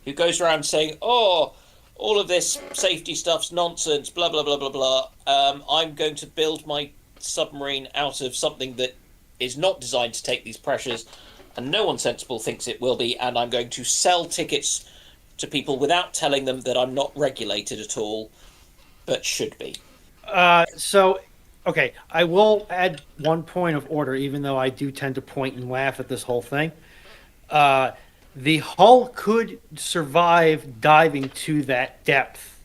who goes around saying, "Oh, all of this safety stuff's nonsense, blah blah blah blah blah. I'm going to build my submarine out of something that is not designed to take these pressures, and no one sensible thinks it will be, and I'm going to sell tickets to people without telling them that I'm not regulated at all, but should be." Okay, I will add one point of order, even though I do tend to point and laugh at this whole thing. The hull could survive diving to that depth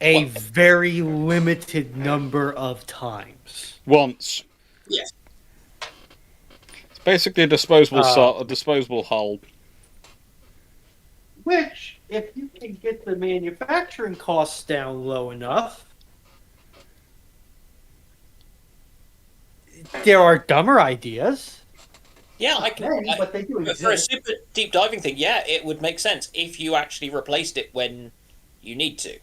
a very limited number of times. Once. Yes. It's basically a disposable hull. Which, if you can get the manufacturing costs down low enough, there are dumber ideas. Yeah, I can. But they do But for a exist. super deep diving thing, yeah, it would make sense if you actually replaced it when you need to.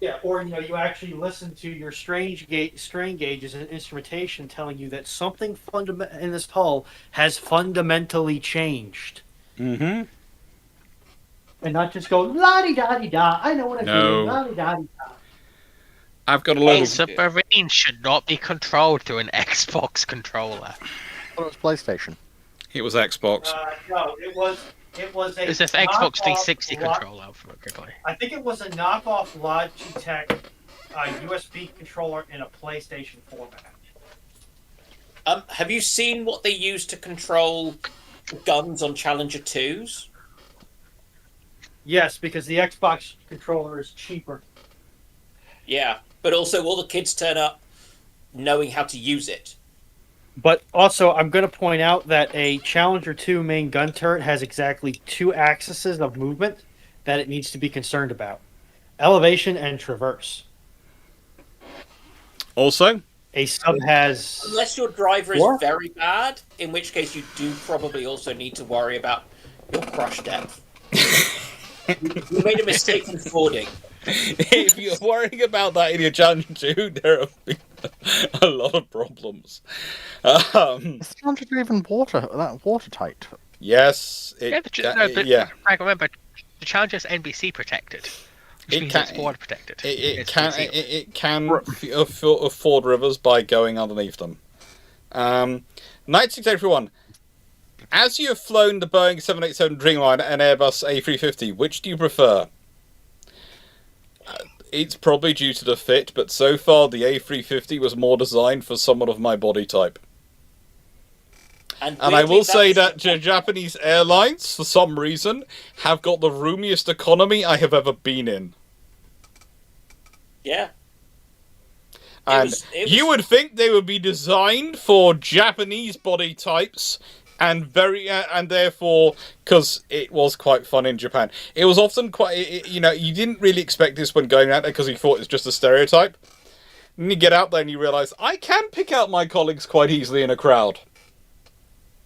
Yeah, or you actually listen to your strain gauges and instrumentation telling you that something in this hull has fundamentally changed, Mm-hmm. and not just go la di da di da. I know what I'm No. doing. La di da di da. I've got a load A of... submarine should not be controlled through an Xbox controller. it was PlayStation. It was Xbox. No, it was a. It's an Xbox knockoff 360 Lo- controller, quickly. I think it was a knockoff Logitech USB controller in a PlayStation format. Have you seen what they use to control guns on Challenger 2s? Yes, because the Xbox controller is cheaper. Yeah, but also all the kids turn up knowing how to use it. But also, I'm going to point out that a Challenger 2 main gun turret has exactly 2 axes of movement that it needs to be concerned about: elevation and traverse. Also, A sub has... Unless your driver is What? very bad, in which case you do probably also need to worry about your crush depth. You made a mistake in fording. if you're worrying about that in your Challenger 2, there have been a lot of problems. Is Challenger even watertight? Yes, Yeah, yeah. Frank, remember, the Challenger's NBC protected. Which means it's water protected. It can afford rivers by going underneath them. 96 everyone. As you have flown the Boeing 787 Dreamliner and Airbus A350, which do you prefer? It's probably due to the fit, but so far the A350 was more designed for someone of my body type. And I will say that Japanese airlines, for some reason, have got the roomiest economy I have ever been in. Yeah. And you would think they would be designed for Japanese body types, and therefore, because it was quite fun in Japan. It was often quite, you didn't really expect this when going out there because you thought it's just a stereotype. And you get out there and you realise, I can pick out my colleagues quite easily in a crowd.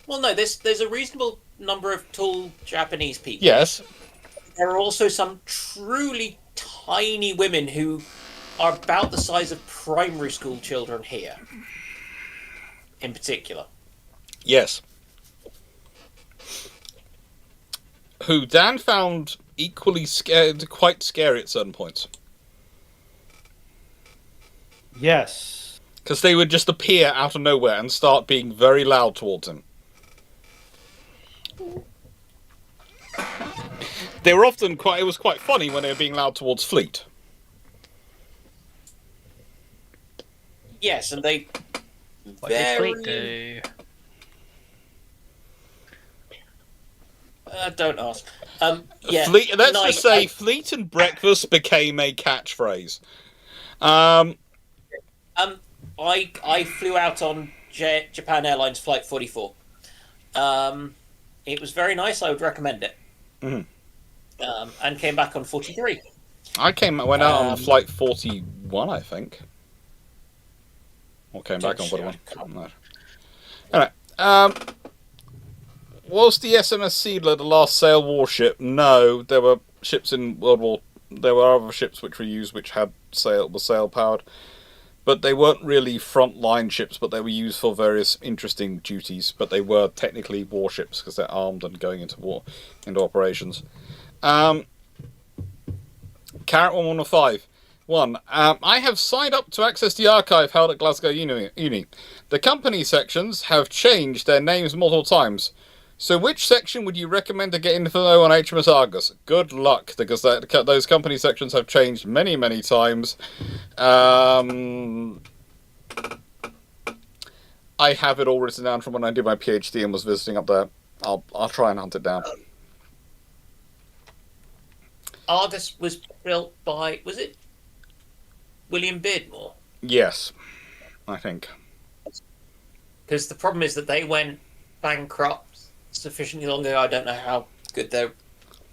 Well, no, there's a reasonable number of tall Japanese people. Yes. There are also some truly tiny women who are about the size of primary school children here, in particular. Yes. Who Dan found equally quite scary at certain points. Yes. Because they would just appear out of nowhere and start being very loud towards him. They were often it was quite funny when they were being loud towards Fleet. Yes, and they What did Fleet do? Don't ask. Yeah. Fleet, let's just say Fleet and breakfast became a catchphrase. I flew out on Japan Airlines Flight 44. It was very nice. I would recommend it. Mm-hmm. And came back on 43. Went out on Flight 41, I think. Or came back on 41. No. Anyway, was the SMS Seedler the last sail warship? No, there were ships in World War. There were other ships which were used which were sail powered, but they weren't really frontline ships. But they were used for various interesting duties. But they were technically warships because they're armed and going into operations. Carrot 1115. I have signed up to access the archive held at Glasgow Uni. The company sections have changed their names multiple times. So which section would you recommend to get info on HMS Argus? Good luck, because those company sections have changed many, many times. I have it all written down from when I did my PhD and was visiting up there. I'll try and hunt it down. Argus was built by, was it William Beardmore? Yes, I think. Because the problem is that they went bankrupt sufficiently long ago. I don't know how good the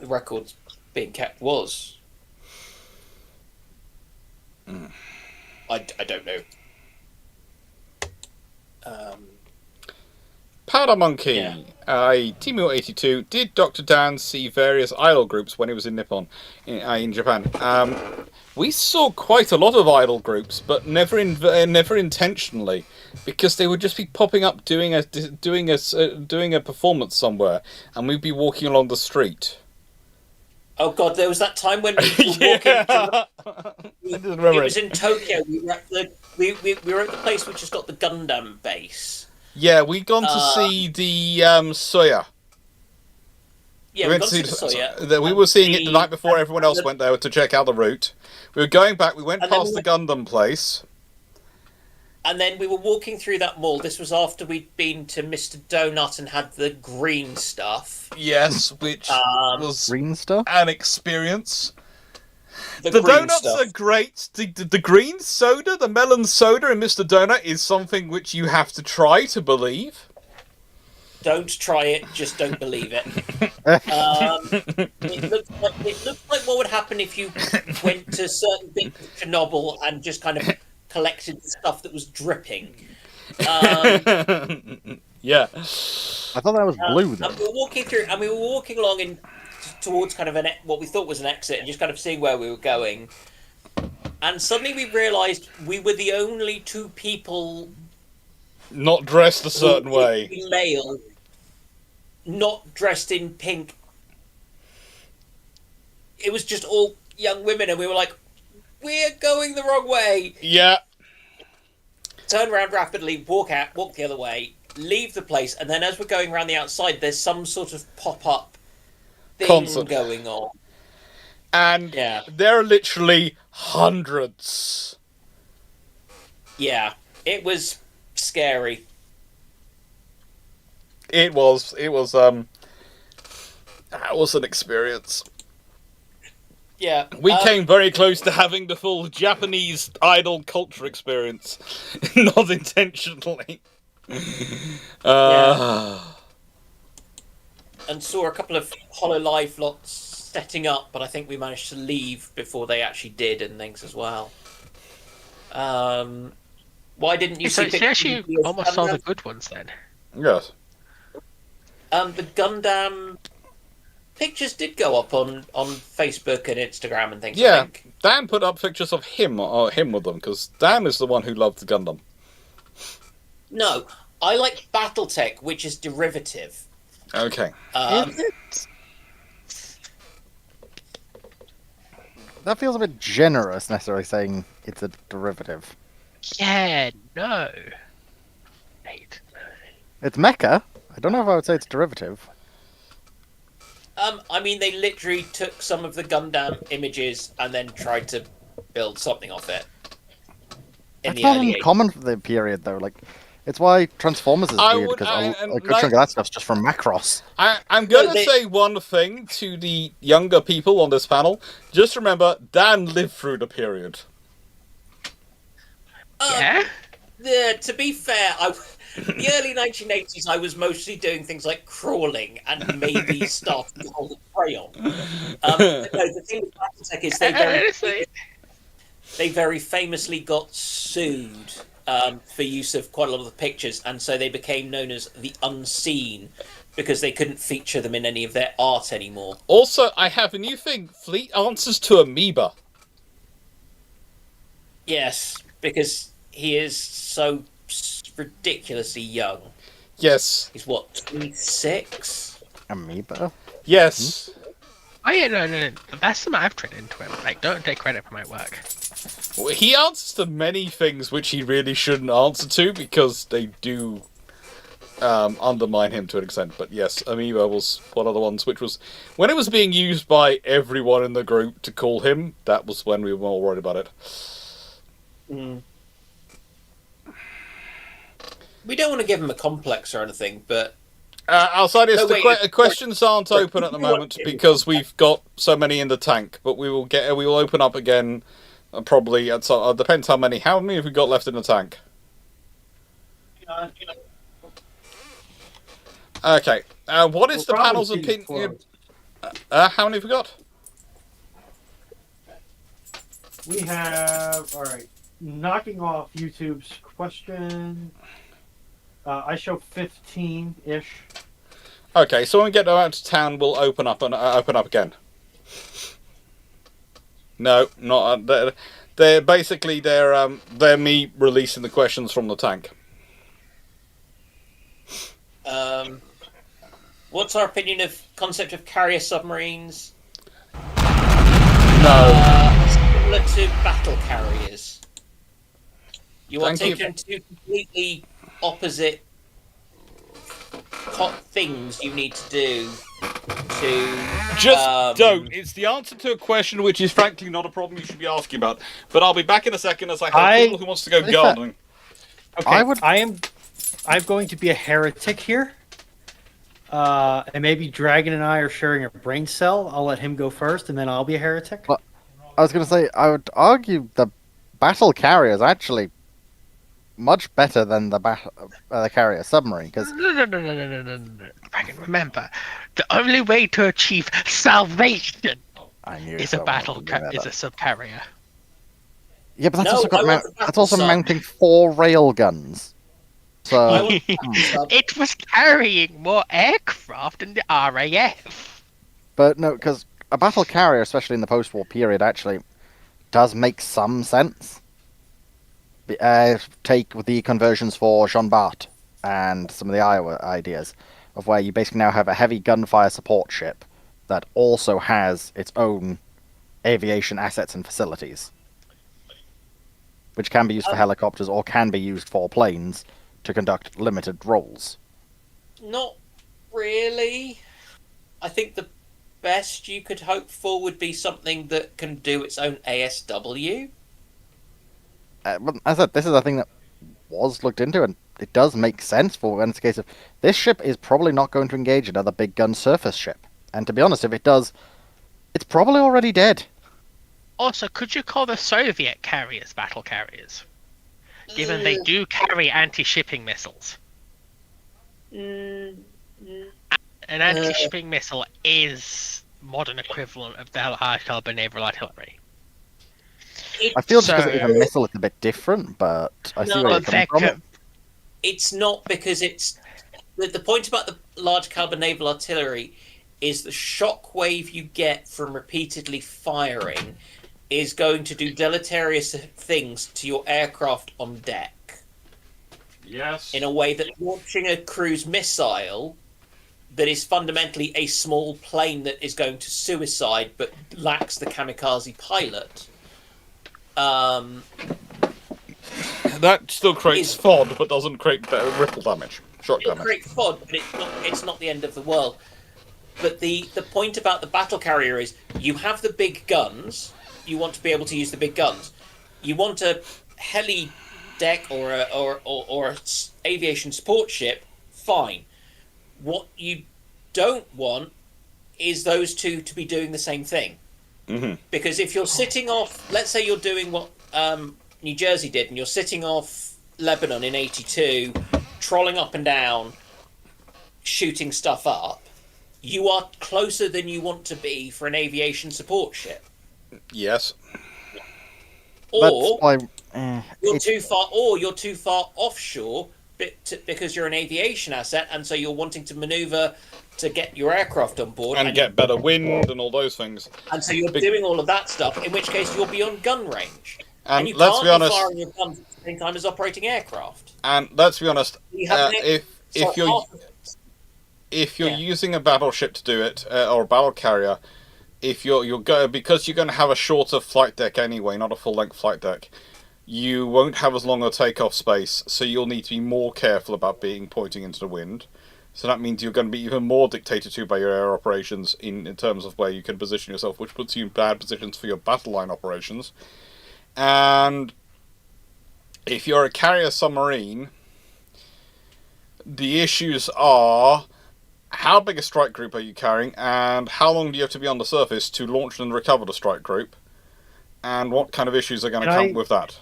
records being kept was. I don't know. Powder Monkey, Yeah. Timu82, did Dr. Dan see various idol groups when he was in Nippon, in Japan? We saw quite a lot of idol groups, but never intentionally, because they would just be popping up doing a performance somewhere, and we'd be walking along the street. Oh god, there was that time when we were walking. It was in Tokyo. We were at the place which has got the Gundam base. Yeah, we'd gone to see the Soya. Yeah, we went to see the Soya. We were seeing it the night before everyone else went there to check out the route. We were going back. We went past the Gundam place. And then we were walking through that mall. This was after we'd been to Mr. Donut and had the green stuff. Yes, which was Green stuff? an experience. The green donuts stuff. are great. The green soda, the melon soda in Mr. Donut is something which you have to try to believe. Don't try it, just don't believe it. It looks like what would happen if you went to certain bits of Chernobyl and just kind of collected stuff that was dripping. Yeah. I thought that was blue, though. And we were walking along towards kind of what we thought was an exit, and just kind of seeing where we were going. And suddenly we realised we were the only two people Not dressed a certain way. male, not dressed in pink. It was just all young women, and we were like, we're going the wrong way. Yeah. Turn around rapidly, walk the other way, leave the place, and then as we're going around the outside, there's some sort of pop-up thing Concert going on. And Yeah. there are literally hundreds. Yeah, it was scary. It was an experience. Yeah. We came very close to having the full Japanese idol culture experience. Not intentionally. And saw a couple of HoloLive lots setting up, but I think we managed to leave before they actually did and things as well. Why didn't you see So you actually almost saw the good ones then. Yes. The Gundam pictures did go up on Facebook and Instagram and things. I Yeah, think. Dan put up pictures of him with them, because Dan is the one who loved the Gundam. No, I like BattleTech, which is derivative. Okay. Is it? That feels a bit generous, necessarily saying it's a derivative. Yeah, no. Mate. It's mecha. I don't know if I would say it's derivative. I mean, they literally took some of the Gundam images and then tried to build something off it. That's not uncommon for the period, though. Like, it's why Transformers is weird, because a good chunk of that stuff's just from Macross. I'm going to say one thing to the younger people on this panel. Just remember, Dan lived through the period. Yeah? To be fair, the early 1980s, I was mostly doing things like crawling and maybe starting to hold a crayon. No, the thing with BattleTech is they very famously got sued for use of quite a lot of the pictures, and so they became known as the Unseen because they couldn't feature them in any of their art anymore. Also, I have a new thing. Fleet answers to Amoeba. Yes, because he is so ridiculously young. Yes. He's what, 26? Amoeba? Yes. Oh yeah, no. That's something I've trained into him. Like, don't take credit for my work. Well, he answers to many things which he really shouldn't answer to because they do undermine him to an extent. But yes, Amoeba was one of the ones which was... When it was being used by everyone in the group to call him, that was when we were more worried about it. Mm. We don't want to give him a complex or anything, but... Outside this, the questions aren't open at the moment because we've got so many in the tank. But we will open up again, probably at some. Depends how many. How many have we got left in the tank? Okay. What is the panel's opinion? How many have we got? We have, all right, knocking off YouTube's question. I show 15-ish. Okay, so when we get out to town, we'll open up again. No, not. They're basically they're me releasing the questions from the tank. What's our opinion of concept of carrier submarines? No. Similar to battle carriers. You are Thank taking two completely opposite things you need to do to... Just don't. It's the answer to a question which is frankly not a problem you should be asking about. But I'll be back in a second as I have people who wants to go gardening. Okay, I'm going to be a heretic here. And maybe Dragon and I are sharing a brain cell. I'll let him go first, and then I'll be a heretic. Well, I was going to say, I would argue the battle carrier is actually much better than the carrier submarine, because No. Dragon, remember, the only way to achieve salvation I knew is a someone would bring that is a up. subcarrier. Yeah, but that's No, also got I want the that's battle also sub. mounting 4 rail guns. I So want the battle sub. It was carrying more aircraft than the RAF. but no, because a battle carrier, especially in the post-war period, actually does make some sense. Take the conversions for Jean Bart and some of the Iowa ideas of where you basically now have a heavy gunfire support ship that also has its own aviation assets and facilities, which can be used for helicopters or can be used for planes to conduct limited roles. Not really. I think the best you could hope for would be something that can do its own ASW. But as I said, this is a thing that was looked into, and it does make sense for when it's a case of this ship is probably not going to engage another big gun surface ship. And to be honest, if it does, it's probably already dead. Also, could you call the Soviet carriers battle carriers? Given they do carry anti-shipping missiles. Mm, An anti-shipping missile is modern equivalent of the high caliber naval artillery. I feel just So- because it is a missile, it's a bit different, but I see where you're coming from. It's not because it's the point about the large caliber naval artillery is the shockwave you get from repeatedly firing is going to do deleterious things to your aircraft on deck Yes. in a way that launching a cruise missile that is fundamentally a small plane that is going to suicide but lacks the kamikaze pilot. That still creates FOD, but doesn't create ripple damage. Shock It'll damage. create FOD, but it's not the end of the world. But the point about the battle carrier is you have the big guns. You want to be able to use the big guns. You want a heli deck or a aviation support ship. Fine. What you don't want is those two to be doing the same thing. Mm-hmm. Because if you're sitting off, let's say you're doing what New Jersey did, and you're sitting off Lebanon in '82, trolling up and down, shooting stuff up, you are closer than you want to be for an aviation support ship. Yes. Or you're it's- too far, or you're too far offshore because you're an aviation asset, and so you're wanting to maneuver to get your aircraft on board And get better wind and all those things. and so you're doing all of that stuff. In which case, you'll be on gun range, and you let's can't be honest. firing your guns at the same time as operating aircraft. And let's be honest. You have If you're using a battleship to do it, or a battle carrier, if you're because you're going to have a shorter flight deck anyway, not a full length flight deck, you won't have as long a takeoff space, so you'll need to be more careful about pointing into the wind. So that means you're going to be even more dictated to by your air operations in terms of where you can position yourself, which puts you in bad positions for your battle line operations. And if you're a carrier submarine, the issues are how big a strike group are you carrying, and how long do you have to be on the surface to launch and recover the strike group, and what kind of issues are going to come with that.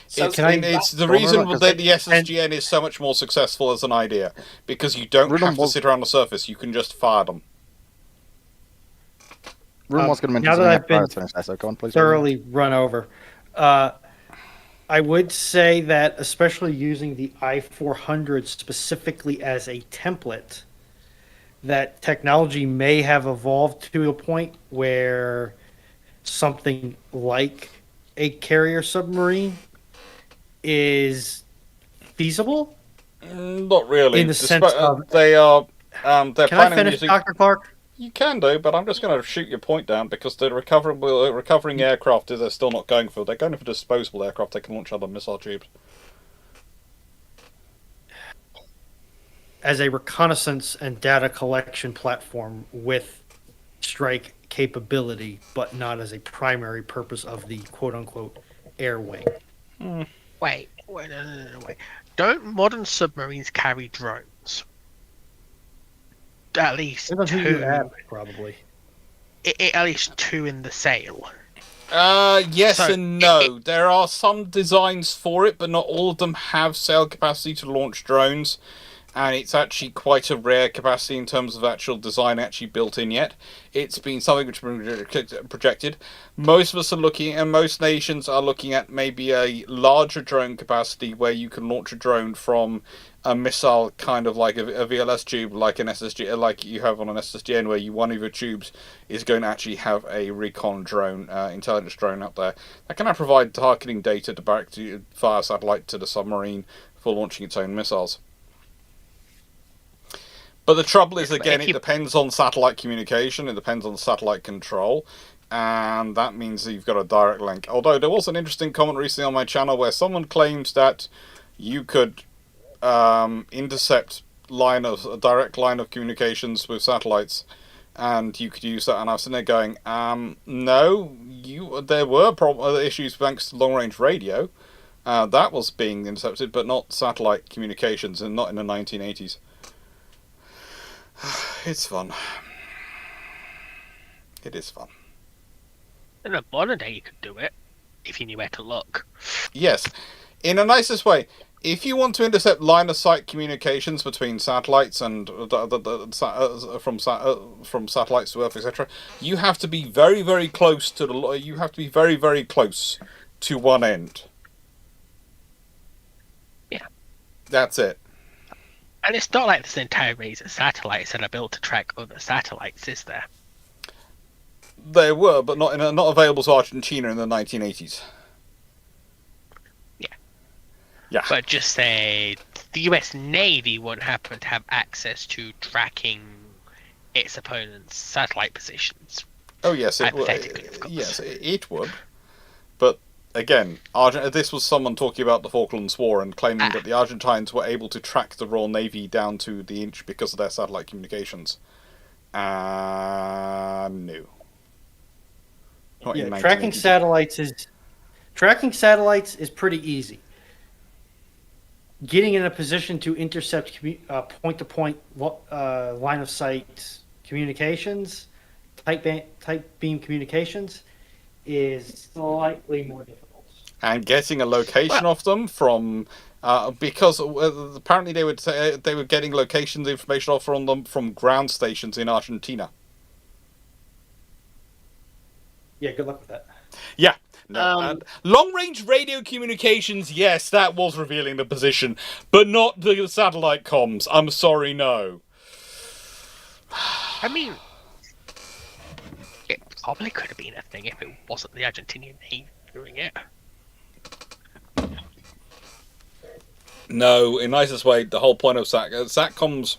So It's the reason that the SSGN is so much more successful as an idea, because you don't have to sit around the surface, you can just fire them. Ruben was going to mention now that I've been so go on, please. thoroughly run over, I would say that especially using the I-400 specifically as a template, that technology may have evolved to a point where something like a carrier submarine is feasible. Not really. In the sense of- they are. They're Can I planning finish, using. Dr. Clarke? You can do, but I'm just going to shoot your point down because the recovering aircraft they're still not going for. They're going for disposable aircraft. They can launch other missile tubes. As a reconnaissance and data collection platform with strike capability, but not as a primary purpose of the quote-unquote air wing. Wait, Wait, no, wait. Don't modern submarines carry drones? At least Depends on who you two. ask, probably. At least two in the sail. Yes So, and no. There are some designs for it, but not all of them have sail capacity to launch drones. And it's actually quite a rare capacity in terms of actual design actually built in yet. It's been something which has been projected. Most of us are looking, and most nations are looking at maybe a larger drone capacity where you can launch a drone from a missile, kind of like a VLS tube, like an SSG, like you have on an SSGN, where one of your tubes is going to actually have a recon drone, intelligence drone up there that can now provide targeting data to fire satellite to the submarine for launching its own missiles. But the trouble is, again, it depends on satellite communication, it depends on satellite control, and that means that you've got a direct link. Although there was an interesting comment recently on my channel where someone claims that you could intercept a direct line of communications with satellites, and you could use that, and I was sitting there going, no, there were issues thanks to long-range radio. That was being intercepted, but not satellite communications, and not in the 1980s. It's fun. It is fun. In a modern day, you could do it if you knew where to look. Yes, in the nicest way. If you want to intercept line-of-sight communications between satellites and from satellites to Earth, etc., you have to be very, very close to You have to be very, very close to one end. Yeah. That's it. And it's not like there's an entire range of satellites that are built to track other satellites, is there? There were, but not available to Argentina in the 1980s. Yeah. But just say the US Navy won't happen to have access to tracking its opponent's satellite positions. Oh yes, it would. Yes, it would. But again, this was someone talking about the Falklands War and claiming that the Argentines were able to track the Royal Navy down to the inch because of their satellite communications. No. Tracking satellites is pretty easy. Getting in a position to intercept point-to-point line of sight communications, tight beam communications, is slightly more difficult. And getting a location of them from because apparently they were getting locations information off on them from ground stations in Argentina. Yeah, good luck with that. Yeah. No, long-range radio communications, yes, that was revealing the position, but not the satellite comms. I'm sorry, no. I mean, it probably could have been a thing if it wasn't the Argentinian Navy doing it. No, in nicest way, the whole point of SATCOMs,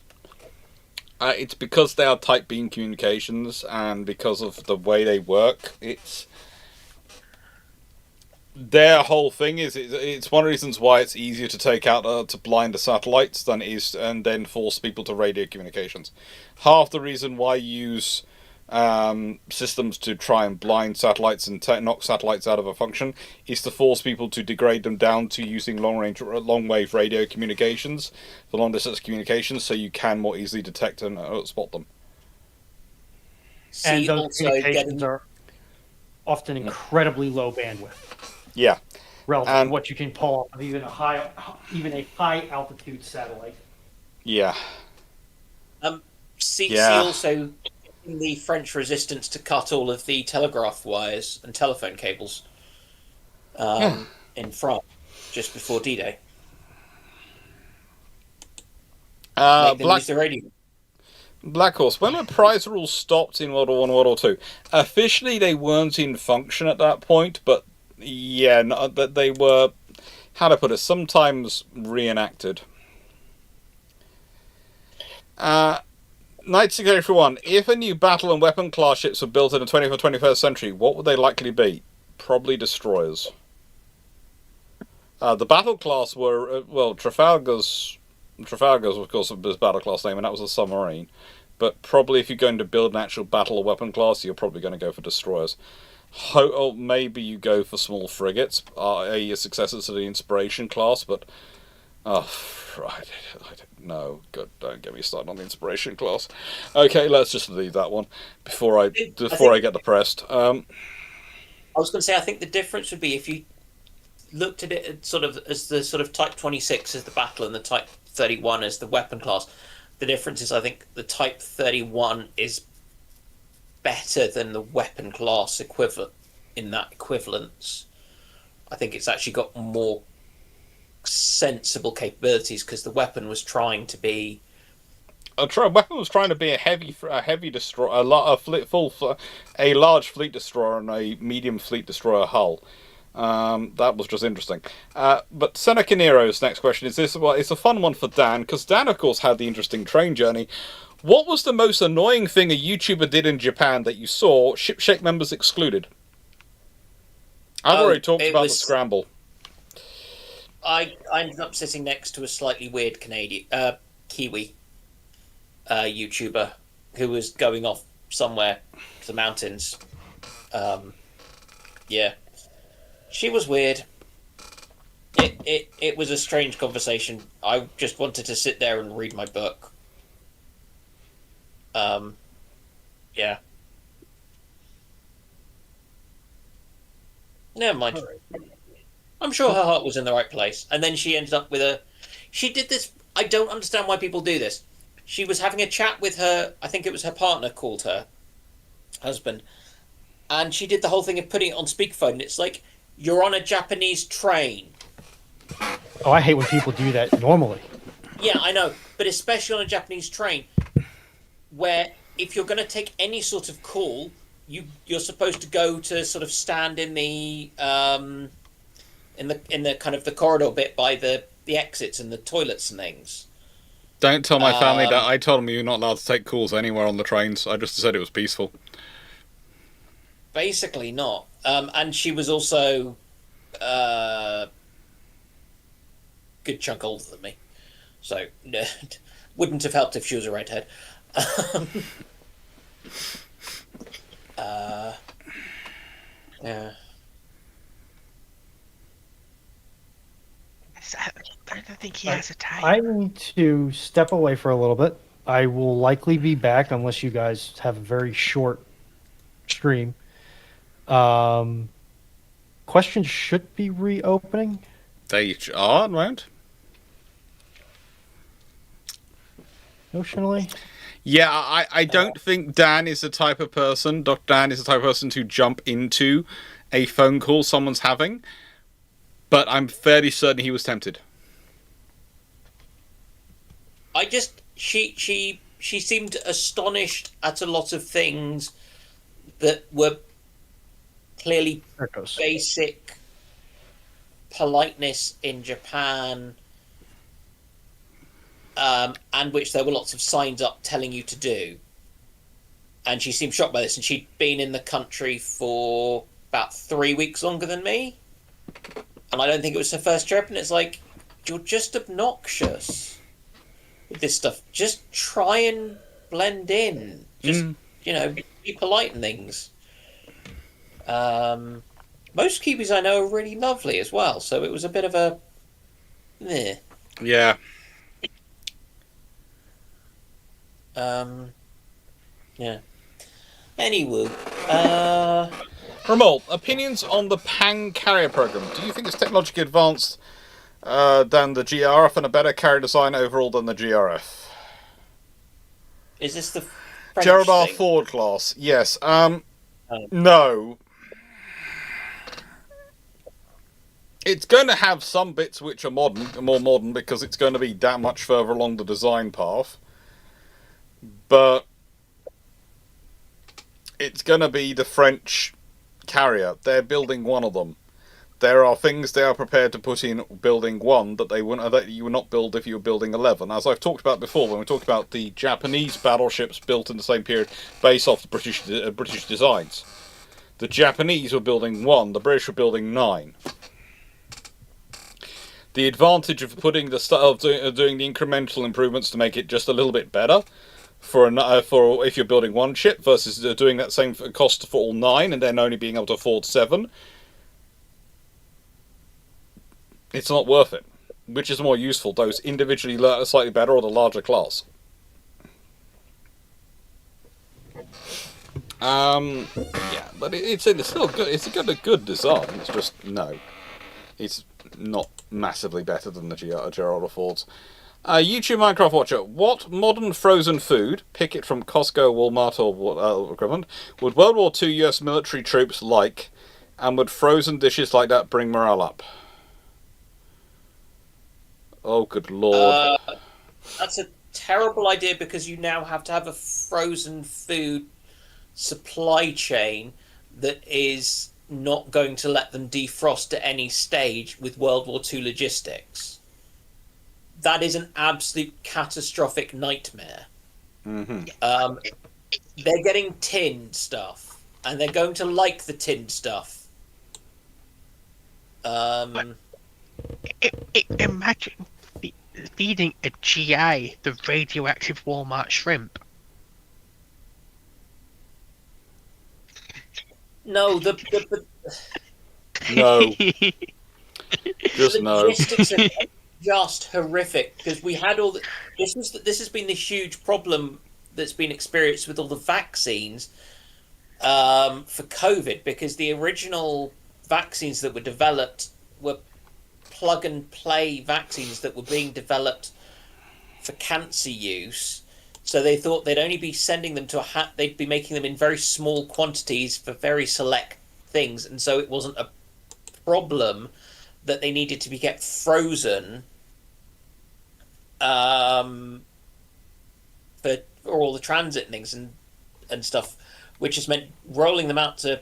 it's because they are tight beam communications, and because of the way they work, their whole thing is it's one of the reasons why it's easier to take out to blind the satellites than it is and then force people to radio communications. Half the reason why you use systems to try and blind satellites and knock satellites out of a function is to force people to degrade them down to using long-wave radio communications for long-distance communications, so you can more easily detect and spot them. And those communications are often incredibly low bandwidth. Yeah, relative to what you can pull off of even a high altitude satellite. Yeah. See also the French resistance to cut all of the telegraph wires and telephone cables in France just before D-Day. Black Horse. When the prize rules stopped in World War I and World War II, officially they weren't in function at that point, but yeah, they were, how to put it, sometimes reenacted. Knight Security 1. If a new battle and weapon class ships were built in the 20th or 21st century, what would they likely be? Probably destroyers. The battle class were, Trafalgar's of course his battle class name, and that was a submarine. But probably if you're going to build an actual battle or weapon class, you're probably going to go for destroyers. Or maybe you go for small frigates, your successors to the Inspiration class, but right, no, good. Don't get me started on the Inspiration class. Okay, let's just leave that one before I get depressed. I was going to say, I think the difference would be if you looked at it sort of as the sort of Type 26 as the battle and the Type 31 as the weapon class. The difference is, I think the Type 31 is better than the weapon class equivalent in that equivalence. I think it's actually got more sensible capabilities because the weapon was trying to be weapon was trying to be a heavy destroyer, a large fleet destroyer and a medium fleet destroyer hull. That was just interesting. But Seneca Nero's next question is this: well, it's a fun one for Dan because Dan, of course, had the interesting train journey. What was the most annoying thing a YouTuber did in Japan that you saw, ship-shape members excluded? I've already talked about the scramble. I ended up sitting next to a slightly weird Kiwi YouTuber who was going off somewhere to the mountains. Yeah, she was weird. It was a strange conversation. I just wanted to sit there and read my book. Yeah. Never mind. I'm sure her heart was in the right place. And then she ended up with she did this. I don't understand why people do this. She was having a chat with her, I think it was her partner called her husband. And she did the whole thing of putting it on speakerphone. It's like, you're on a Japanese train. Oh, I hate when people do that normally. Yeah, I know. But especially on a Japanese train, where if you're going to take any sort of call, you're supposed to go to sort of stand in the in the kind of the corridor bit by the exits and the toilets and things. Don't tell my family that I told them you're not allowed to take calls anywhere on the trains. I just said it was peaceful. Basically not. And she was also good chunk older than me. So wouldn't have helped if she was a redhead. Yeah. I don't think he has a type. I need to step away for a little bit. I will likely be back unless you guys have a very short stream. Questions should be reopening. They are, right? Notionally. Yeah, I don't think Dan is the type of person, Dr. Dan is the type of person to jump into a phone call someone's having, but I'm fairly certain he was tempted. She seemed astonished at a lot of things that were clearly basic politeness in Japan, and which there were lots of signs up telling you to do. And she seemed shocked by this, and she'd been in the country for about 3 weeks longer than me. And I don't think it was her first trip, and it's like, you're just obnoxious with this stuff. Just try and blend in. Just, be polite and things. Most Kiwis I know are really lovely as well, so it was a bit of a... meh. Yeah. Yeah. Anyway, Ramol, opinions on the Pang carrier program. Do you think it's technologically advanced than the GRF and a better carrier design overall than the GRF? Is this the French Gerald R. thing? Ford class? Yes. No. It's going to have some bits which are more modern, because it's going to be that much further along the design path. But it's going to be the French carrier. They're building one of them. There are things they are prepared to put in building one that you would not build if you were building 11. As I've talked about before, when we talked about the Japanese battleships built in the same period based off the British designs. The Japanese were building 1, the British were building 9. The advantage of putting doing the incremental improvements to make it just a little bit better for if you're building one ship versus doing that same cost for all 9 and then only being able to afford 7. It's not worth it. Which is more useful, those individually slightly better or the larger class? Yeah, but it's still good. It's a good design. It's just no, it's not massively better than the Gerald affords. YouTube Minecraft Watcher, what modern frozen food, pick it from Costco, Walmart, or equivalent, would World War II US military troops like, and would frozen dishes like that bring morale up? Oh, good lord. That's a terrible idea because you now have to have a frozen food supply chain that is not going to let them defrost at any stage with World War II logistics. That is an absolute catastrophic nightmare. Mm-hmm. They're getting tinned stuff, and they're going to like the tinned stuff. Imagine feeding a GI the radioactive Walmart shrimp. No, No. Just the no. logistics are just horrific because we had all the, this has been the huge problem that's been experienced with all the vaccines for COVID, because the original vaccines that were developed were plug and play vaccines that were being developed for cancer use. So they thought they'd only be sending them to they'd be making them in very small quantities for very select things, and so it wasn't a problem that they needed to be kept frozen for all the transit things and stuff, which has meant rolling them out to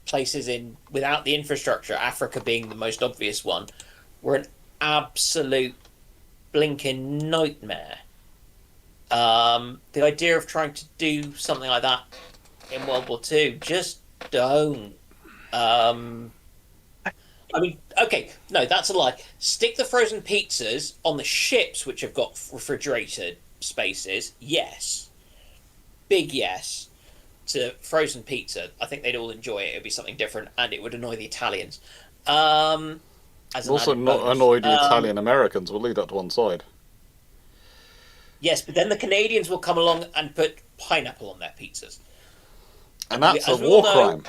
places without the infrastructure, Africa being the most obvious one, were an absolute blinking nightmare. The idea of trying to do something like that in World War II, just don't. I mean, okay, no, that's a lie. Stick the frozen pizzas on the ships, which have got refrigerated spaces. Yes. Big yes to frozen pizza. I think they'd all enjoy it. It would be something different, and it would annoy the Italians. Also not annoy the Italian Americans. We'll leave that to one side. Yes, but then the Canadians will come along and put pineapple on their pizzas. And that's a war crime.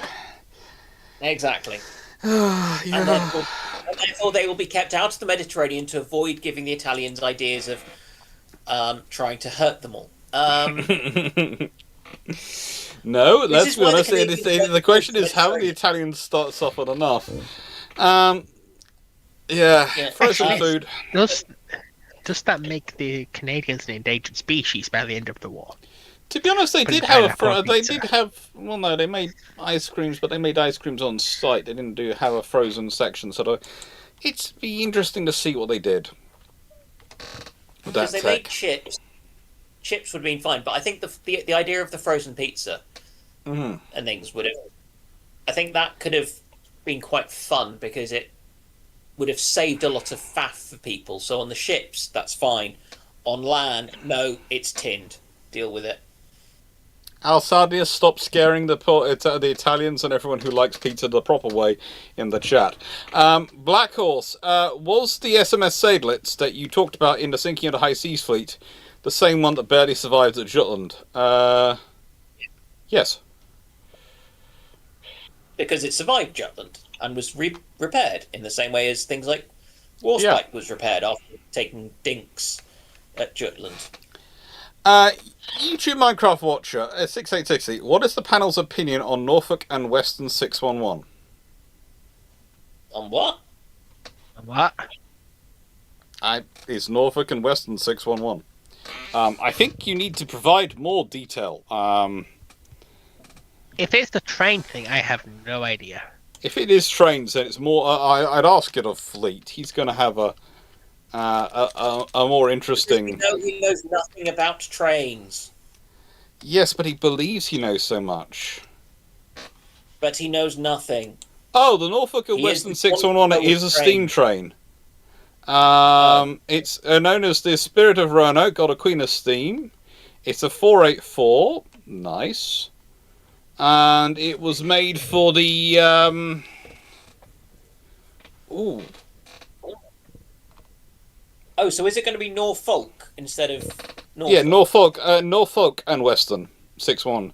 Exactly. Yeah. And therefore they will be kept out of the Mediterranean to avoid giving the Italians ideas of trying to hurt them all. No, let's be honest. The question is, haven't the Italians suffered enough? Yeah, frozen food. Does that make the Canadians an endangered species by the end of the war? To be honest, they did have well, no, they made ice creams, but they made ice creams on site. They didn't have a frozen section, so it'd be interesting to see what they did with that because they made chips. Chips would have been fine, but I think the idea of the frozen pizza and things would have. I think that could have been quite fun because it would have saved a lot of faff for people. So on the ships, that's fine. On land, no, it's tinned. Deal with it. Alsadia, stop scaring the Italians and everyone who likes pizza the proper way in the chat. Black Horse, was the SMS Seydlitz that you talked about in the Sinking of the High Seas Fleet the same one that barely survived at Jutland? Yes. Because it survived Jutland and was repaired in the same way as things like Warspite was repaired after taking dinks at Jutland. YouTube Minecraft Watcher 6860. What is the panel's opinion on Norfolk and Western 611? On what? What? Is Norfolk and Western 611? I think you need to provide more detail. If it's the train thing, I have no idea. If it is trains, then it's more. I'd ask it of Fleet. He's going to have a more interesting. He knows nothing about trains. Yes, but he believes he knows so much. But he knows nothing. Oh, the Norfolk and Western 611 is a steam train. It's known as the Spirit of Roanoke, got a Queen of Steam. It's a 484. Nice. And it was made for the... Ooh. Oh, so is it going to be Norfolk instead of Norfolk? Yeah, Norfolk and Western 6-1.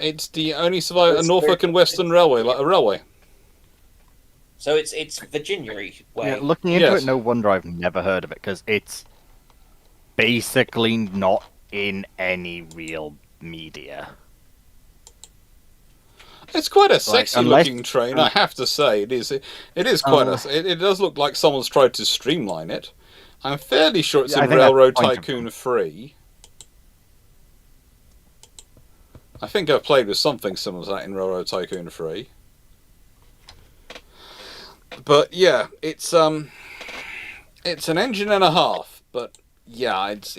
It's the only survivor Norfolk and Western railway, like a railway. So it's Virginia way. Yeah, looking into Yes. it, no wonder I've never heard of it, because it's basically not in any real media. It's quite a sexy unless- looking train, I have to say. It is quite it does look like someone's tried to streamline it. I'm fairly sure it's Yeah, I in think that's Railroad the point of Tycoon 3. I think I've played with something similar to that in Railroad Tycoon 3. But yeah, it's an engine and a half, but yeah, it's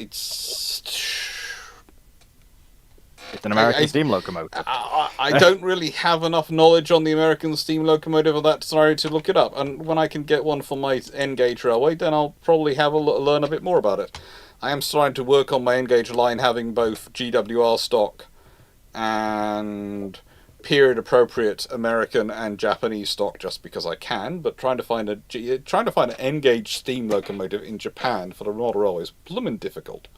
an American steam locomotive. I don't really have enough knowledge on the American steam locomotive of that sorry to look it up. And when I can get one for my N-gauge railway, then I'll probably learn a bit more about it. I am starting to work on my N-gauge line, having both GWR stock and period-appropriate American and Japanese stock, just because I can. But trying to find an N-gauge steam locomotive in Japan for the model railway is blooming difficult.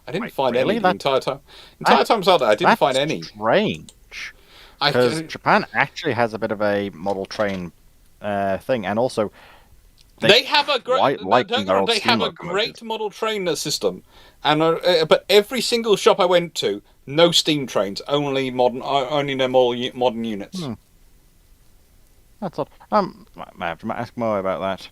I didn't find really? any the entire time. Entire times out there, I didn't find any. Strange. Because Japan actually has a bit of a model train thing, and also they have a great. They have a great model train system, and but every single shop I went to, no steam trains, only their modern units. That's odd. I might have to ask more about that.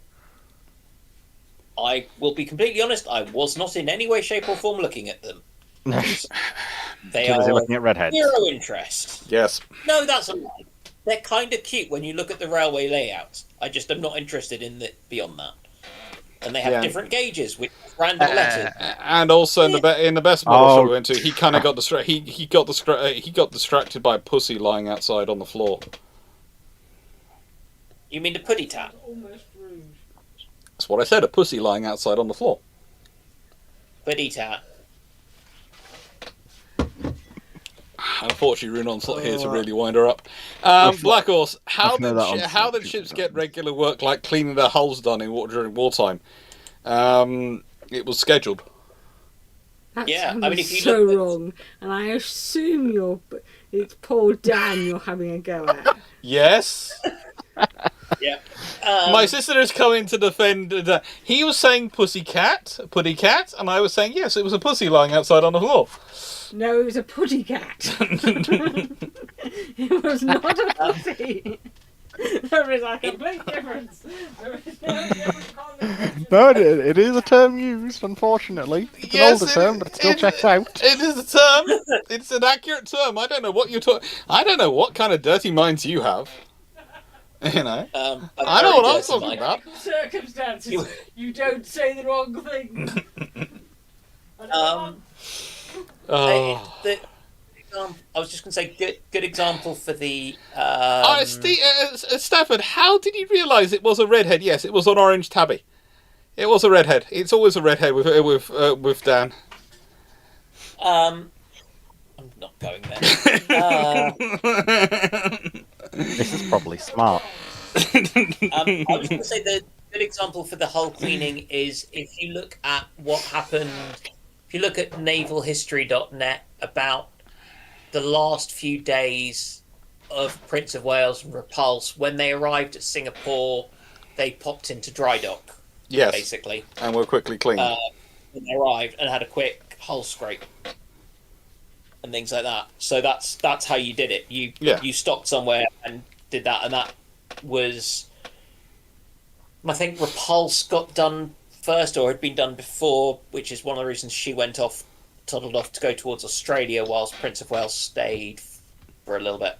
I will be completely honest, I was not in any way, shape or form looking at them. They Too busy are looking at redheads. zero interest. Yes. No, that's a lie. They're kind of cute when you look at the railway layouts. I just am not interested in it beyond that. And they have different gauges with random letters. And also in the best model shop we went to, he kind of got he got distracted by a pussy lying outside on the floor. You mean the putty tap? That's what I said. A pussy lying outside on the floor. Putty tap. Unfortunately, Runon's not here to really wind her up. Black Horse, how did ships get regular work like cleaning their hulls done during wartime? It was scheduled. That Yeah, I sounds mean, if you so look at- wrong, and I assume it's poor Dan you're having a go at. Yes. Yeah. My sister is coming to defend. He was saying putty cat, and I was saying yes, it was a pussy lying outside on the floor. No, it was a putty cat. It was not a pussy. There is a complete difference. There is no different context. No, it is a term used, unfortunately. It's an older term, but it still checks out. It is a term. It's an accurate term. I don't know what you're talking. I don't know what kind of dirty minds you have. You know. I know what I'm talking about. Circumstances. You don't say the wrong thing. I was just going to say, good example for the. Stafford, how did you realise it was a redhead? Yes, it was an orange tabby. It was a redhead. It's always a redhead with Dan. I'm not going there. This is probably smart. I was going to say the good example for the hull cleaning is if you look at what happened. If you look at navalhistory.net about the last few days of Prince of Wales and Repulse, when they arrived at Singapore, they popped into dry dock. Yes. Basically. And were quickly cleaned. When they arrived and had a quick hull scrape. And things like that. So that's how you did it. You stopped somewhere and did that, and that was, I think Repulse got done first, or had been done before, which is one of the reasons she toddled off to go towards Australia, whilst Prince of Wales stayed for a little bit.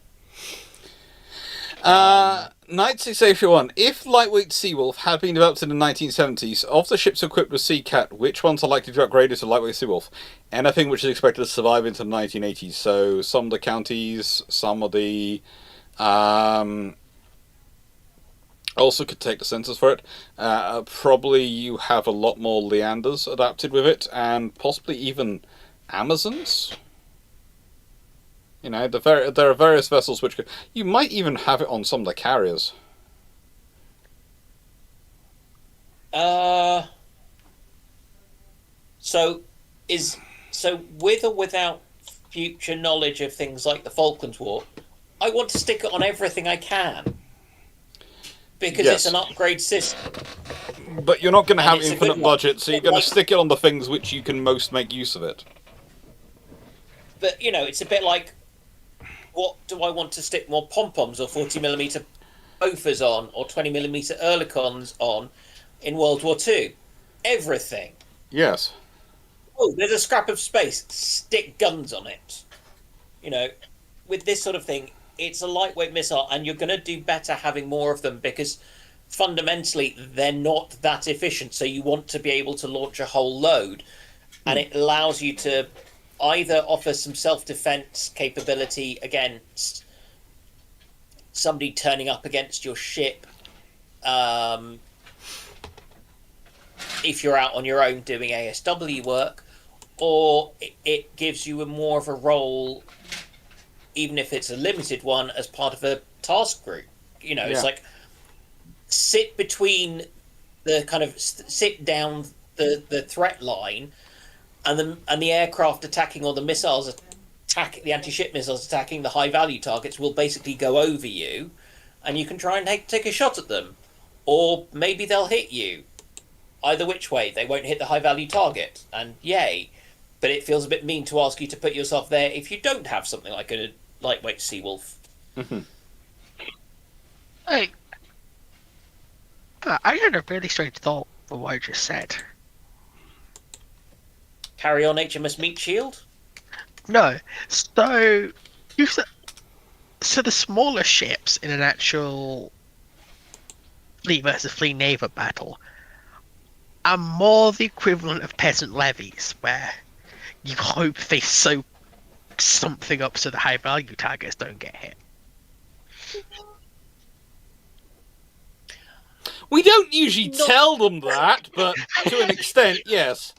Knight 681. If lightweight Seawolf had been developed in the 1970s, of the ships equipped with Seacat, which ones are likely to be upgraded to lightweight Seawolf? Anything which is expected to survive into the 1980s. So some of the counties, some of the also could take the sensors for it. Probably you have a lot more Leanders adapted with it, and possibly even Amazons. You know, there are various vessels which you might even have it on some of the carriers. So with or without future knowledge of things like the Falklands War, I want to stick it on everything I can. Because Yes. it's an upgrade system. But you're not going to And have it's a infinite good one. budget, so you're going to stick it on the things which you can most make use of it. But, you know, it's a bit like, what do I want to stick more pom-poms or 40mm Bofors on, or 20mm Ehrlichons on in World War II? Everything. Yes. Oh, there's a scrap of space. Stick guns on it. You know, with this sort of thing, it's a lightweight missile, and you're going to do better having more of them because fundamentally they're not that efficient. So you want to be able to launch a whole load, and it allows you to either offer some self-defense capability against somebody turning up against your ship, if you're out on your own doing ASW work, or it gives you more of a role, even if it's a limited one, as part of a task group. You know, it's like sit between the kind of sit down the threat line, and the aircraft attacking, or the missiles the anti-ship missiles attacking the high value targets will basically go over you, and you can try and take a shot at them, or maybe they'll hit you. Either which way, they won't hit the high value target, and yay. But it feels a bit mean to ask you to put yourself there if you don't have something like a lightweight Seawolf. Hey, I had a really strange thought for what I just said. Carry on HMS Meat Shield? No, so so the smaller ships in an actual fleet versus fleet naval battle are more the equivalent of peasant levies, where you hope they soak something up so the high value targets don't get hit. We don't usually tell them that, but to an extent, yes.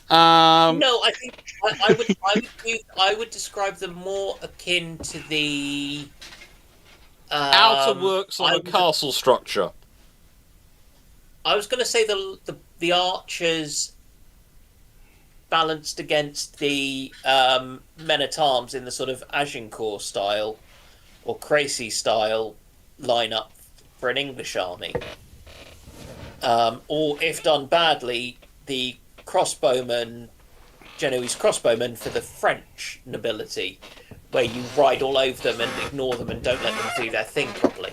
No, I think I would describe them more akin to the outer works of a castle structure. I was going to say the archers balanced against the men-at-arms in the sort of Agincourt style or Crecy style lineup for an English army. Or, if done badly, the crossbowmen, Genoese crossbowmen for the French nobility, where you ride all over them and ignore them and don't let them do their thing properly.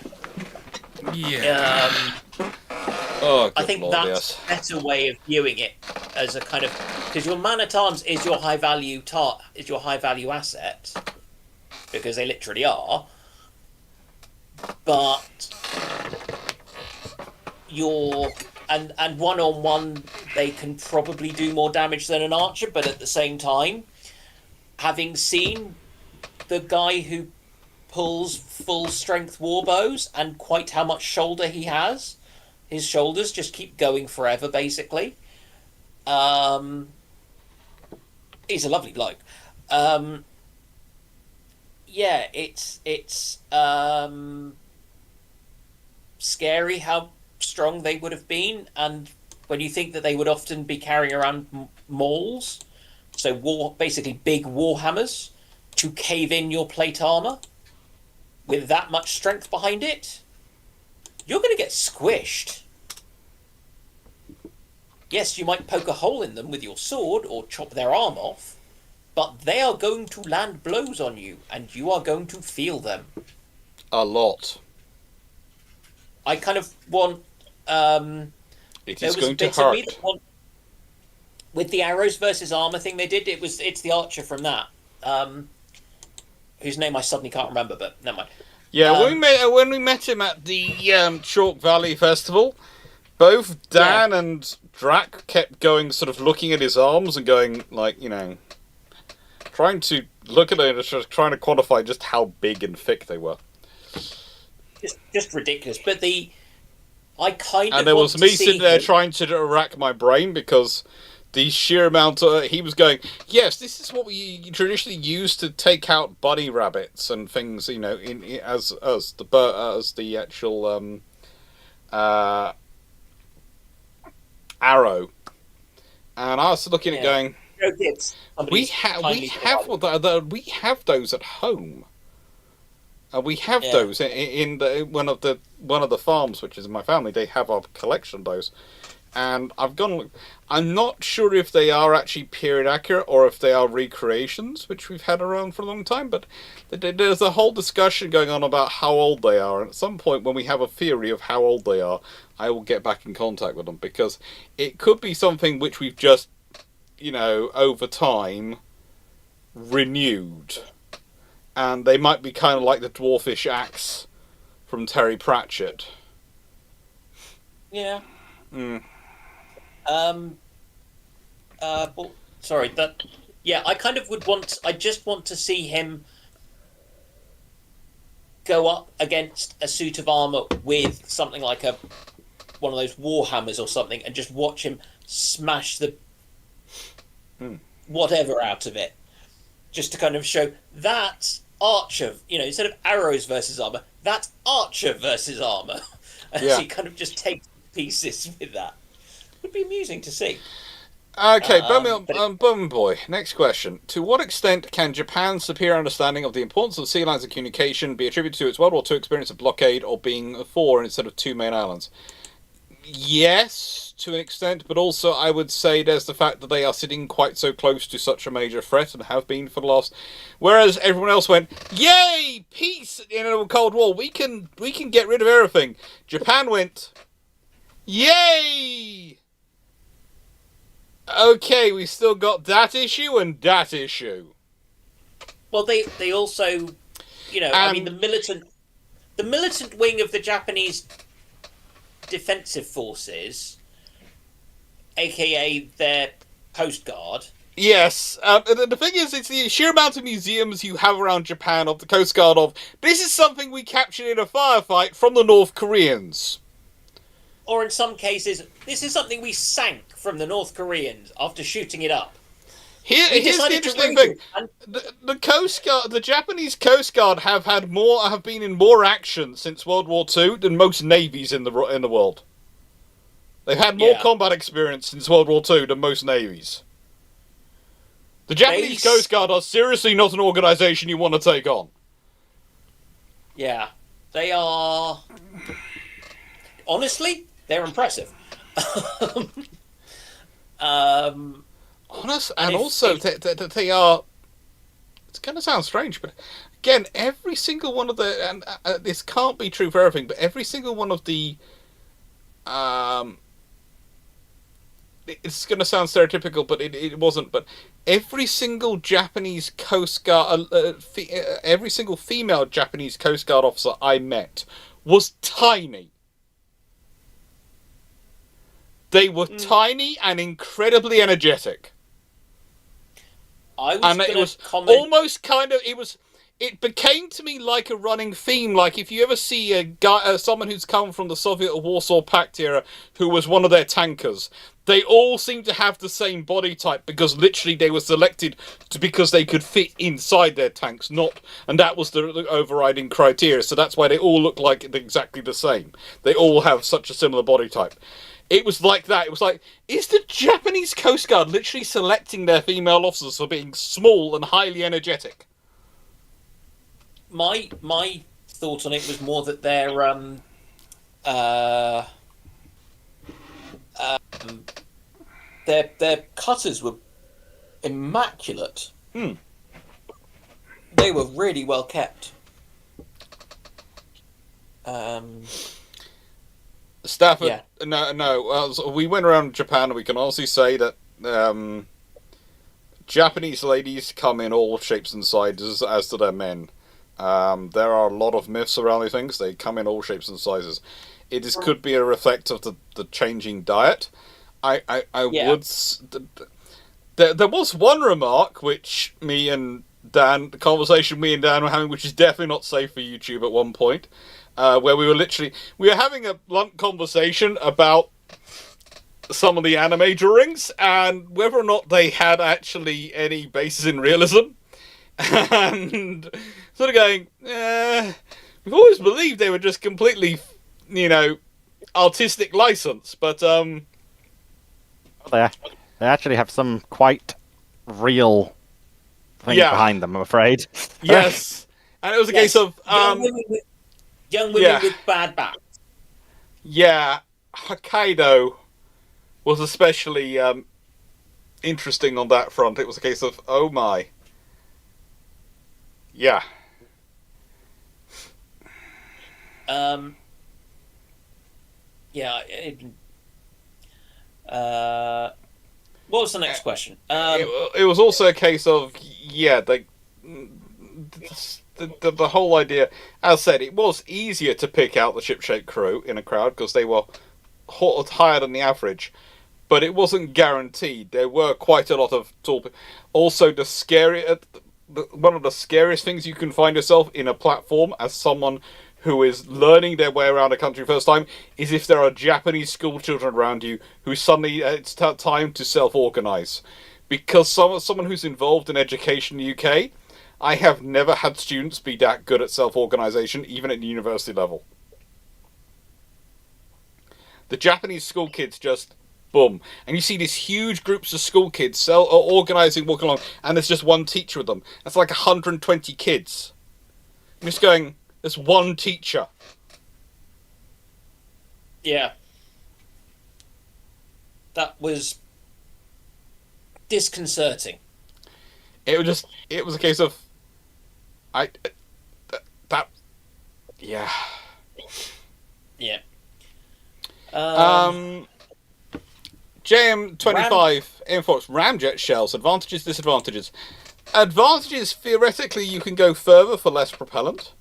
Yeah. I think that's a better way of viewing it, as a kind of, because your man-at-arms is your high value asset, because they literally are. But and one-on-one, they can probably do more damage than an archer, but at the same time, having seen the guy who pulls full-strength warbows and quite how much shoulder he has, his shoulders just keep going forever, basically. He's a lovely bloke. Yeah, it's scary how strong they would have been, and when you think that they would often be carrying around mauls, so basically big war hammers, to cave in your plate armor, with that much strength behind it, you're going to get squished. Yes, you might poke a hole in them with your sword or chop their arm off, but they are going to land blows on you, and you are going to feel them. A lot. I kind of want... it is going to hurt. With the arrows versus armor thing they did, it's the archer from that, whose name I suddenly can't remember, but never mind. Yeah, when we met him at the Chalk Valley Festival, both Dan and Drac kept going, sort of looking at his arms and going, like, you know, trying to look at it and trying to quantify just how big and thick they were. Just ridiculous. But I kind of and there was me sitting there trying to rack my brain, because the sheer amount he was going, yes, this is what we traditionally use to take out bunny rabbits and things, as the actual arrow. And I was looking at going, we have those at home. We have those in one of the farms, which is in my family. They have a collection of those. And I'm not sure if they are actually period accurate or if they are recreations, which we've had around for a long time. But there's a whole discussion going on about how old they are. And at some point, when we have a theory of how old they are, I will get back in contact with them. Because it could be something which we've just, over time, renewed. And they might be kind of like the dwarfish axe from Terry Pratchett. Yeah. Mm. Sorry. I kind of I just want to see him go up against a suit of armor with something like one of those warhammers or something, and just watch him smash the whatever out of it, just to kind of show that archer. Instead of arrows versus armor, that's archer versus armor, and he kind of just takes pieces with that. Would be amusing to see. Okay, Bowman Boy, next question. To what extent can Japan's superior understanding of the importance of sea lines and communication be attributed to its World War II experience of blockade or being 4 instead of 2 main islands? Yes, to an extent, but also I would say there's the fact that they are sitting quite so close to such a major threat and have been for the last... Whereas everyone else went, yay, peace in a Cold War, we can get rid of everything. Japan went, yay! Okay, we still got that issue and that issue. Well, they also, the militant wing of the Japanese defensive forces, aka their Coast Guard. Yes, the thing is, it's the sheer amount of museums you have around Japan of the Coast Guard of, this is something we captured in a firefight from the North Koreans. Or in some cases, this is something we sank from the North Koreans after shooting it up. Here's the interesting thing: the Coast Guard, the Japanese Coast Guard, have been in more action since World War II than most navies in the world. They've had more combat experience since World War II than most navies. The Japanese Coast Guard are seriously not an organisation you want to take on. Yeah, they are. Honestly, they're impressive. They are. It's going to sound strange, but again, every single one of the, and this can't be true for everything, but every single one of the, it's going to sound stereotypical, but it wasn't. But every single Japanese Coast Guard, every single female Japanese Coast Guard officer I met was tiny. They were tiny and incredibly energetic. It became to me like a running theme. Like if you ever see someone who's come from the Soviet or Warsaw Pact era who was one of their tankers, they all seem to have the same body type because literally they were selected because they could fit inside their tanks, and that was the overriding criteria. So that's why they all look like exactly the same. They all have such a similar body type. It was like that. It was like, is the Japanese Coast Guard literally selecting their female officers for being small and highly energetic? My thought on it was more that their cutters were immaculate. They were really well kept. Stafford, no. We went around Japan, and we can honestly say that Japanese ladies come in all shapes and sizes, as do their men. There are a lot of myths around these things. They come in all shapes and sizes. Could be a reflect of the changing diet. There was one remark which the conversation me and Dan were having, which is definitely not safe for YouTube at one point. Where we were having a blunt conversation about some of the anime drawings and whether or not they had actually any basis in realism. And sort of going, we've always believed they were just completely, artistic license, but They actually have some quite real things behind them, I'm afraid. Yes. And it was a case of young women with bad backs. Yeah, Hokkaido was especially interesting on that front. It was a case of, oh my. Yeah. What was the next question? It was also a case of, the whole idea, as I said, it was easier to pick out the ship-shape crew in a crowd because they were higher than the average, but it wasn't guaranteed. There were quite a lot of tall people. Also, one of the scariest things you can find yourself in a platform as someone who is learning their way around a country first time is if there are Japanese school children around you who suddenly it's time to self-organize. Because someone who's involved in education in the UK, I have never had students be that good at self-organization, even at the university level. The Japanese school kids just boom, and you see these huge groups of school kids organizing, walking along, and there's just one teacher with them. That's like 120 kids. I'm just going, there's one teacher. Yeah. That was disconcerting. It was a case of, yeah. Yeah. JM25 Enfox ramjet shells. Advantages, disadvantages. Advantages, theoretically, you can go further for less propellant.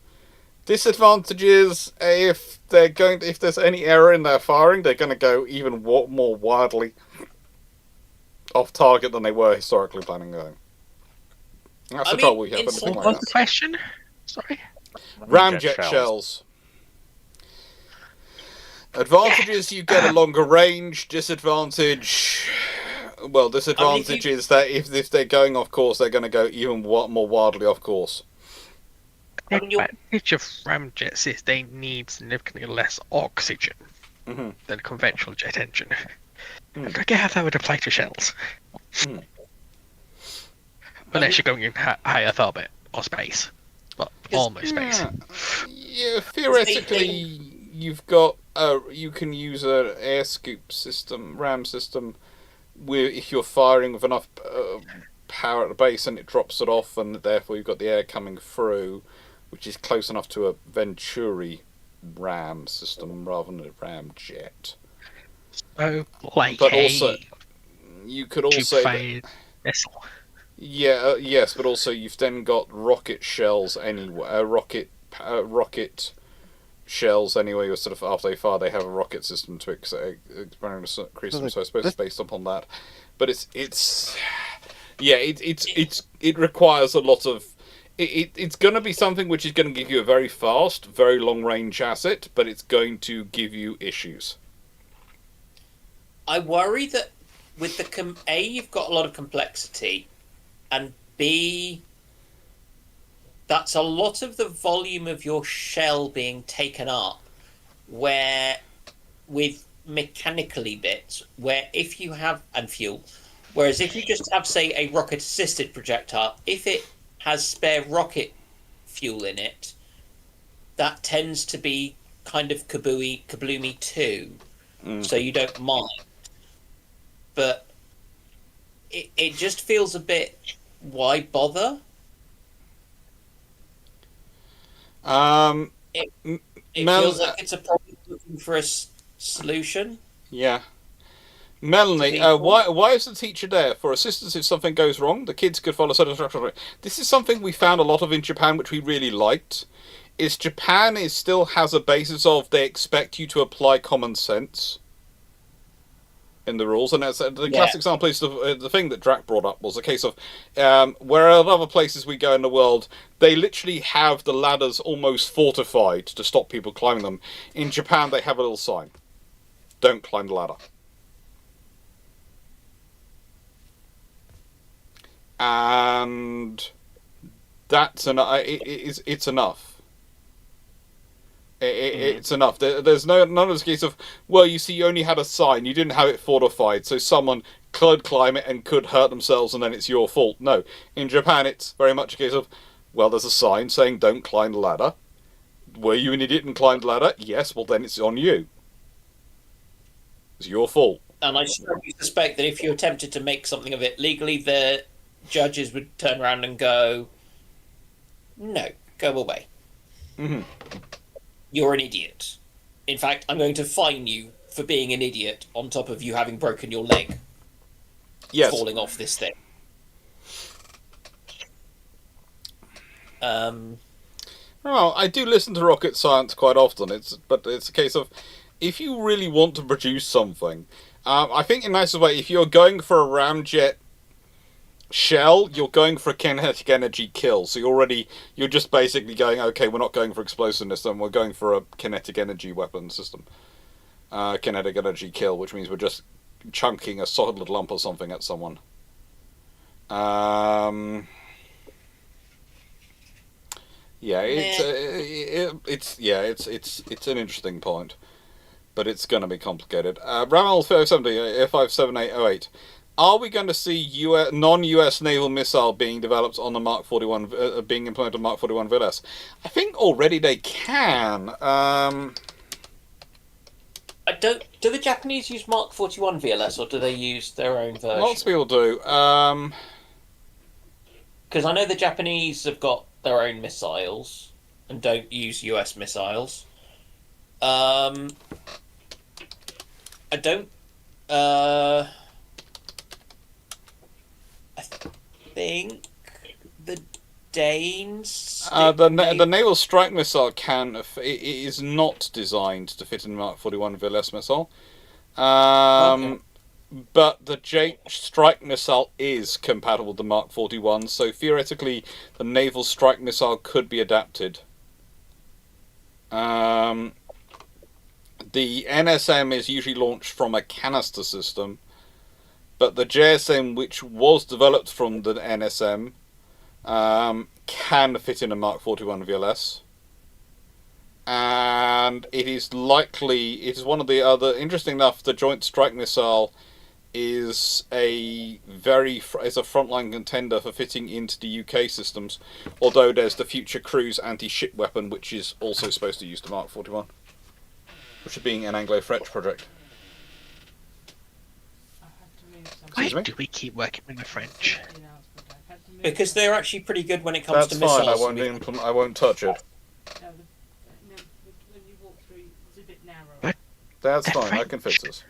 Disadvantages, if there's any error in their firing, they're going to go even more wildly off target than they were historically planning on going. That's the trouble we have. What was the question? Sorry. Ramjet shells. Advantages, you get a longer range. Disadvantage, is that if they're going off course, they're going to go even more wildly off course. The advantage of ramjets is they need significantly less oxygen than conventional jet engine. And I guess that would apply to shells. Unless you're going in high Earth orbit or space. Well, almost space. Yeah, theoretically, you've got you can use an air scoop system, ram system, if you're firing with enough power at the base and it drops it off, and therefore you've got the air coming through, which is close enough to a Venturi ram system rather than a ram jet. So, like but also, you could also vessel. Yeah, yes, but also you've then got rocket shells anyway. Rocket shells anyway. Or sort of after they fire, they have a rocket system to increase them. So I suppose it's based upon that. But it requires a lot of. It's going to be something which is going to give you a very fast, very long range asset, but it's going to give you issues. I worry that with the you've got a lot of complexity, and B, that's a lot of the volume of your shell being taken up, where with mechanically bits, where if you have and fuel, whereas if you just have say a rocket assisted projectile, if it has spare rocket fuel in it, that tends to be kind of kabloomy too, so you don't mind. But it just feels a bit, why bother? It feels like it's a problem looking for a solution. Yeah. Melanie, why is the teacher there? For assistance if something goes wrong, the kids could follow certain instructions. This is something we found a lot of in Japan, which we really liked. Japan still has a basis of they expect you to apply common sense in the rules, and that's the classic example is the thing that Drac brought up was a case of where at other places we go in the world, they literally have the ladders almost fortified to stop people climbing them. In Japan, they have a little sign: "Don't climb the ladder." and that's it's enough. It's enough. There's none of this case of, well, you see, you only had a sign, you didn't have it fortified, so someone could climb it and could hurt themselves, and then it's your fault. No, in Japan, it's very much a case of, well, there's a sign saying don't climb the ladder. Were you an idiot and climbed the ladder? Yes, well then it's on you. It's your fault. And I strongly suspect that if you attempted to make something of it legally, the judges would turn around and go, no, go away. Mm-hmm. You're an idiot. In fact, I'm going to fine you for being an idiot on top of you having broken your leg. Yes. Falling off this thing. Well, I do listen to rocket science quite often. But it's a case of, if you really want to produce something, I think in a nice way, if you're going for a ramjet shell, you're going for a kinetic energy kill. So you're just basically going, okay, we're not going for explosiveness, then we're going for a kinetic energy weapon system. Kinetic energy kill, which means we're just chunking a solid lump or something at someone. Yeah, it's an interesting point, but it's going to be complicated. Ramal 570 F57808. Are we going to see non-US naval missile being developed on the Mark 41, being implemented on Mark 41 VLS? I think already they can. I don't. Do the Japanese use Mark 41 VLS, or do they use their own version? Lots of people do. Because I know the Japanese have got their own missiles and don't use US missiles. I don't. I think the Danes. The naval strike missile is not designed to fit in Mark 41 VLS missile. Okay. But the J strike missile is compatible with the Mark 41, so theoretically the naval strike missile could be adapted. The NSM is usually launched from a canister system, but the JSM, which was developed from the NSM, can fit in a Mark 41 VLS. And it is one of the other, interesting enough, the Joint Strike Missile is a frontline contender for fitting into the UK systems, although there's the Future Cruise anti-ship weapon, which is also supposed to use the Mark 41, which is being an Anglo-French project. Why do we keep working with the French? Because they're actually pretty good when it comes That's to fine. missiles. I won't touch it. That's They're fine. I can fix this.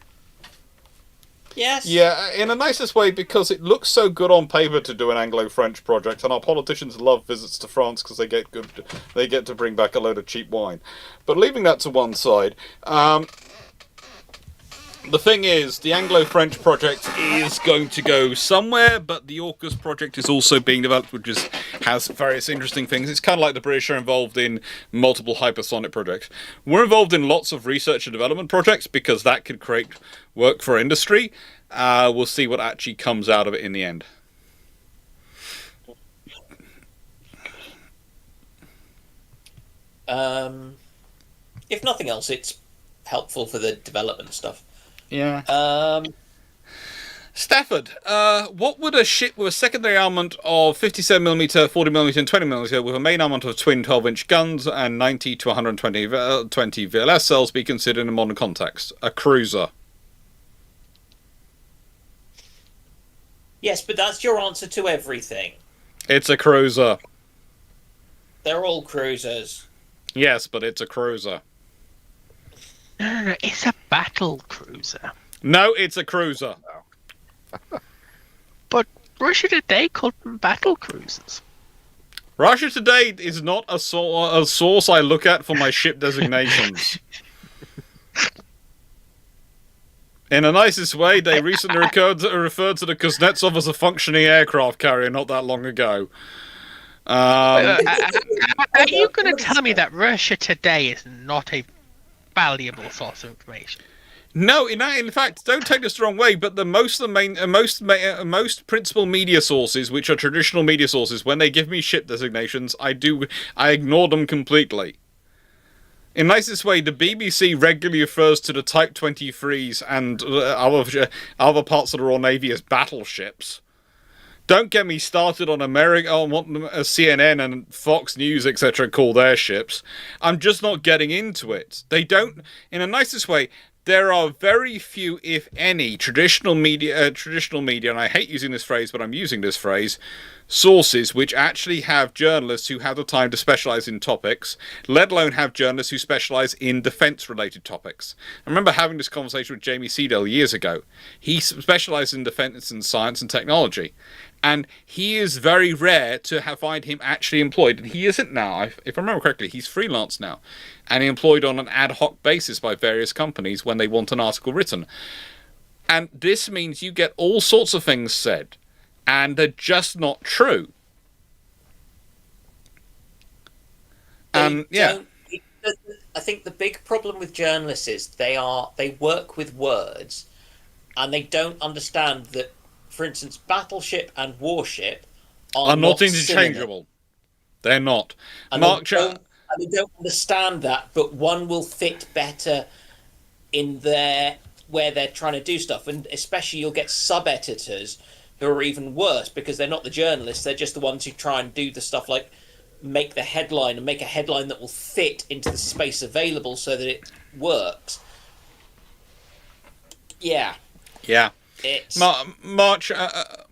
Yes. Yeah, in the nicest way, because it looks so good on paper to do an Anglo-French project, and our politicians love visits to France because they get to bring back a load of cheap wine. But leaving that to one side, the thing is, the Anglo-French project is going to go somewhere, but the AUKUS project is also being developed, which has various interesting things. It's kind of like the British are involved in multiple hypersonic projects. We're involved in lots of research and development projects because that could create work for industry. We'll see what actually comes out of it in the end. If nothing else, it's helpful for the development stuff. Yeah. Stafford, what would a ship with a secondary armament of 57mm, 40mm and 20mm with a main armament of twin 12-inch guns and 90 to 120 20 VLS cells be considered in a modern context? A cruiser. Yes, but that's your answer to everything. It's a cruiser. They're all cruisers. Yes, but it's a cruiser. No, it's a battle cruiser. No, it's a cruiser. But Russia Today called them battle cruisers. Russia Today is not a source I look at for my ship designations. In the nicest way, they recently referred to the Kuznetsov as a functioning aircraft carrier not that long ago. Are you going to tell me that Russia Today is not a valuable source of information? No, in fact, don't take this the wrong way, but most principal media sources, which are traditional media sources, when they give me ship designations, I ignore them completely. In the nicest way, the BBC regularly refers to the Type 23s and other parts of the Royal Navy as battleships. Don't get me started on what CNN and Fox News, etc. call their ships. I'm just not getting into it. They don't, in the nicest way, there are very few, if any, traditional media, and I hate using this phrase, but I'm using this phrase, sources which actually have journalists who have the time to specialise in topics, let alone have journalists who specialise in defence-related topics. I remember having this conversation with Jamie Seedale years ago. He specialises in defence and science and technology, and he is very rare to find him actually employed, and he isn't now. If I remember correctly, he's freelance now, and employed on an ad hoc basis by various companies when they want an article written. And this means you get all sorts of things said, and they're just not true. Yeah. I think the big problem with journalists is they work with words, and they don't understand that, for instance, battleship and warship are not interchangeable. They're not. And they don't understand that, but one will fit better in where they're trying to do stuff, and especially you'll get sub-editors who are even worse because they're not the journalists, they're just the ones who try and do the stuff like make the headline and make a headline that will fit into the space available so that it works. Yeah. It's...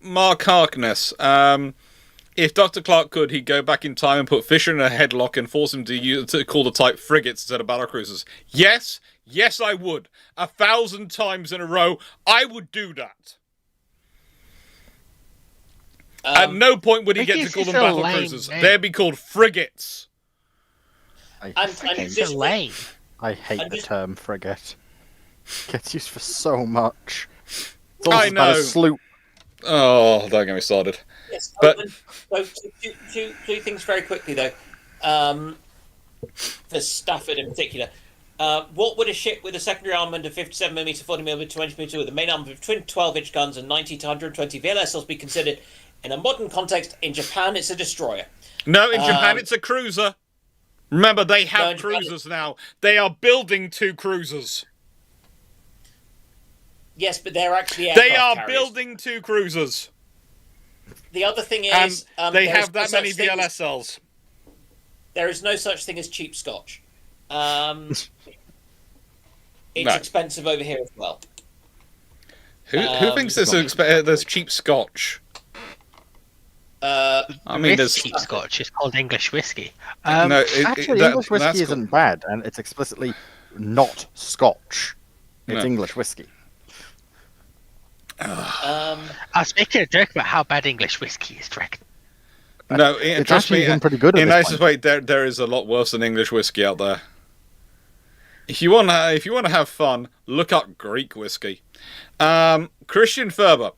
Mark Harkness. If Dr. Clarke could, he'd go back in time and put Fisher in a headlock and force him to call the type frigates instead of battlecruisers. Yes, I would. 1,000 times in a row, I would do that. At no point would he get to call them battlecruisers. They'd be called frigates. I hate the term frigate. It gets used for so much. It's I know. About a sloop. Oh, don't get me started. Yes, but two things very quickly though. For Stafford in particular, what would a ship with a secondary armament of 57mm, 40mm, 20mm with a main armament of twin 12-inch guns and 90 to 120 VLSLs be considered in a modern context? In Japan, it's a destroyer. No, in Japan, it's a cruiser. Remember, they have cruisers now. They are building 2 cruisers. Yes, but they're actually aircraft They are carriers. Building 2 cruisers. The other thing is... they have that many VLSLs. There is no such thing as cheap scotch. It's expensive over here as well. Who thinks there's cheap scotch? I mean, there's cheap scotch. It's called English whiskey. English whiskey isn't bad, and it's explicitly not Scotch. It's English whiskey. I was making a joke about how bad English whiskey is, Drake. No, it's trust me. Been pretty good. In nicest way, there is a lot worse than English whiskey out there. If you want to have fun, look up Greek whiskey. Christian Ferber.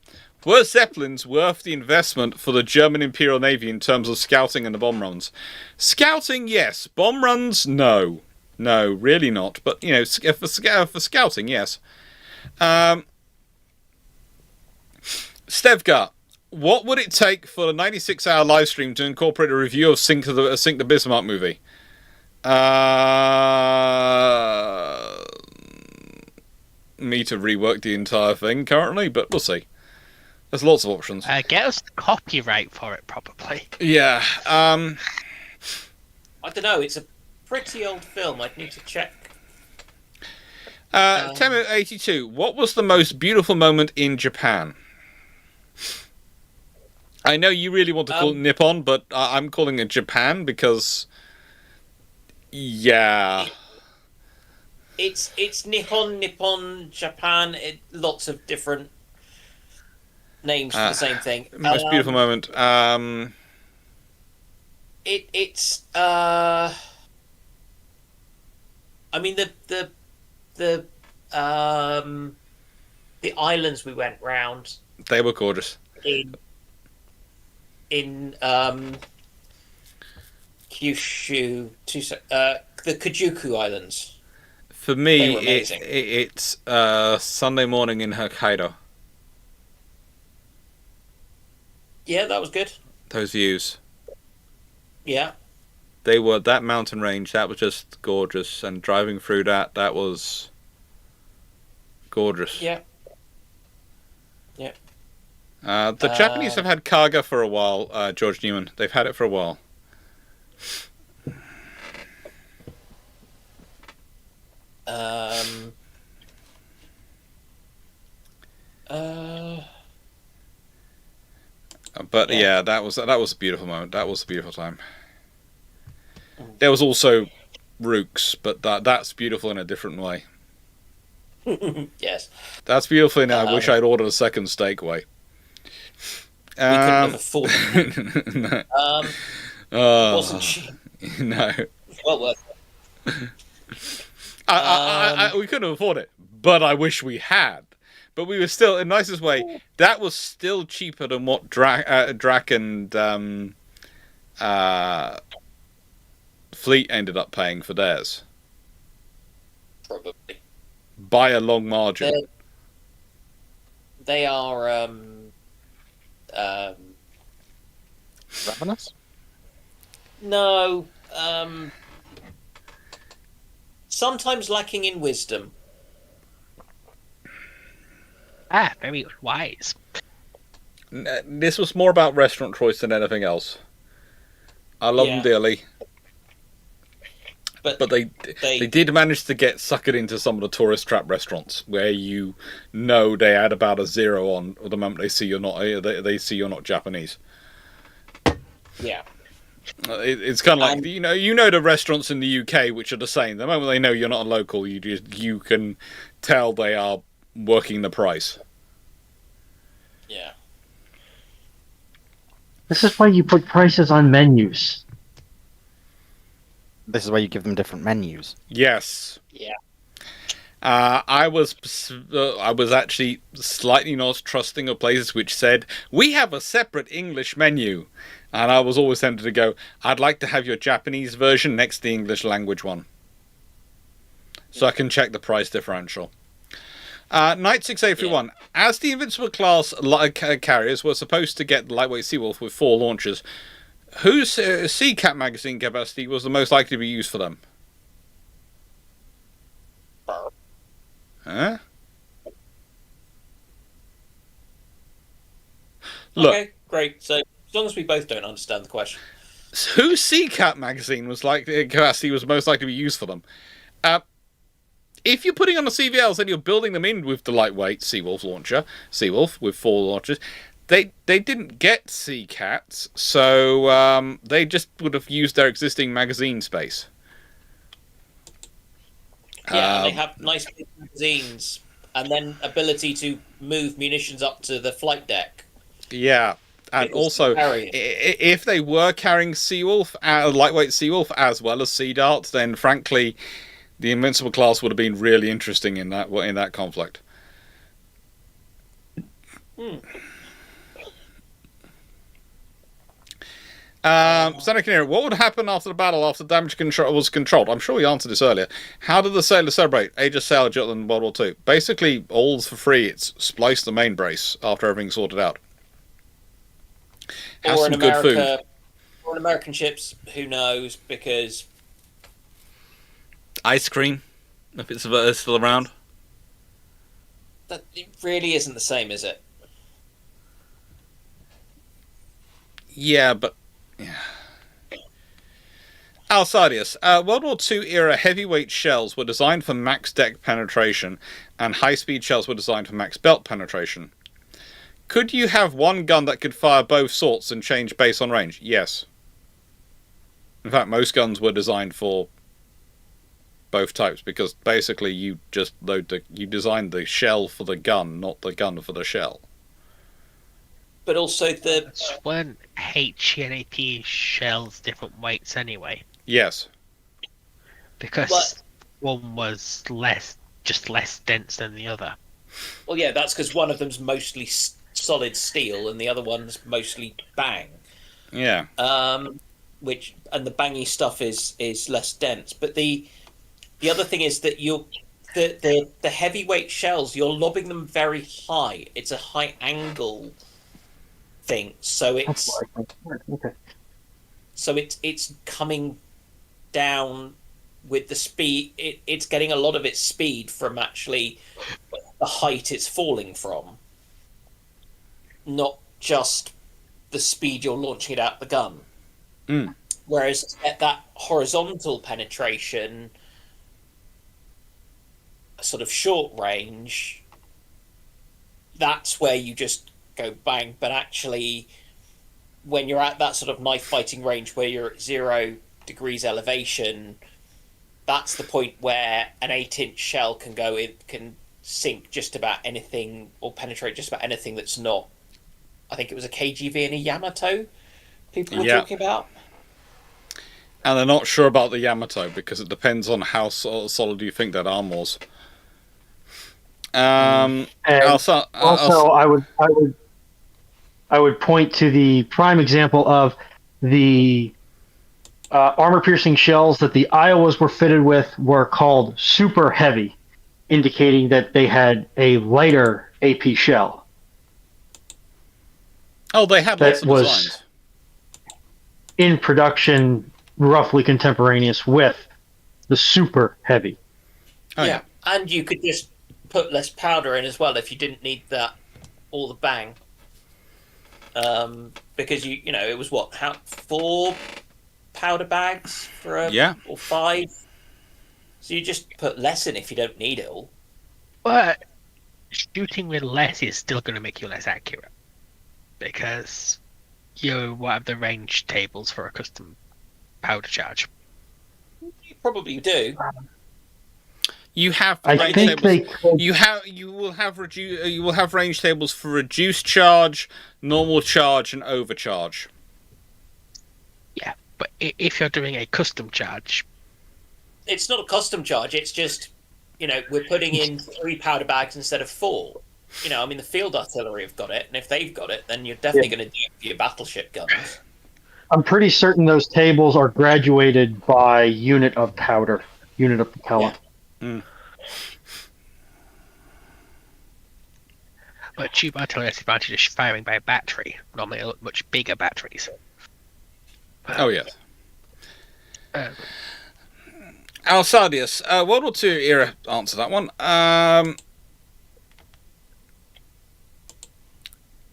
Were Zeppelins worth the investment for the German Imperial Navy in terms of scouting and the bomb runs? Scouting, yes. Bomb runs, no. No, really not. But, for scouting, yes. Stevgar, what would it take for a 96-hour live stream to incorporate a review of Sink the Bismarck movie? Me to rework the entire thing currently, but we'll see. There's lots of options. Get us the copyright for it, probably. Yeah. I don't know. It's a pretty old film. I'd need to check. Temu82, what was the most beautiful moment in Japan? I know you really want to call it Nippon, but I'm calling it Japan because... Yeah. It's Nippon, Japan. Lots of different names for the same thing. Most beautiful moment. It's. I mean the islands we went round. They were gorgeous. In Kyushu, the Kujuku Islands. For me, They were amazing. it's Sunday morning in Hokkaido. Yeah, that was good. Those views. Yeah. They were that mountain range. That was just gorgeous, and driving through that was gorgeous. Yeah. The Japanese have had Kaga for a while. George Newman. They've had it for a while. But yeah, that was a beautiful moment. That was a beautiful time. There was also Rooks, but that's beautiful in a different way. Yes. That's beautiful in I wish I'd ordered a second steak way. We couldn't have afforded it. No. It wasn't cheap. No. Well worth it. We couldn't afford it, but I wish we had. But we were still, in the nicest way, that was still cheaper than what Drac and Fleet ended up paying for theirs. Probably. By a long margin. They are Ravenous? no, sometimes lacking in wisdom. Very wise. This was more about restaurant choice than anything else. I love them dearly. But they did manage to get suckered into some of the tourist trap restaurants where you know they add about a zero on the moment they see you're not Japanese. Yeah. It's kind of like you know the restaurants in the UK which are the same. The moment they know you're not a local, you can tell they are working the price. Yeah. This is why you put prices on menus. This is where you give them different menus. Yes. Yeah. I was actually slightly not trusting of places which said we have a separate English menu, and I was always tempted to go, I'd like to have your Japanese version next to the English language one, so I can check the price differential. Knight 681. As the Invincible class carriers were supposed to get the lightweight Seawolf with 4 launchers, whose Sea-Cat magazine capacity was the most likely to be used for them? Huh? Look, Okay, great. So as long as we both don't understand the question. whose Sea-Cat magazine was capacity was most likely to be used for them? If you're putting on the CVLs and you're building them in with the lightweight Seawolf with 4 launchers, they didn't get Sea-Cats, so they just would have used their existing magazine space. Yeah, and they have nice big magazines, and then ability to move munitions up to the flight deck. Yeah, and also, if they were carrying Seawolf, lightweight Seawolf, as well as Sea Dart, then frankly, the Invincible class would have been really interesting in that conflict. Senator Kinnear, what would happen after the battle after damage was controlled? I'm sure we answered this earlier. How did the sailors celebrate? Age of Sail, Jutland, in World War II. Basically, all's for free. It's splice the main brace after everything's sorted out. Have some good food. Or in American ships, who knows, because... Ice cream, if it's still around. That it really isn't the same, is it? Yeah, but... Yeah. Alcidius. World War II era heavyweight shells were designed for max deck penetration, and high-speed shells were designed for max belt penetration. Could you have one gun that could fire both sorts and change based on range? Yes. In fact, most guns were designed for both types, because basically you just you designed the shell for the gun, not the gun for the shell. But also Weren't HE and AP shells different weights anyway? Yes. Because one was less dense than the other. Well, yeah, that's because one of them's mostly solid steel and the other one's mostly bang. Yeah. And the bangy stuff is less dense. But the The other thing is that the heavyweight shells, you're lobbing them very high. It's a high angle thing, so it's Okay. it's coming down with the speed. It's getting a lot of its speed from actually the height it's falling from, not just the speed you're launching it out the gun. Mm. Whereas at that horizontal penetration, sort of short range, that's where you just go bang. But actually, when you're at that sort of knife fighting range where you're at 0 degrees elevation, that's the point where an 8-inch shell can sink just about anything or penetrate just about anything that's not. I think it was a KGV and a Yamato people were talking about. And they're not sure about the Yamato because it depends on how solid you think that arm was. And also, I would point to the prime example of the armor-piercing shells that the Iowas were fitted with were called super heavy, indicating that they had a lighter AP shell. Oh, they had lots of designs. In production, roughly contemporaneous with the super heavy. Oh, yeah. And you could just put less powder in as well if you didn't need all the bang. Because it was 4 powder bags for or 5. So you just put less in if you don't need it all. But shooting with less is still going to make you less accurate because you have the range tables for a custom powder charge. You probably do. You have range tables. You will have range tables for reduced charge, normal charge, and overcharge. Yeah, but if you're doing a custom charge, it's not a custom charge. It's just we're putting in 3 powder bags instead of 4. The field artillery have got it, and if they've got it, then you're definitely going to do it for your battleship guns. I'm pretty certain those tables are graduated by unit of powder, unit of propellant. Yeah. Mm. But tube artillery has the advantage of firing by a battery, normally much bigger batteries. Oh, yes. Alsadius, World War II era answer that one.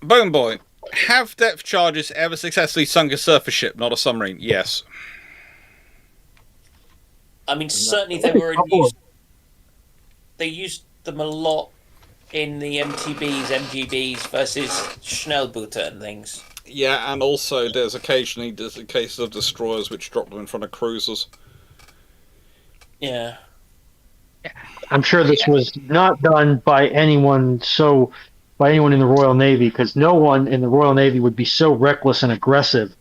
Bone Boy, have depth charges ever successfully sunk a surface ship, not a submarine? Yes. Certainly they were in use. They used them a lot in the MTBs, MGBs versus Schnellbooter and things. Yeah, and also there's cases of destroyers which drop them in front of cruisers. Yeah. I'm sure this was not done by anyone in the Royal Navy, because no one in the Royal Navy would be so reckless and aggressive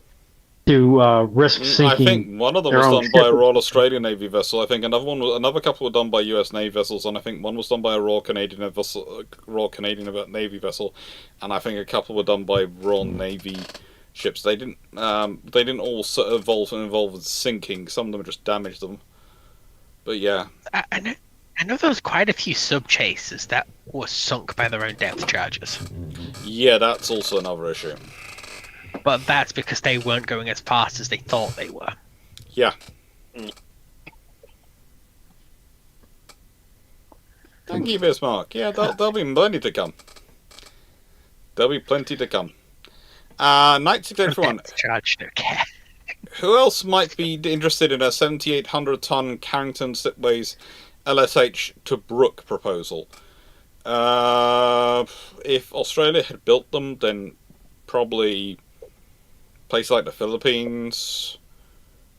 to risk sinking. I think one of them was done by a Royal Australian Navy vessel. I think another couple were done by US Navy vessels, and I think one was done by a Royal Canadian Navy vessel, and I think a couple were done by Royal Navy ships. They didn't all involve with sinking. Some of them just damaged them. But yeah, I know there was quite a few sub chasers that were sunk by their own depth charges. Yeah, that's also another issue. But that's because they weren't going as fast as they thought they were. Yeah. Thank you, Bismarck. Yeah, there'll be plenty to come. There'll be plenty to come. Knight 681. Charge, no care. Who else might be interested in a 7,800-ton Carrington Slipways LSH to Brook proposal? If Australia had built them, then probably places like the Philippines,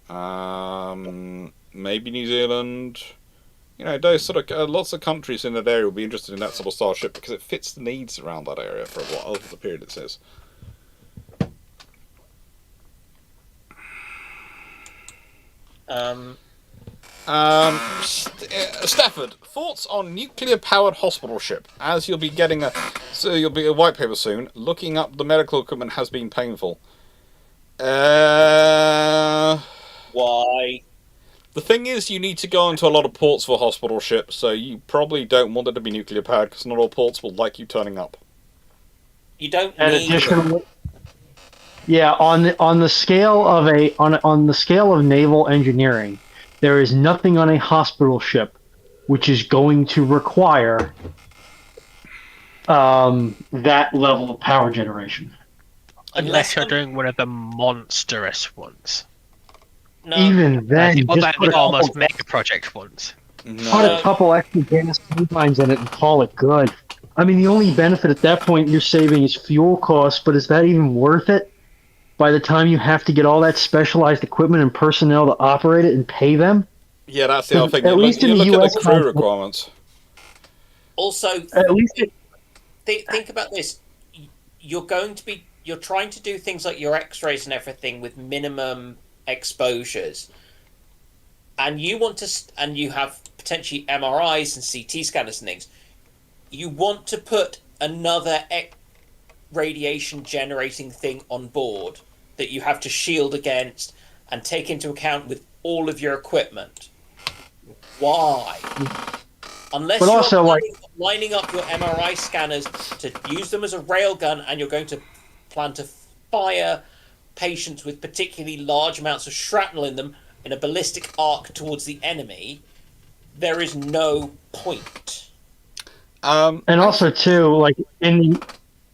maybe New Zealand. Those sort of lots of countries in that area will be interested in that sort of starship because it fits the needs around that area for a while, over the period it says. Stafford, thoughts on nuclear-powered hospital ship? As you'll be a white paper soon. Looking up the medical equipment has been painful. Why? The thing is, you need to go into a lot of ports for hospital ships, so you probably don't want it to be nuclear powered because not all ports will like you turning up. You don't And need. additionally, yeah, on the scale of on the scale of naval engineering, there is nothing on a hospital ship which is going to require that level of power generation. Unless you're doing one of the monstrous ones. No, Even then, Well, just the almost mega project ones. put a couple extra gas turbines in it and call it good. I mean, the only benefit at that point you're saving is fuel costs, but is that even worth it? By the time you have to get all that specialized equipment and personnel to operate it and pay them? Yeah, that's the other thing. At least in the look at US the crew requirements. Also, At least think about this. You're trying to do things like your X-rays and everything with minimum exposures, and you have potentially MRIs and CT scanners and things. You want to put another radiation generating thing on board that you have to shield against and take into account with all of your equipment. Why? Unless But you're also, lining up your MRI scanners to use them as a railgun, and you're going to plan to fire patients with particularly large amounts of shrapnel in them in a ballistic arc towards the enemy, there is no point. and also too, like in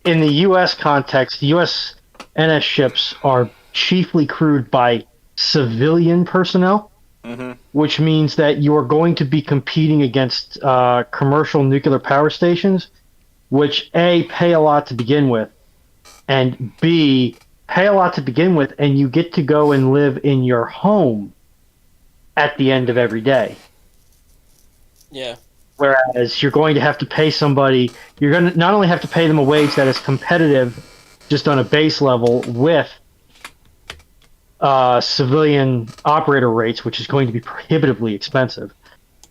the U.S. context, U.S. NS ships are chiefly crewed by civilian personnel, which means that you are going to be competing against commercial nuclear power stations, which A, pay a lot to begin with, and B, pay a lot to begin with, and you get to go and live in your home at the end of every day. Yeah. Whereas you're going to have to pay somebody, you're going to not only have to pay them a wage that is competitive just on a base level with civilian operator rates, which is going to be prohibitively expensive,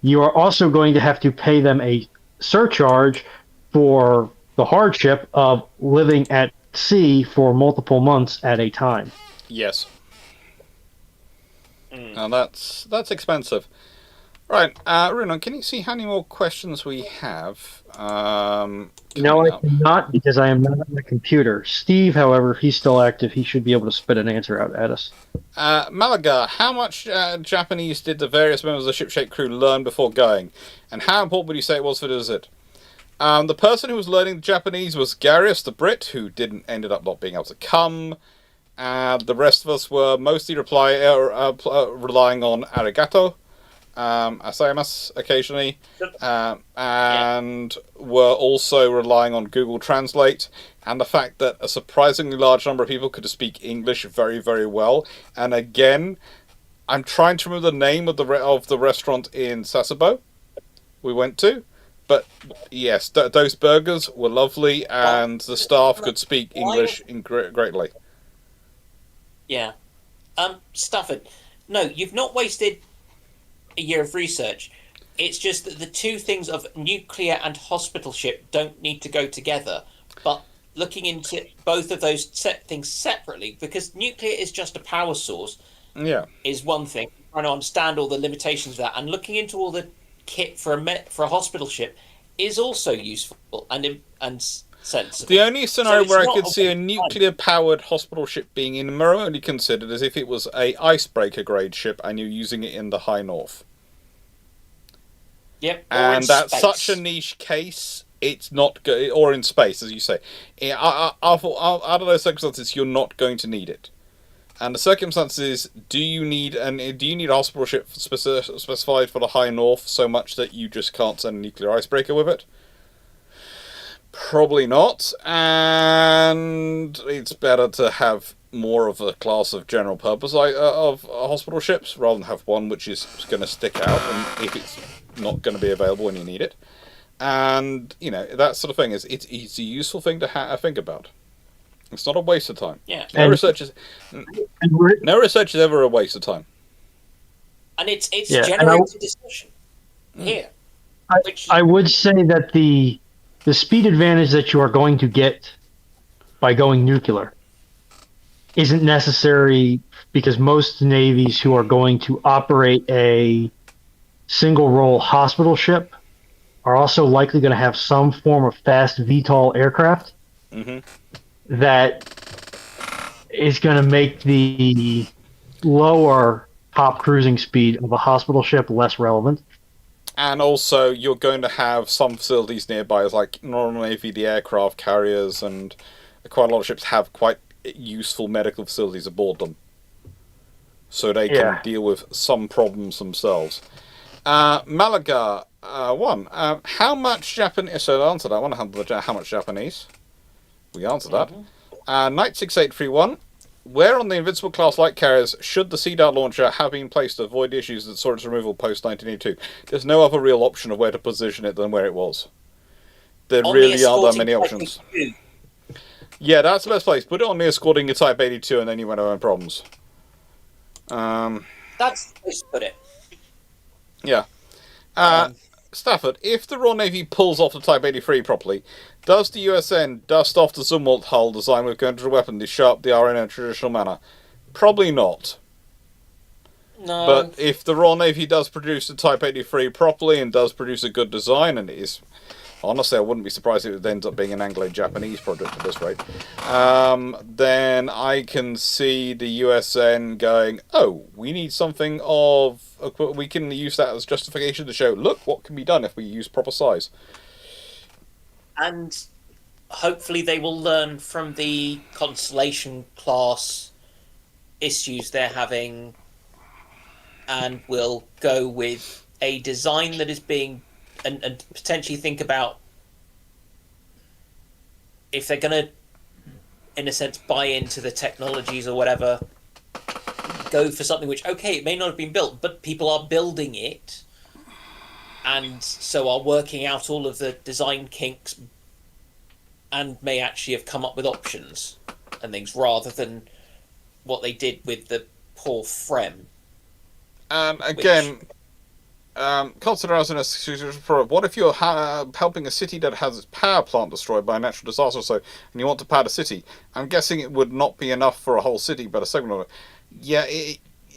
you are also going to have to pay them a surcharge for the hardship of living at sea for multiple months at a time. Yes. Now that's expensive. Right, Runan, can you see how many more questions we have? No, I cannot, because I am not on the computer. Steve, however, he's still active. He should be able to spit an answer out at us. Malaga, how much Japanese did the various members of the ship-shaped crew learn before going? And how important would you say it was for the visit? The person who was learning Japanese was Garius the Brit, who ended up not being able to come. The rest of us were mostly relying on arigato. Asaimasu occasionally, and were also relying on Google Translate, and the fact that a surprisingly large number of people could speak English very, very well. And again, I'm trying to remember the name of the restaurant in Sasebo we went to, but yes, those burgers were lovely, and the staff could speak English greatly. Yeah. Stafford, no, you've not wasted a year of research. It's just that the two things of nuclear and hospital ship don't need to go together, but looking into both of those things separately, because nuclear is just a power source, is one thing, trying to understand all the limitations of that, and looking into all the kit for a hospital ship is also useful and sensible. The only scenario where I could see a nuclear-powered hospital ship being remotely considered is if it was a icebreaker grade ship and you're using it in the high north. Yep, and that's such a niche case. It's not or in space, as you say. Out of those circumstances, you're not going to need it. And the circumstances: do you need a hospital ship specified for the high north so much that you just can't send a nuclear icebreaker with it? Probably not. And it's better to have more of a class of general purpose of hospital ships rather than have one which is going to stick out, and if it's not going to be available when you need it. And that sort of thing it's a useful thing to think about. It's not a waste of time. Yeah. No research is ever a waste of time. And it's generated discussion here. I would say that the speed advantage that you are going to get by going nuclear isn't necessary because most navies who are going to operate a single role hospital ship are also likely going to have some form of fast VTOL aircraft Hmm. that is going to make the lower top cruising speed of a hospital ship less relevant. And also, you're going to have some facilities nearby, like Royal Navy, the aircraft carriers, and quite a lot of ships have quite useful medical facilities aboard them. So they can Yeah. deal with some problems themselves. Malaga, one. How much Japanese... So I answered that one. How much Japanese? We answered that. Knight 6831. Where on the Invincible class light carriers should the Sea Dart launcher have been placed to avoid issues that saw its removal post 1982? There's no other real option of where to position it than where it was. There On really the aren't that escorting many Type options. 82. Yeah, that's the best place. Put it on the escorting your Type 82 and then you won't have any problems. That's the place to put it. Yeah. Um, Stafford, if the Royal Navy pulls off the Type 83 properly, does the USN dust off the Zumwalt hull design with counter weapon to sharp the RN in a traditional manner? Probably not. No. But if the Royal Navy does produce the Type 83 properly and does produce a good design, and it is... Honestly, I wouldn't be surprised if it ends up being an Anglo-Japanese project at this rate. Then I can see the USN going, oh, we need something of... We can use that as justification to show, look, what can be done if we use proper size. And hopefully they will learn from the Constellation class issues they're having and will go with a design that is being... And potentially think about if they're going to, in a sense, buy into the technologies or whatever, go for something which, okay, it may not have been built, but people are building it, and so are working out all of the design kinks and may actually have come up with options and things, rather than what they did with the poor Frem. Again... consider as an excuse for what if you're helping a city that has its power plant destroyed by a natural disaster or so, and you want to power the city? I'm guessing it would not be enough for a whole city, but a segment of it. Yeah,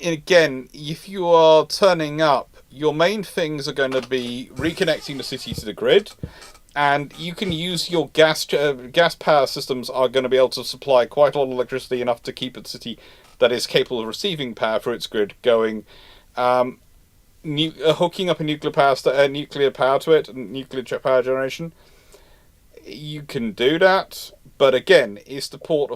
again, if you are turning up, your main things are going to be reconnecting the city to the grid, and you can use your gas power systems are going to be able to supply quite a lot of electricity, enough to keep a city that is capable of receiving power for its grid going. Hooking up a nuclear power to it, nuclear power generation, you can do that. But again, is the port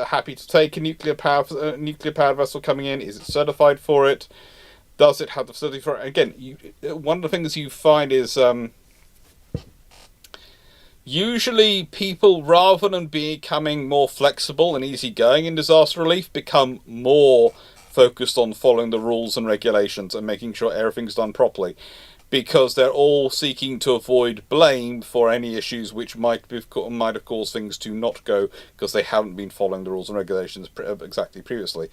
happy to take a nuclear powered vessel coming in? Is it certified for it? Does it have the facility for it? Again, one of the things you find is usually people, rather than becoming more flexible and easygoing in disaster relief, become more focused on following the rules and regulations and making sure everything's done properly, because they're all seeking to avoid blame for any issues which might have caused things to not go because they haven't been following the rules and regulations exactly previously.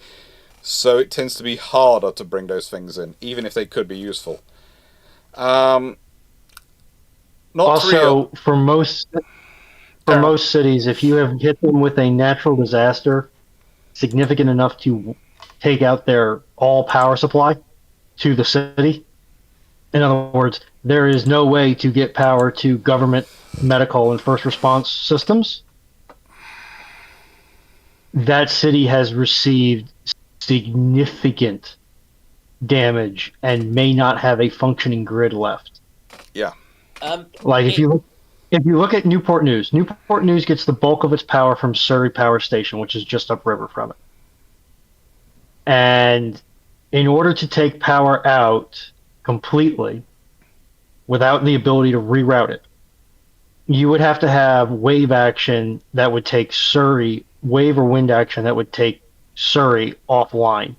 So it tends to be harder to bring those things in, even if they could be useful. For most cities, if you have hit them with a natural disaster significant enough to take out their all power supply to the city. In other words, there is no way to get power to government, medical, and first response systems. That city has received significant damage and may not have a functioning grid left. Yeah. If you look at Newport News gets the bulk of its power from Surrey Power Station, which is just upriver from it. And in order to take power out completely without the ability to reroute it, you would have to have wave action that would take Surrey, wave or wind action that would take Surrey offline,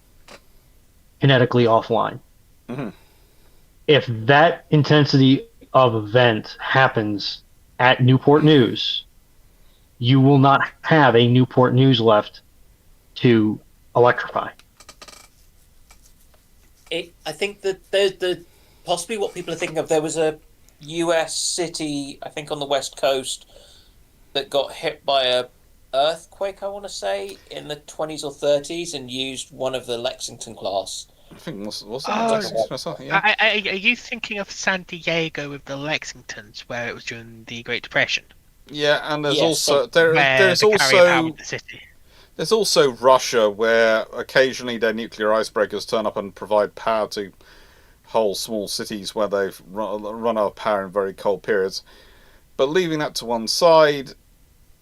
kinetically offline. Mm-hmm. If that intensity of event happens at Newport News, you will not have a Newport News left to electrify. I think that the possibly what people are thinking of, there was a US city, I think on the west coast, that got hit by earthquake, I want to say, in the 20s or 30s, and used one of the Lexington class. I think was it Oh, Lexington or something? Yeah. Are you thinking of San Diego with the Lexingtons, where it was during the Great Depression? Yeah, and there's Yes, also Where there's the carrier powered also the city. there's also Russia, where occasionally their nuclear icebreakers turn up and provide power to whole small cities where they've run out of power in very cold periods. But leaving that to one side,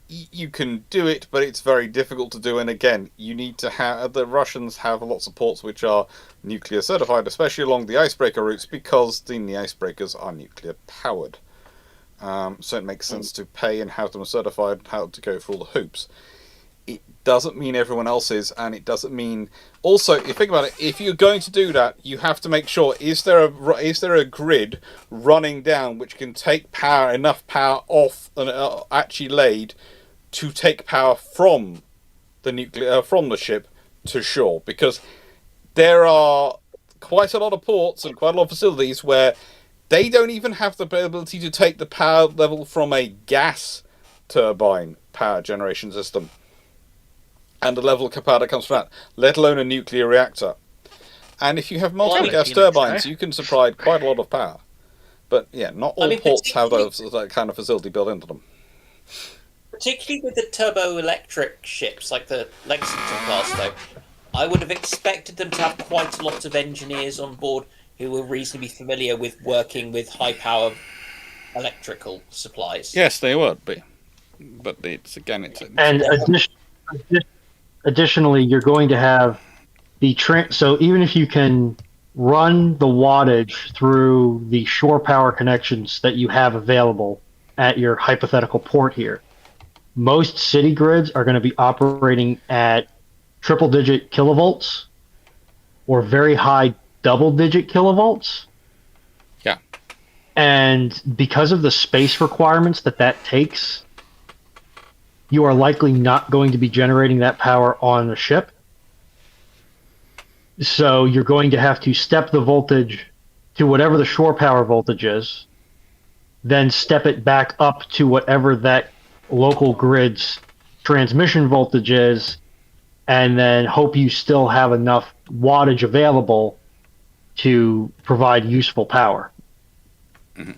you can do it, but it's very difficult to do. And again, you need to have the Russians have lots of ports which are nuclear certified, especially along the icebreaker routes, because the icebreakers are nuclear powered. So it makes sense to pay and have them certified, how to go through all the hoops. It doesn't mean everyone else is, and it doesn't mean. Also, if you think about it, if you're going to do that, you have to make sure is there a grid running down which can take enough power off and actually laid to take power from the ship to shore, because there are quite a lot of ports and quite a lot of facilities where they don't even have the ability to take the power level from a gas turbine power generation system and the level of power that comes from that, let alone a nuclear reactor. And if you have multiple gas turbines, you can supply quite a lot of power. But yeah, not all ports have that kind of facility built into them. Particularly with the turbo-electric ships, like the Lexington class, though, I would have expected them to have quite a lot of engineers on board who were reasonably familiar with working with high-power electrical supplies. Yes, they would, but it's And additionally, you're going to have so even if you can run the wattage through the shore power connections that you have available at your hypothetical port here, most city grids are going to be operating at triple-digit kilovolts or very high double-digit kilovolts. Yeah. And because of the space requirements that takes, you are likely not going to be generating that power on the ship. So you're going to have to step the voltage to whatever the shore power voltage is, then step it back up to whatever that local grid's transmission voltage is, and then hope you still have enough wattage available to provide useful power. Mm-hmm.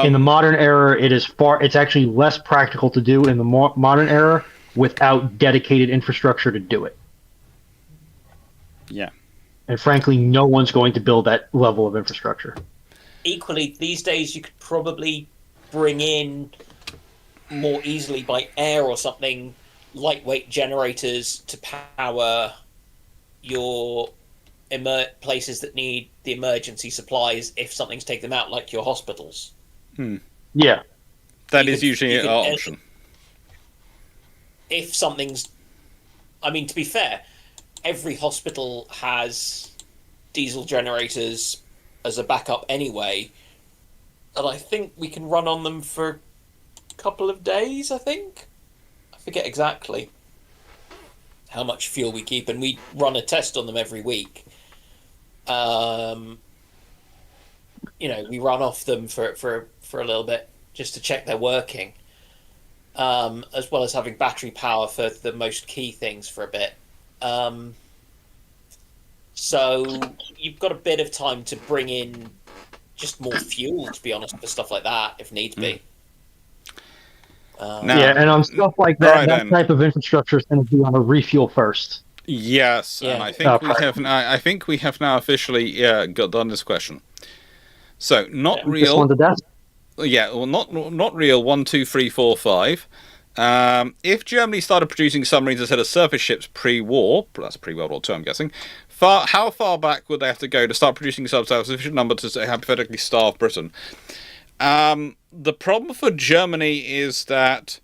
In the modern era, it's actually less practical to do in the modern era without dedicated infrastructure to do it. Yeah. And frankly, no one's going to build that level of infrastructure. Equally, these days you could probably bring in more easily by air or something lightweight generators to power your places that need the emergency supplies if something's taken them out, like your hospitals. Yeah. That is usually an option. If something's... I mean, to be fair, every hospital has diesel generators as a backup anyway, and I think we can run on them for a couple of days, I think. I forget exactly how much fuel we keep, and we run a test on them every week. We run off them for a little bit just to check they're working, as well as having battery power for the most key things for a bit. So you've got a bit of time to bring in just more fuel, to be honest, for stuff like that, if needs be. And on stuff like that, type of infrastructure is going to be on a refuel first. Yes, and I think we have now officially got done this question. So not real. This one's a death. Yeah, well, not real. 1, 2, 3, 4, 5. If Germany started producing submarines instead of surface ships pre-war, that's pre-World War II, I'm guessing. How far back would they have to go to start producing subs of a sufficient number to say hypothetically starve Britain? The problem for Germany is that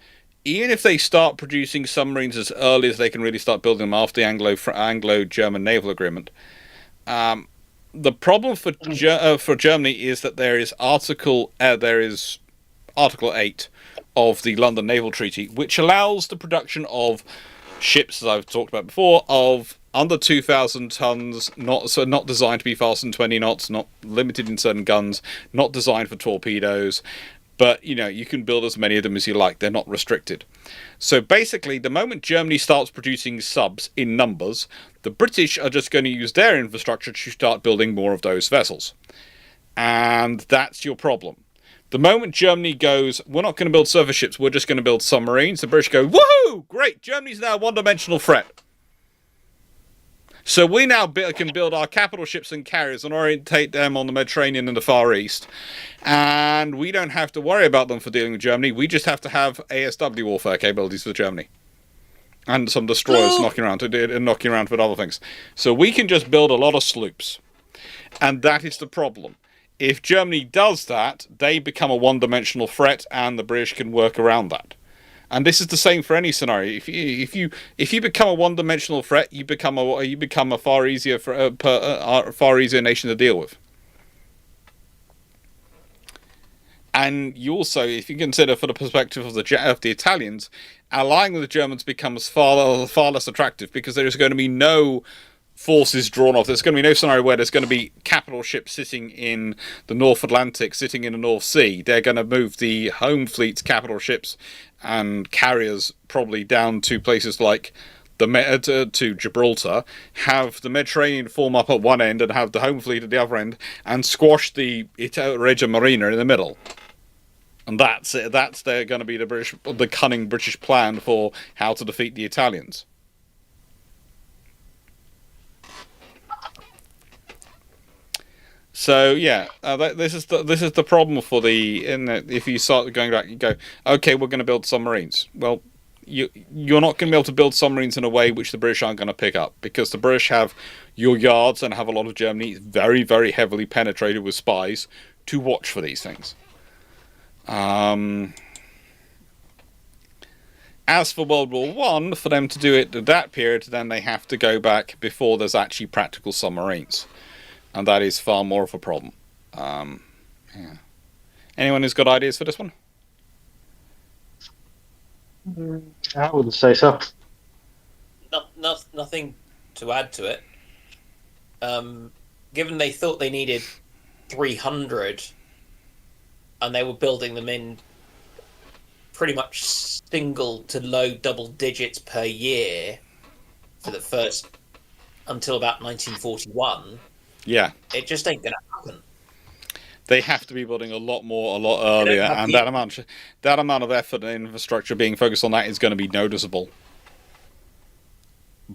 even if they start producing submarines as early as they can really start building them after the Anglo-German naval agreement, the problem for Germany is that there is Article 8 of the London Naval Treaty, which allows the production of ships, as I've talked about before, of under 2,000 tons, not designed to be faster than 20 knots, not limited in certain guns, not designed for torpedoes, But, you can build as many of them as you like. They're not restricted. So basically, the moment Germany starts producing subs in numbers, the British are just going to use their infrastructure to start building more of those vessels. And that's your problem. The moment Germany goes, we're not going to build surface ships, we're just going to build submarines, the British go, woohoo! Great, Germany's now a one-dimensional threat. So we now can build our capital ships and carriers and orientate them on the Mediterranean and the Far East. And we don't have to worry about them for dealing with Germany. We just have to have ASW warfare capabilities for Germany. And some destroyers knocking around with other things. So we can just build a lot of sloops. And that is the problem. If Germany does that, they become a one-dimensional threat and the British can work around that. And this is the same for any scenario. If you become a one-dimensional threat, you become a far easier nation to deal with. And you also, if you consider for the perspective of the Italians, allying with the Germans becomes far less attractive because there is going to be no forces drawn off. There's going to be no scenario where there's going to be capital ships sitting in the North Atlantic, sitting in the North Sea. They're going to move the home fleet's capital ships and carriers probably down to places like to Gibraltar, have the Mediterranean form up at one end and have the home fleet at the other end, and squash the Regia Marina in the middle. And that's it. That's going to be the cunning British plan for how to defeat the Italians. So yeah, this is the problem for if you start going back, you go, okay, we're going to build submarines. Well, you're not going to be able to build submarines in a way which the British aren't going to pick up, because the British have your yards and have a lot of Germany very, very heavily penetrated with spies to watch for these things. As for World War One, for them to do it at that period, then they have to go back before there's actually practical submarines. And that is far more of a problem. Yeah. Anyone who's got ideas for this one? I wouldn't say so. Nothing to add to it. Given they thought they needed 300, and they were building them in pretty much single to low double digits per year for the first until about 1941. Yeah, it just ain't gonna happen. They have to be building a lot earlier, and that amount of effort and infrastructure being focused on that is going to be noticeable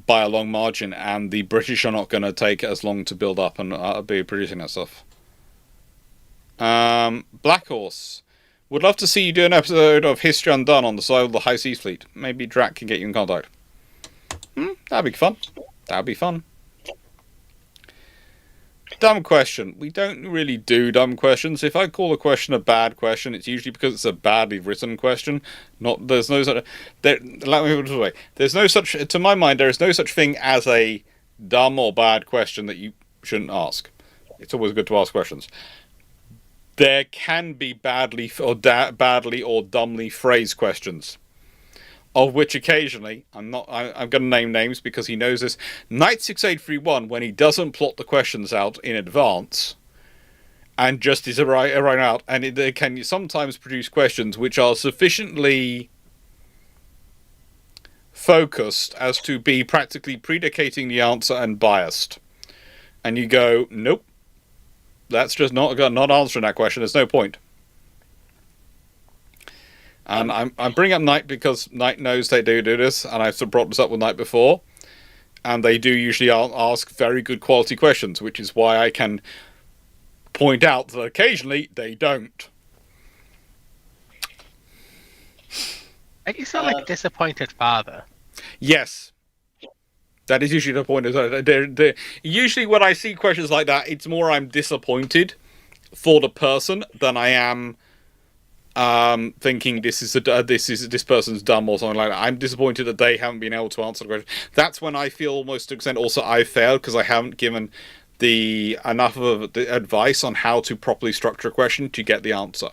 by a long margin, and the British are not going to take as long to build up and be producing that stuff. Black Horse, would love to see you do an episode of History Undone on the side of the High Seas Fleet. Maybe Drac can get you in contact. That'd be fun. That'd be fun. Dumb question. We don't really do dumb questions. If I call a question a bad question, it's usually because it's a badly written question. There's no such. Let me put it away. There's no such. To my mind, there is no such thing as a dumb or bad question that you shouldn't ask. It's always good to ask questions. There can be badly or dumbly phrased questions, of which occasionally, I'm going to name names because he knows this. Knight 6831, when he doesn't plot the questions out in advance and just is right out, and it can sometimes produce questions which are sufficiently focused as to be practically predicating the answer and biased. And you go, nope, that's just not answering that question. There's no point. And I'm bringing up Knight because Knight knows they do this, and I've brought this up with Knight before, and they do usually ask very good quality questions, which is why I can point out that occasionally they don't. You sound like a disappointed father. Yes. That is usually the point. Usually when I see questions like that, it's more I'm disappointed for the person than I am thinking this person's dumb or something like that. I'm disappointed that they haven't been able to answer the question. That's when I feel almost to an extent also I failed because I haven't given enough of the advice on how to properly structure a question to get the answer,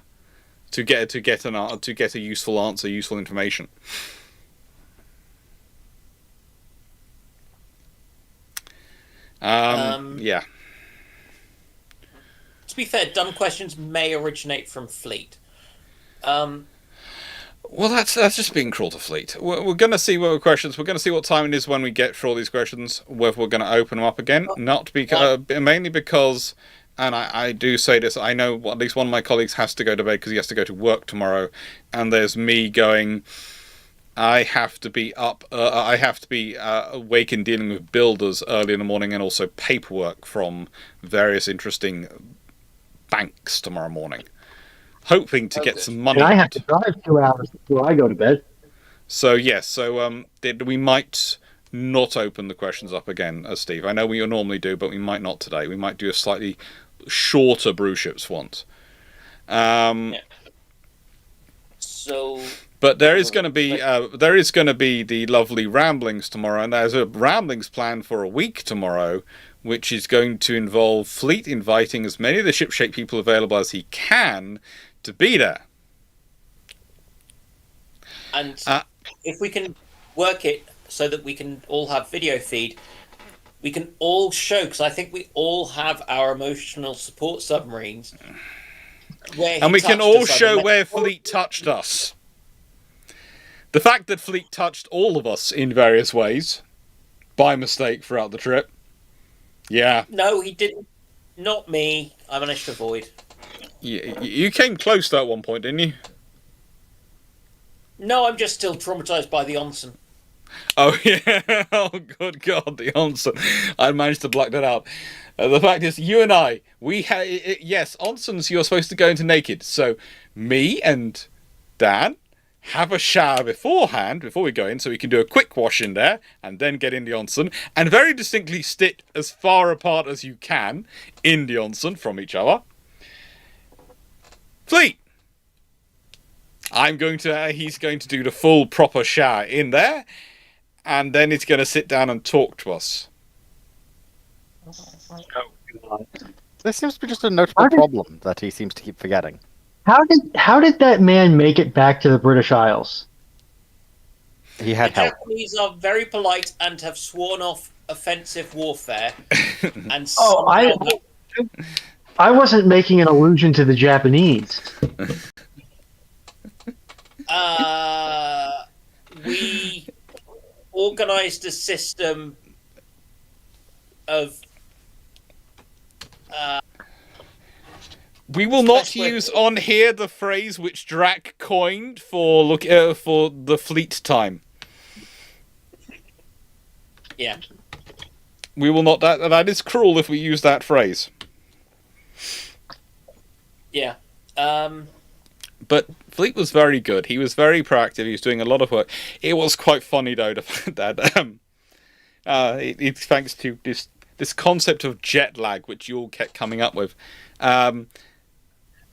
to get a useful answer, useful information. Yeah. To be fair, dumb questions may originate from Fleet. Well, that's just being cruel to Fleet. We're going to see what questions. We're going to see what time it is when we get through all these questions. Whether we're going to open them up again, not because mainly because, and I do say this. I know at least one of my colleagues has to go to bed because he has to go to work tomorrow, and there's me going. I have to be up. I have to be awake and dealing with builders early in the morning, and also paperwork from various interesting banks tomorrow morning. Hoping to get some money. And I have to drive 2 hours before I go to bed. So yes, we might not open the questions up again, Steve. I know we normally do, but we might not today. We might do a slightly shorter Bruships once. So. But there is going to be the lovely ramblings tomorrow, and there's a ramblings planned for a week tomorrow, which is going to involve Fleet inviting as many of the shipshape people available as he can to be there. And if we can work it so that we can all have video feed, we can all show, because I think we all have our emotional support submarines. And we can all show where Fleet touched us. The fact that Fleet touched all of us in various ways, by mistake throughout the trip. Yeah. No, he didn't. Not me. I managed to avoid. You came close to at one point, didn't you? No, I'm just still traumatized by the onsen. Oh, yeah. Oh, good God, the onsen. I managed to black that out. The fact is, you and I, yes, onsens you're supposed to go into naked. So, me and Dan have a shower beforehand, before we go in, so we can do a quick wash in there, and then get in the onsen, and very distinctly sit as far apart as you can in the onsen from each other. Fleet! He's going to do the full proper shower in there, and then he's going to sit down and talk to us. This seems to be just a notable problem that he seems to keep forgetting. How did that man make it back to the British Isles? He had the help. Japanese are very polite and have sworn off offensive warfare. And I wasn't making an allusion to the Japanese. We organized a system of. We will not use on here the phrase which Drac coined for the Fleet time. Yeah. We will not. That is cruel if we use that phrase. Yeah. But Fleet was very good. He was very proactive. He was doing a lot of work. It was quite funny though, the fact that it's thanks to this concept of jet lag, which you all kept coming up with.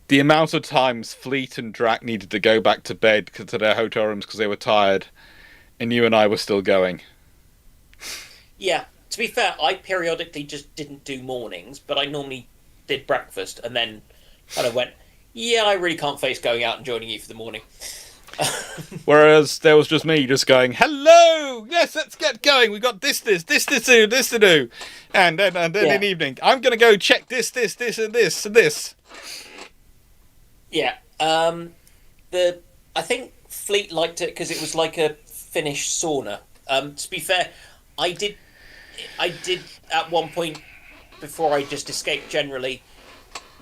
The amount of times Fleet and Drac needed to go back to bed to their hotel rooms because they were tired, and you and I were still going. Yeah. To be fair, I periodically just didn't do mornings, but I normally did breakfast and then kind of went, yeah, I really can't face going out and joining you for the morning. Whereas there was just me just going, hello, yes, let's get going. We've got this to do. And then in the evening, I'm going to go check this, and this. Yeah. I think Fleet liked it because it was like a Finnish sauna. To be fair, I did at one point, before I just escaped generally,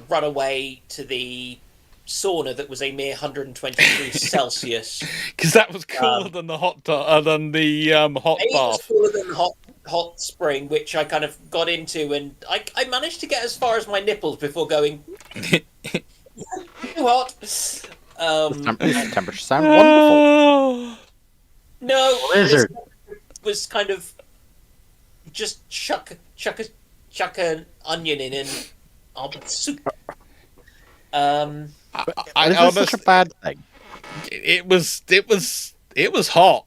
run away to the sauna that was a mere 120 degrees Celsius. Because that was cooler than the hot bath. It was cooler than the hot spring, which I kind of got into, and I managed to get as far as my nipples before going too hot. Temperature sound wonderful. No, Blizzard was kind of just chuck an onion in and I'll be soup. Is this such a bad thing? It was hot.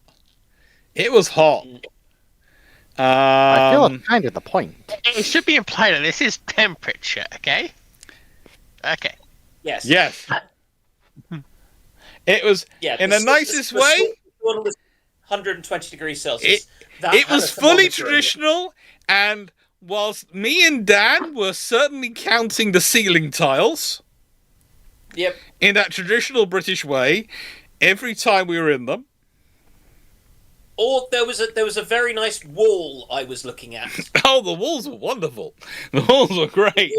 It was hot. I feel that's kind of the point. It should be implied that this is temperature, okay? Okay. Yes. Yes. It was in the nicest way. The one was 120 degrees Celsius. It was fully traditional, and whilst me and Dan were certainly counting the ceiling tiles, Yep. In that traditional British way, every time we were in them. Or there was a very nice wall I was looking at. Oh, the walls were wonderful. The walls were great.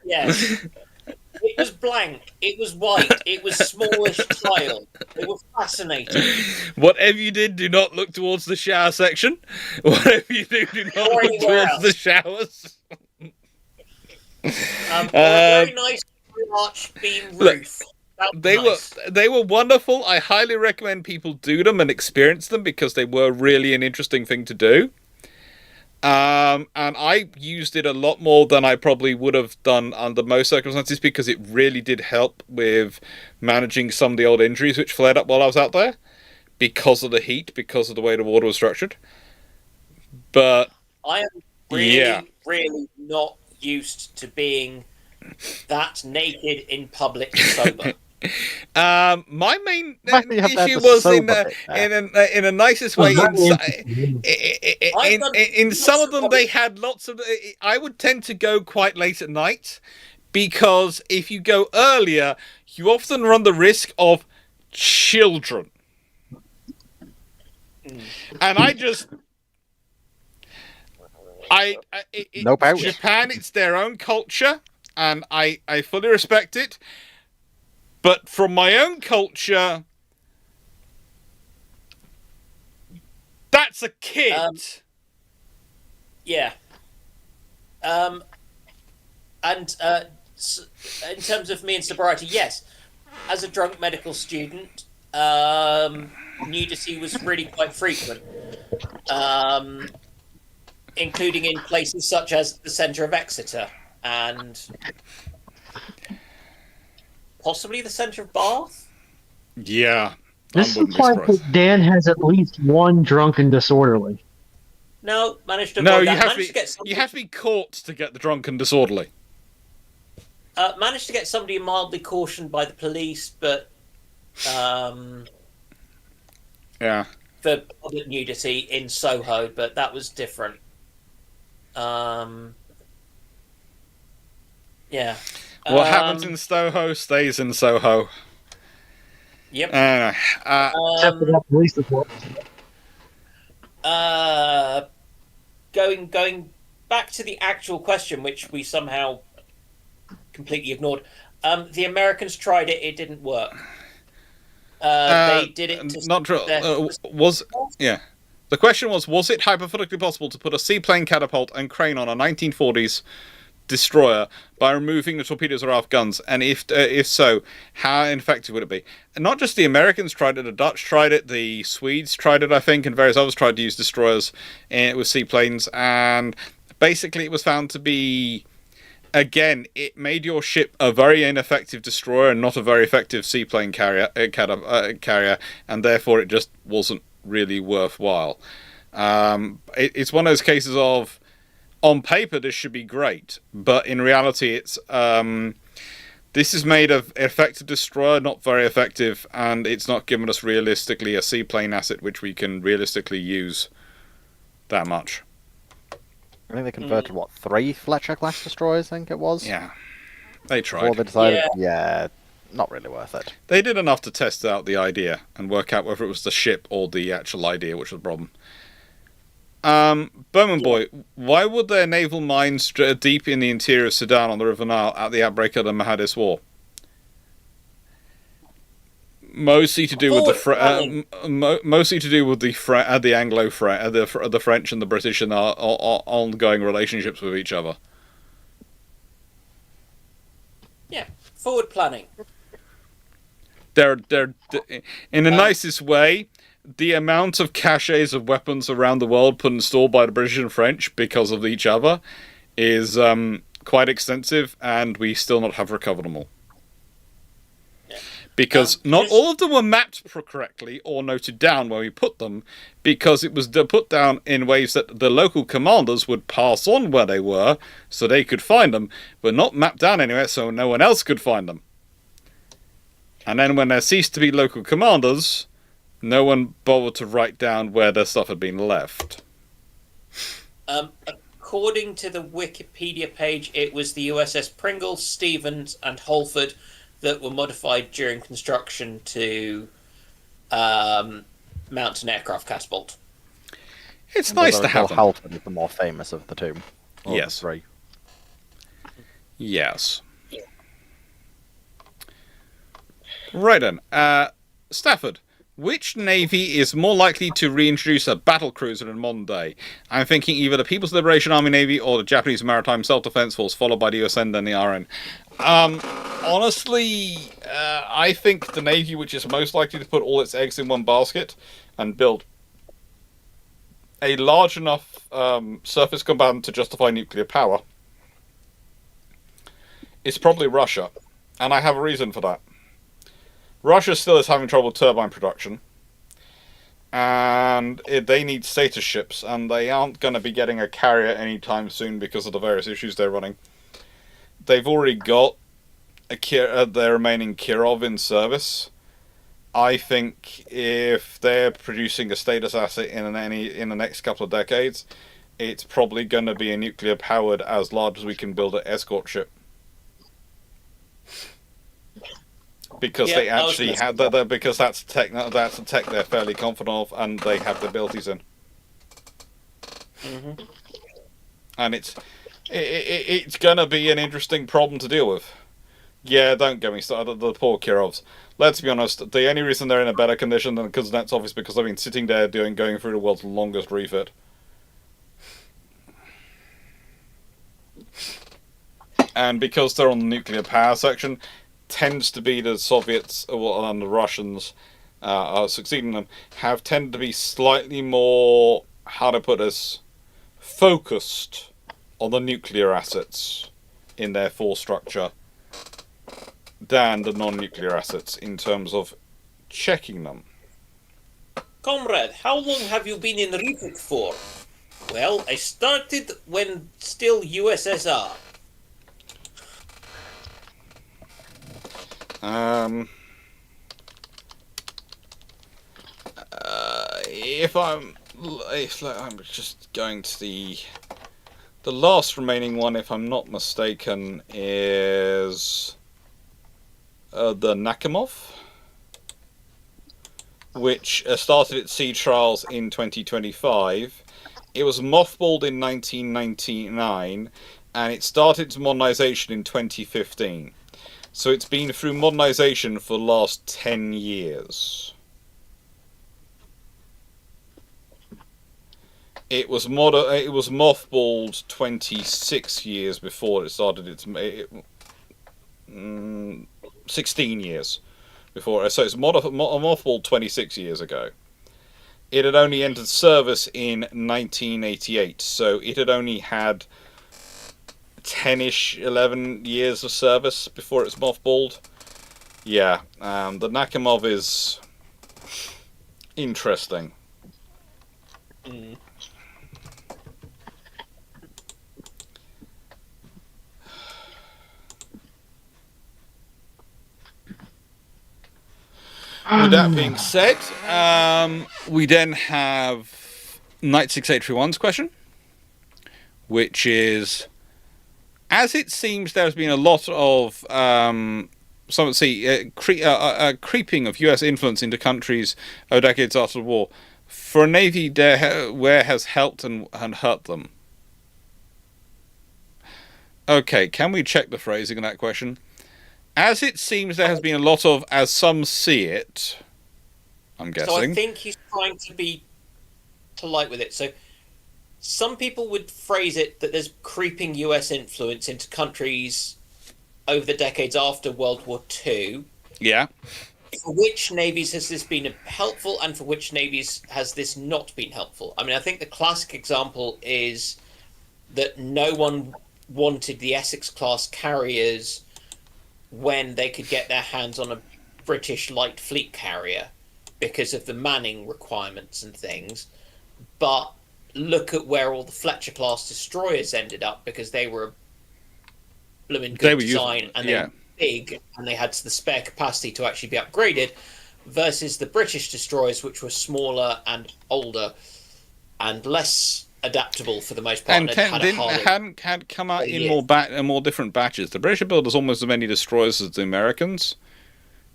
Yes. It was blank. It was white. It was smallish tile. They were fascinating. Whatever you did, do not look towards the shower section. Whatever you do, do not Or look anywhere towards else. the showers. A very nice arch beam roof. They were wonderful. I highly recommend people do them and experience them because they were really an interesting thing to do. And I used it a lot more than I probably would have done under most circumstances because it really did help with managing some of the old injuries which flared up while I was out there because of the heat, because of the way the water was structured. But I am really not used to being that naked in public sober. My main issue was in a nicest way. In some of them, they had lots of. I would tend to go quite late at night because if you go earlier, you often run the risk of children. And Japan, it's their own culture, and I fully respect it. But from my own culture, that's a kid. Yeah. And in terms of me and sobriety, yes. As a drunk medical student, nudity was really quite frequent, including in places such as the centre of Exeter and possibly the centre of Bath. Yeah. This implies that Dan has at least one drunken disorderly. No, managed to. No, you have to be caught to get the drunken disorderly. Managed to get somebody mildly cautioned by the police, but yeah, for public nudity in Soho, but that was different. Yeah. What happens in Soho stays in Soho. Yep. Except for that police report. Going back to the actual question, which we somehow completely ignored. The Americans tried it; it didn't work. They did it. Not true. The question was it hypothetically possible to put a seaplane catapult and crane on a 1940s destroyer by removing the torpedoes or aft guns, and if so, how effective would it be? And not just the Americans tried it, the Dutch tried it, the Swedes tried it, I think, and various others tried to use destroyers with seaplanes, and basically it was found to be, again, it made your ship a very ineffective destroyer and not a very effective seaplane carrier, and therefore it just wasn't really worthwhile. It's one of those cases of, on paper, this should be great, but in reality, it's this is made of effective destroyer, not very effective, and it's not given us realistically a seaplane asset which we can realistically use that much. I think they converted 3 Fletcher-class destroyers, I think it was. Yeah, they tried. Before they decided, not really worth it. They did enough to test out the idea and work out whether it was the ship or the actual idea which was the problem. Bowman Boy, why would their naval mines deep in the interior of Sudan on the River Nile at the outbreak of the Mahadis War? Mostly to do with the Anglo, the French and the British and our ongoing relationships with each other. Yeah, forward planning. They're in the nicest way. The amount of caches of weapons around the world put in store by the British and French because of each other is quite extensive, and we still not have recovered them all. Yeah. Because not all of them were mapped correctly or noted down when we put them, because it was put down in ways that the local commanders would pass on where they were so they could find them, but not mapped down anywhere so no one else could find them. And then when there ceased to be local commanders, no one bothered to write down where their stuff had been left. According to the Wikipedia page, it was the USS Pringle, Stevens, and Holford that were modified during construction to mount an aircraft catapult. It's nice to have them. Halford is the more famous of the two. Or Yes. The three. Yes. Right then. Stafford, which navy is more likely to reintroduce a battle cruiser in modern day? I'm thinking either the People's Liberation Army Navy or the Japanese Maritime Self-Defense Force, followed by the US and then the RN. Honestly, I think the navy which is most likely to put all its eggs in one basket and build a large enough surface combatant to justify nuclear power is probably Russia. And I have a reason for that. Russia still is having trouble with turbine production. And they need status ships, and they aren't going to be getting a carrier anytime soon because of the various issues they're running. They've already got their remaining Kirov in service. I think if they're producing a status asset in the next couple of decades, it's probably going to be a nuclear powered as large as we can build an escort ship. Because they actually have that. Because that's a tech they're fairly confident of, and they have the abilities in. Mm-hmm. And it's gonna be an interesting problem to deal with. Yeah, don't get me started. The poor Kirovs. Let's be honest. The only reason they're in a better condition than Kuznetsov is because they've been sitting there going through the world's longest refit. And because they're on the nuclear power section, tends to be the Soviets and the Russians are succeeding them have tended to be slightly more, how to put this, focused on the nuclear assets in their force structure than the non-nuclear assets in terms of checking them. Comrade, how long have you been in refit for? Well, I started when still USSR. If I'm just going to the last remaining one, if I'm not mistaken, is the Nakhimov, which started its sea trials in 2025. It was mothballed in 1999, and it started its modernization in 2015. So it's been through modernization for the last 10 years. It was mothballed 26 years before it started its 16 years before. So it's mothballed 26 years ago. It had only entered service in 1988, so it had only had 10-ish, 11 years of service before it's mothballed. Yeah, the Nakhimov is interesting. Mm. With that being said, we then have Knight 6831's question, which is, as it seems there has been a lot of creeping of US influence into countries over decades after the war, for a navy where has helped and hurt them. Okay, can we check the phrasing of that question? As it seems there has been a lot of, as some see it, I'm guessing. So I think he's trying to be polite with it. So some people would phrase it that there's creeping US influence into countries over the decades after World War II. Yeah. For which navies has this been helpful, and for which navies has this not been helpful? I mean, I think the classic example is that no one wanted the Essex-class carriers when they could get their hands on a British light fleet carrier because of the manning requirements and things. But look at where all the Fletcher-class destroyers ended up, because they were a blooming good design, and they were big, and they had the spare capacity to actually be upgraded, versus the British destroyers, which were smaller and older and less adaptable for the most part, And had a harder. hadn't come out in Yeah. more different batches. The British built as almost as many destroyers as the Americans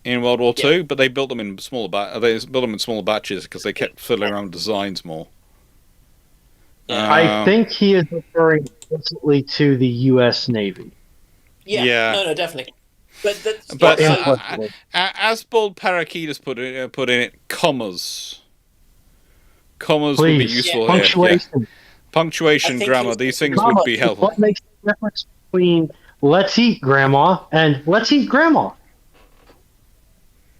in World War Two, but they built them in smaller batches because they kept fiddling around with designs more. I think he is referring explicitly to the U.S. Navy. Yeah. No, definitely. But as Bold Parakeet has put in it, commas Please. would be useful here. Punctuation. Yeah. Punctuation, grammar, these things would be helpful. What makes the difference between "let's eat grandma" and "let's eat grandma"?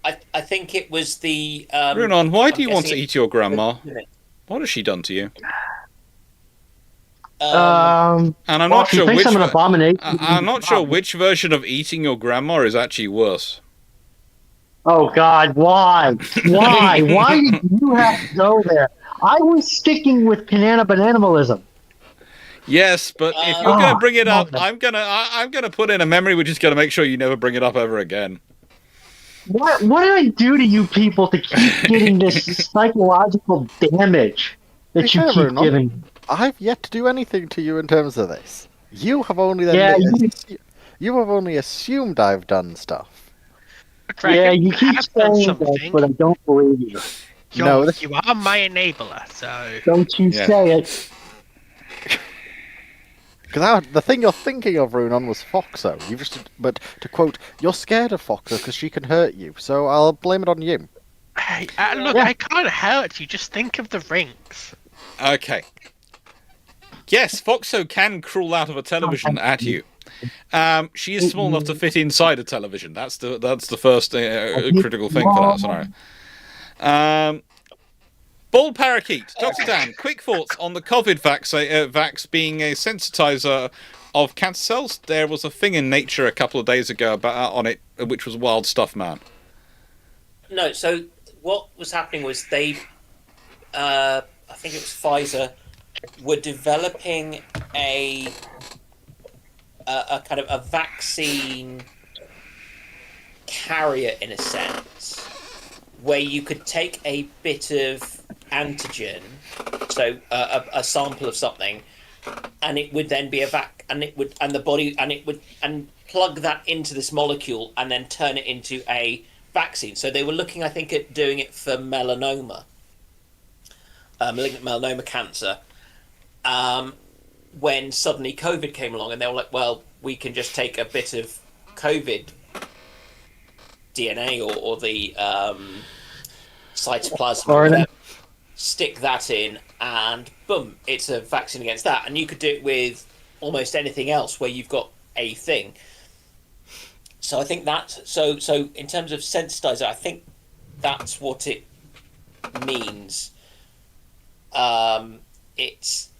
I think it was the. Runon, why do you want to eat your grandma? What has she done to you? And I'm not sure which. I'm an abomination. I'm not sure which version of eating your grandma is actually worse. Oh God, why? Why? Why did you have to go there? I was sticking with cannibalism. Yes, but if you're going to bring it up, I'm gonna put in a memory which is going to make sure you never bring it up ever again. What did I do to you people to keep getting this psychological damage that you keep giving? I've yet to do anything to you in terms of this. You have only you have only assumed I've done stuff. Dragon, you keep saying that, but I don't believe you. You are my enabler, so don't you say it. Because the thing you're thinking of, Runon, was Foxo. But to quote, you're scared of Foxo because she can hurt you, so I'll blame it on you. I can't hurt you. Just think of the rings. Okay. Yes, Foxo can crawl out of a television at you. She is small enough to fit inside a television. That's the first critical thing for that scenario. Bald Parakeet, Dr. Dan, quick thoughts on the COVID vax being a sensitizer of cancer cells. There was a thing in Nature a couple of days ago on it, which was wild stuff, man. No, so what was happening was they, I think it was Pfizer, were developing a kind of a vaccine carrier in a sense, where you could take a bit of antigen, so a sample of something, and it would then be and plug that into this molecule and then turn it into a vaccine. So they were looking, I think, at doing it for melanoma, malignant melanoma cancer. When suddenly COVID came along, and they were like, well, we can just take a bit of COVID DNA or the cytoplasm, or whatever, stick that in, and boom, it's a vaccine against that. And you could do it with almost anything else where you've got a thing. So I think that's so in terms of sensitizer, I think that's what it means. It's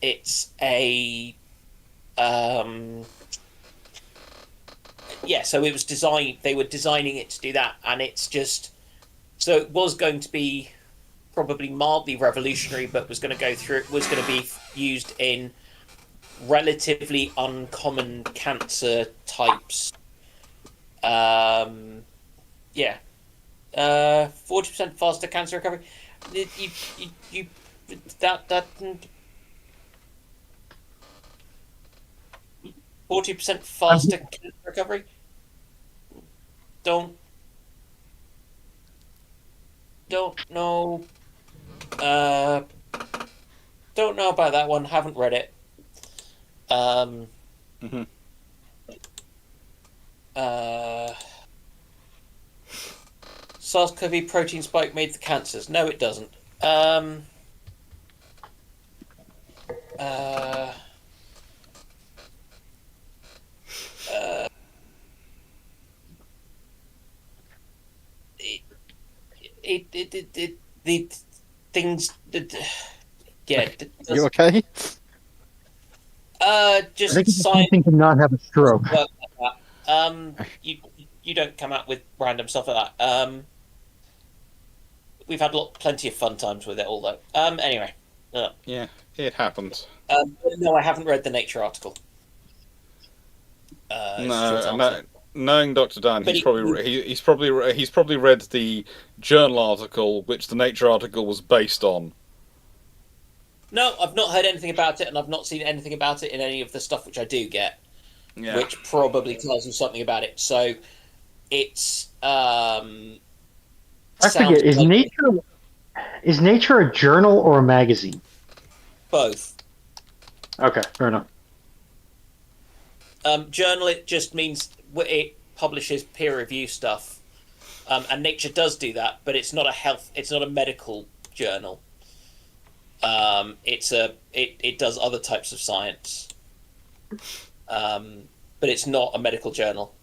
a so it was designed, they were designing it to do that, and it's just, so it was going to be probably mildly revolutionary, but was going to be used in relatively uncommon cancer types. 40% faster cancer recovery. That 40% faster cancer recovery. Don't know. Don't know about that one. Haven't read it. SARS-CoV protein spike made the cancers. No, it doesn't. The things. Yeah. You okay? Just I think science. to not have a stroke. You don't come out with random stuff like that. We've had plenty of fun times with it, although. Anyway. Yeah, it happens. No, I haven't read the Nature article. Knowing Dr. Dan, he's probably read the journal article, which the Nature article was based on. No, I've not heard anything about it, and I've not seen anything about it in any of the stuff which I do get, which probably tells you something about it. So it's I sounds forget. Is Nature a journal or a magazine? both. Okay, fair enough. Journal, it just means it publishes peer review stuff, and Nature does do that, but it's not a medical journal. It does other types of science, but it's not a medical journal.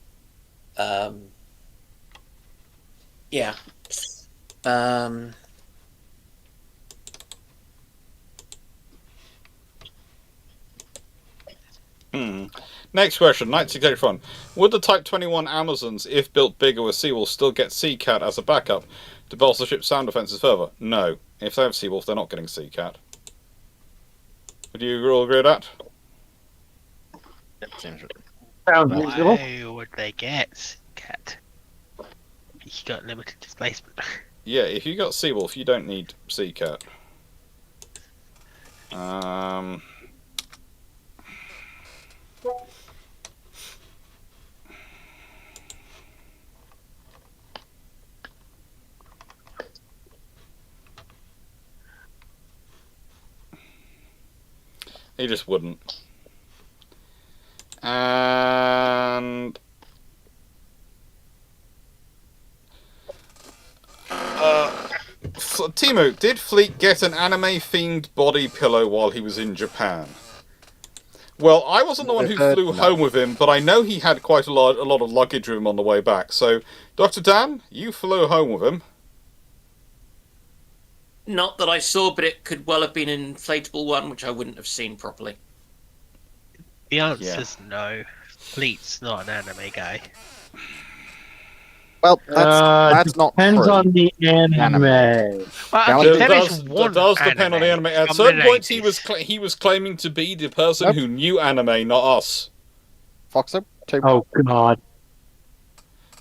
Yeah. Next question, 9681. Would the Type 21 Amazons, if built bigger with Seawolf, still get Seacat as a backup to bolster ship's sound defences further? No. If they have Seawolf, they're not getting Seacat. Would you all agree with that? Why would they get Cat? He's got limited displacement. Yeah, if you got Seawolf, you don't need Seacat. He just wouldn't. And Timu, did Fleet get an anime-themed body pillow while he was in Japan? Well, I wasn't the one who flew home with him, but I know he had quite a lot of luggage with him on the way back. So, Dr. Dan, you flew home with him. Not that I saw, but it could well have been an inflatable one, which I wouldn't have seen properly. The answer's no. Fleet's not an anime guy. Well, that's not depends true. on the anime. Well, It there is one does depend on the anime. At from certain the points, 90s. he was claiming to be the person who knew anime, not us. Foxo? Oh God!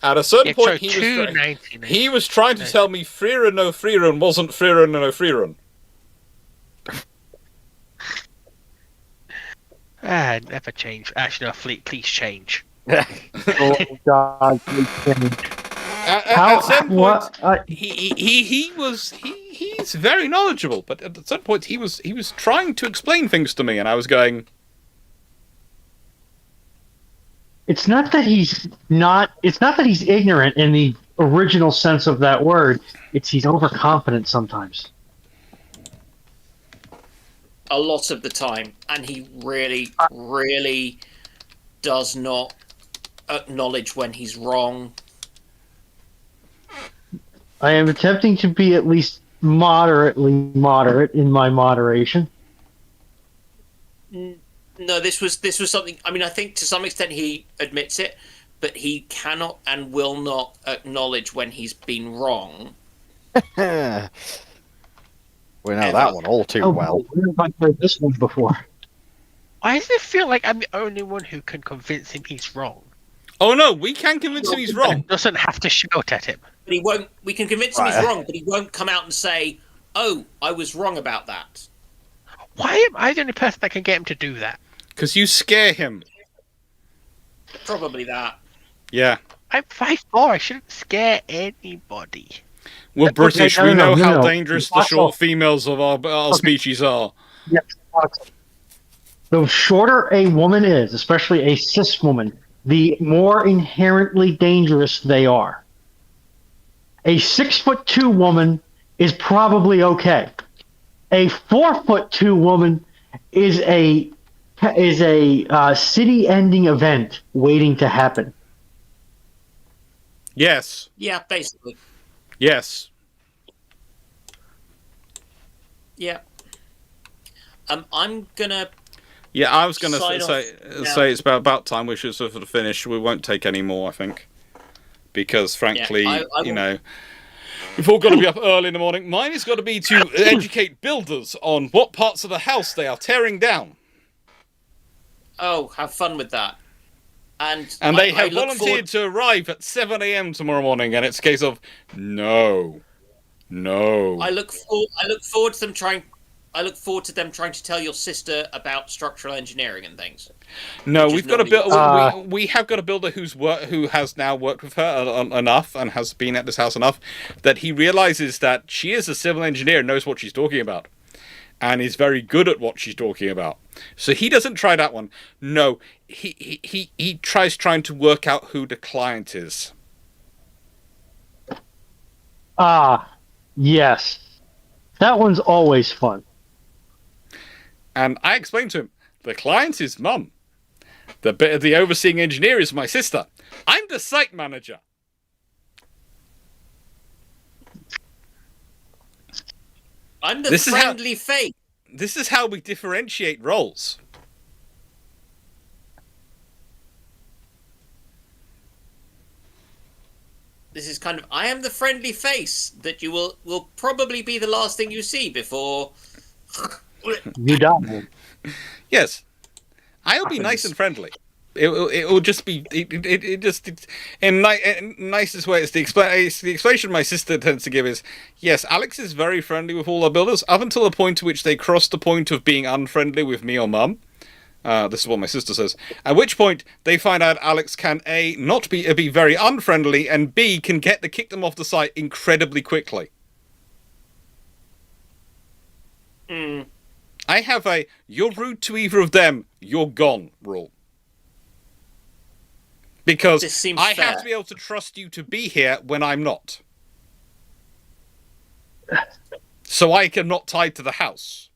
At a certain Yeah, point, so he was trying to tell me Frieren no Frieren wasn't Frieren no Frieren. Never change. Actually, no, Fleet, please change. Oh God! At some point, he's very knowledgeable, but at some point he was trying to explain things to me, and I was going. It's not that he's not. It's not that he's ignorant in the original sense of that word. It's he's overconfident sometimes. A lot of the time, and he really, really does not acknowledge when he's wrong. I am attempting to be at least moderately moderate in my moderation. No, this was something. I mean, I think to some extent he admits it, but he cannot and will not acknowledge when he's been wrong. We know that one all too well. Where have I heard this one before? Why does it feel like I'm the only one who can convince him he's wrong? Oh no, we can convince him he's wrong. And doesn't have to shout at him. But he won't. We can convince him he's wrong, but he won't come out and say, "Oh, I was wrong about that." Why am I the only person that can get him to do that? Because you scare him. Probably that. Yeah. I'm 5'4". I shouldn't scare anybody. We're British. Okay, we know how no. dangerous the short females of our species are. Yes. The shorter a woman is, especially a cis woman, the more inherently dangerous they are. A 6'2" woman is probably okay. A 4'2" woman is a city-ending event waiting to happen. Yes. Yeah, basically. Yes. Yeah. I'm gonna. Yeah, I was gonna Sign say it's about time we should sort of finish. We won't take any more, I think, because frankly, I we've all got to be up early in the morning. Mine has got to be to educate builders on what parts of the house they are tearing down. Oh, have fun with that. And they have look volunteered to arrive at 7 a.m. tomorrow morning, and it's a case of no. I look forward to them trying look forward to them trying to tell your sister about structural engineering and things. No, Which we've is got a normally- builder. We have got a builder who has now worked with her enough and has been at this house enough that he realizes that she is a civil engineer and knows what she's talking about, and is very good at what she's talking about. So he doesn't try that one. No, he tries trying to work out who the client is. Yes. That one's always fun. And I explained to him, the client is Mum. The overseeing engineer is my sister. I'm the site manager. I'm the friendly face. This is how we differentiate roles. This is kind of, I am the friendly face that you will probably be the last thing you see before... You die. Yes. I'll be nice and friendly. It will just be... in nicest way, it's the explanation my sister tends to give is, yes, Alex is very friendly with all our builders, up until the point to which they cross the point of being unfriendly with me or Mum. This is what my sister says. At which point, they find out Alex can A, not be very unfriendly, and B, can kick them off the site incredibly quickly. I have a, you're rude to either of them, you're gone rule. Because I have to be able to trust you to be here when I'm not. So I am not tied to the house.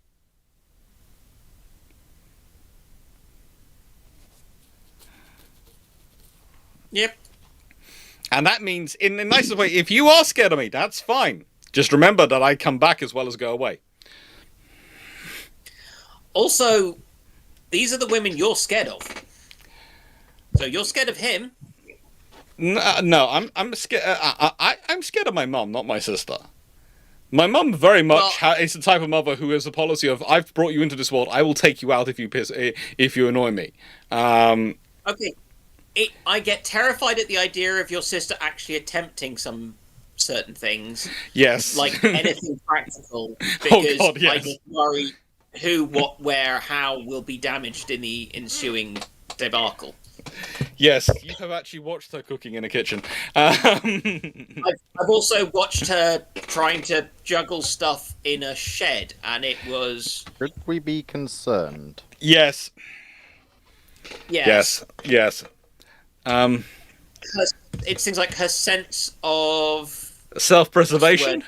Yep. And that means, in the nicest way, if you are scared of me, that's fine. Just remember that I come back as well as go away. Also, these are the women you're scared of. So you're scared of him. No, I'm scared. I'm scared of my mum, not my sister. My mum very much is the type of mother who has a policy of, I've brought you into this world, I will take you out if you annoy me. Okay. I get terrified at the idea of your sister actually attempting some certain things. Yes. Like anything practical. Because God, yes. I just worry who, what, where, how will be damaged in the ensuing debacle. Yes, you have actually watched her cooking in a kitchen. I've also watched her trying to juggle stuff in a shed, and it was... Should we be concerned? Yes. Yes. Yes. It seems like her sense of... Self-preservation?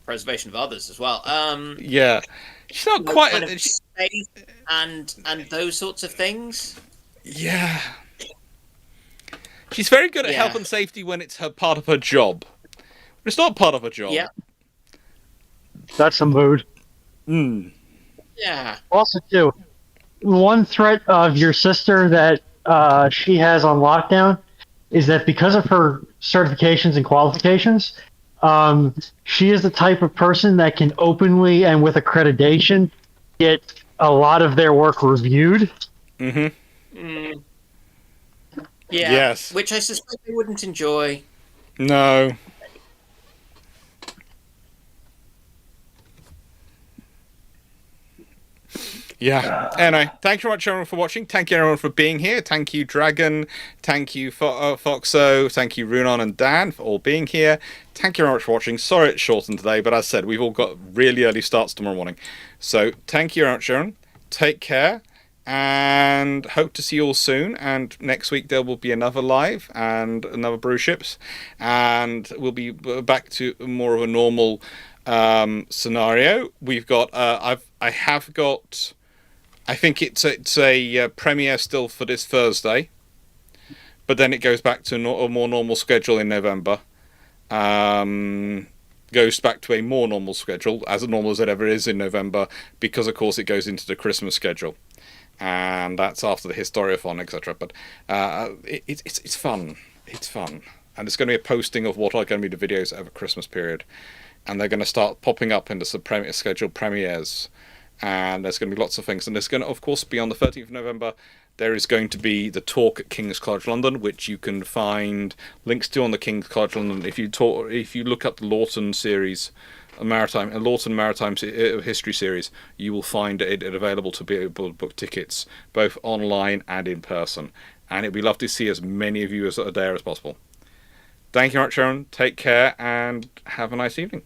Preservation of others as well. Yeah. She's not quite... Kind of space and those sorts of things. Yeah. She's very good at health and safety when it's her part of her job. But it's not part of her job. Yeah. That's a mood. Yeah. Also, too, one threat of your sister that she has on lockdown is that because of her certifications and qualifications, she is the type of person that can openly and with accreditation get a lot of their work reviewed. Mm-hmm. Yeah. Yes. Which I suspect they wouldn't enjoy. No. Yeah. Anyway, thank you very much, everyone, for watching. Thank you, everyone, for being here. Thank you, Dragon. Thank you, Foxo. Thank you, Runon and Dan, for all being here. Thank you very much for watching. Sorry it's shortened today, but as I said, we've all got really early starts tomorrow morning. So, thank you very much, everyone. Take care, and hope to see you all soon. And next week there will be another live and another Bruships, and we'll be back to more of a normal scenario. We've got I think it's a premiere still for this Thursday, but then it goes back to a more normal schedule in November. Goes back to a more normal schedule, as normal as it ever is in November, because of course it goes into the Christmas schedule, and that's after the Historiathon, etc. But it's fun. It's fun, and it's going to be a posting of what are going to be the videos over Christmas period, and they're going to start popping up into some scheduled premieres. And there's going to be lots of things. And there's going to, of course, be on the 13th of November, there is going to be the talk at King's College London, which you can find links to on the King's College London. If you look up the Lawton series Lawton Maritime History Series, you will find it available to be able to book tickets both online and in person. And it'd be lovely to see as many of you as are there as possible. Thank you very much, Sharon. Take care and have a nice evening.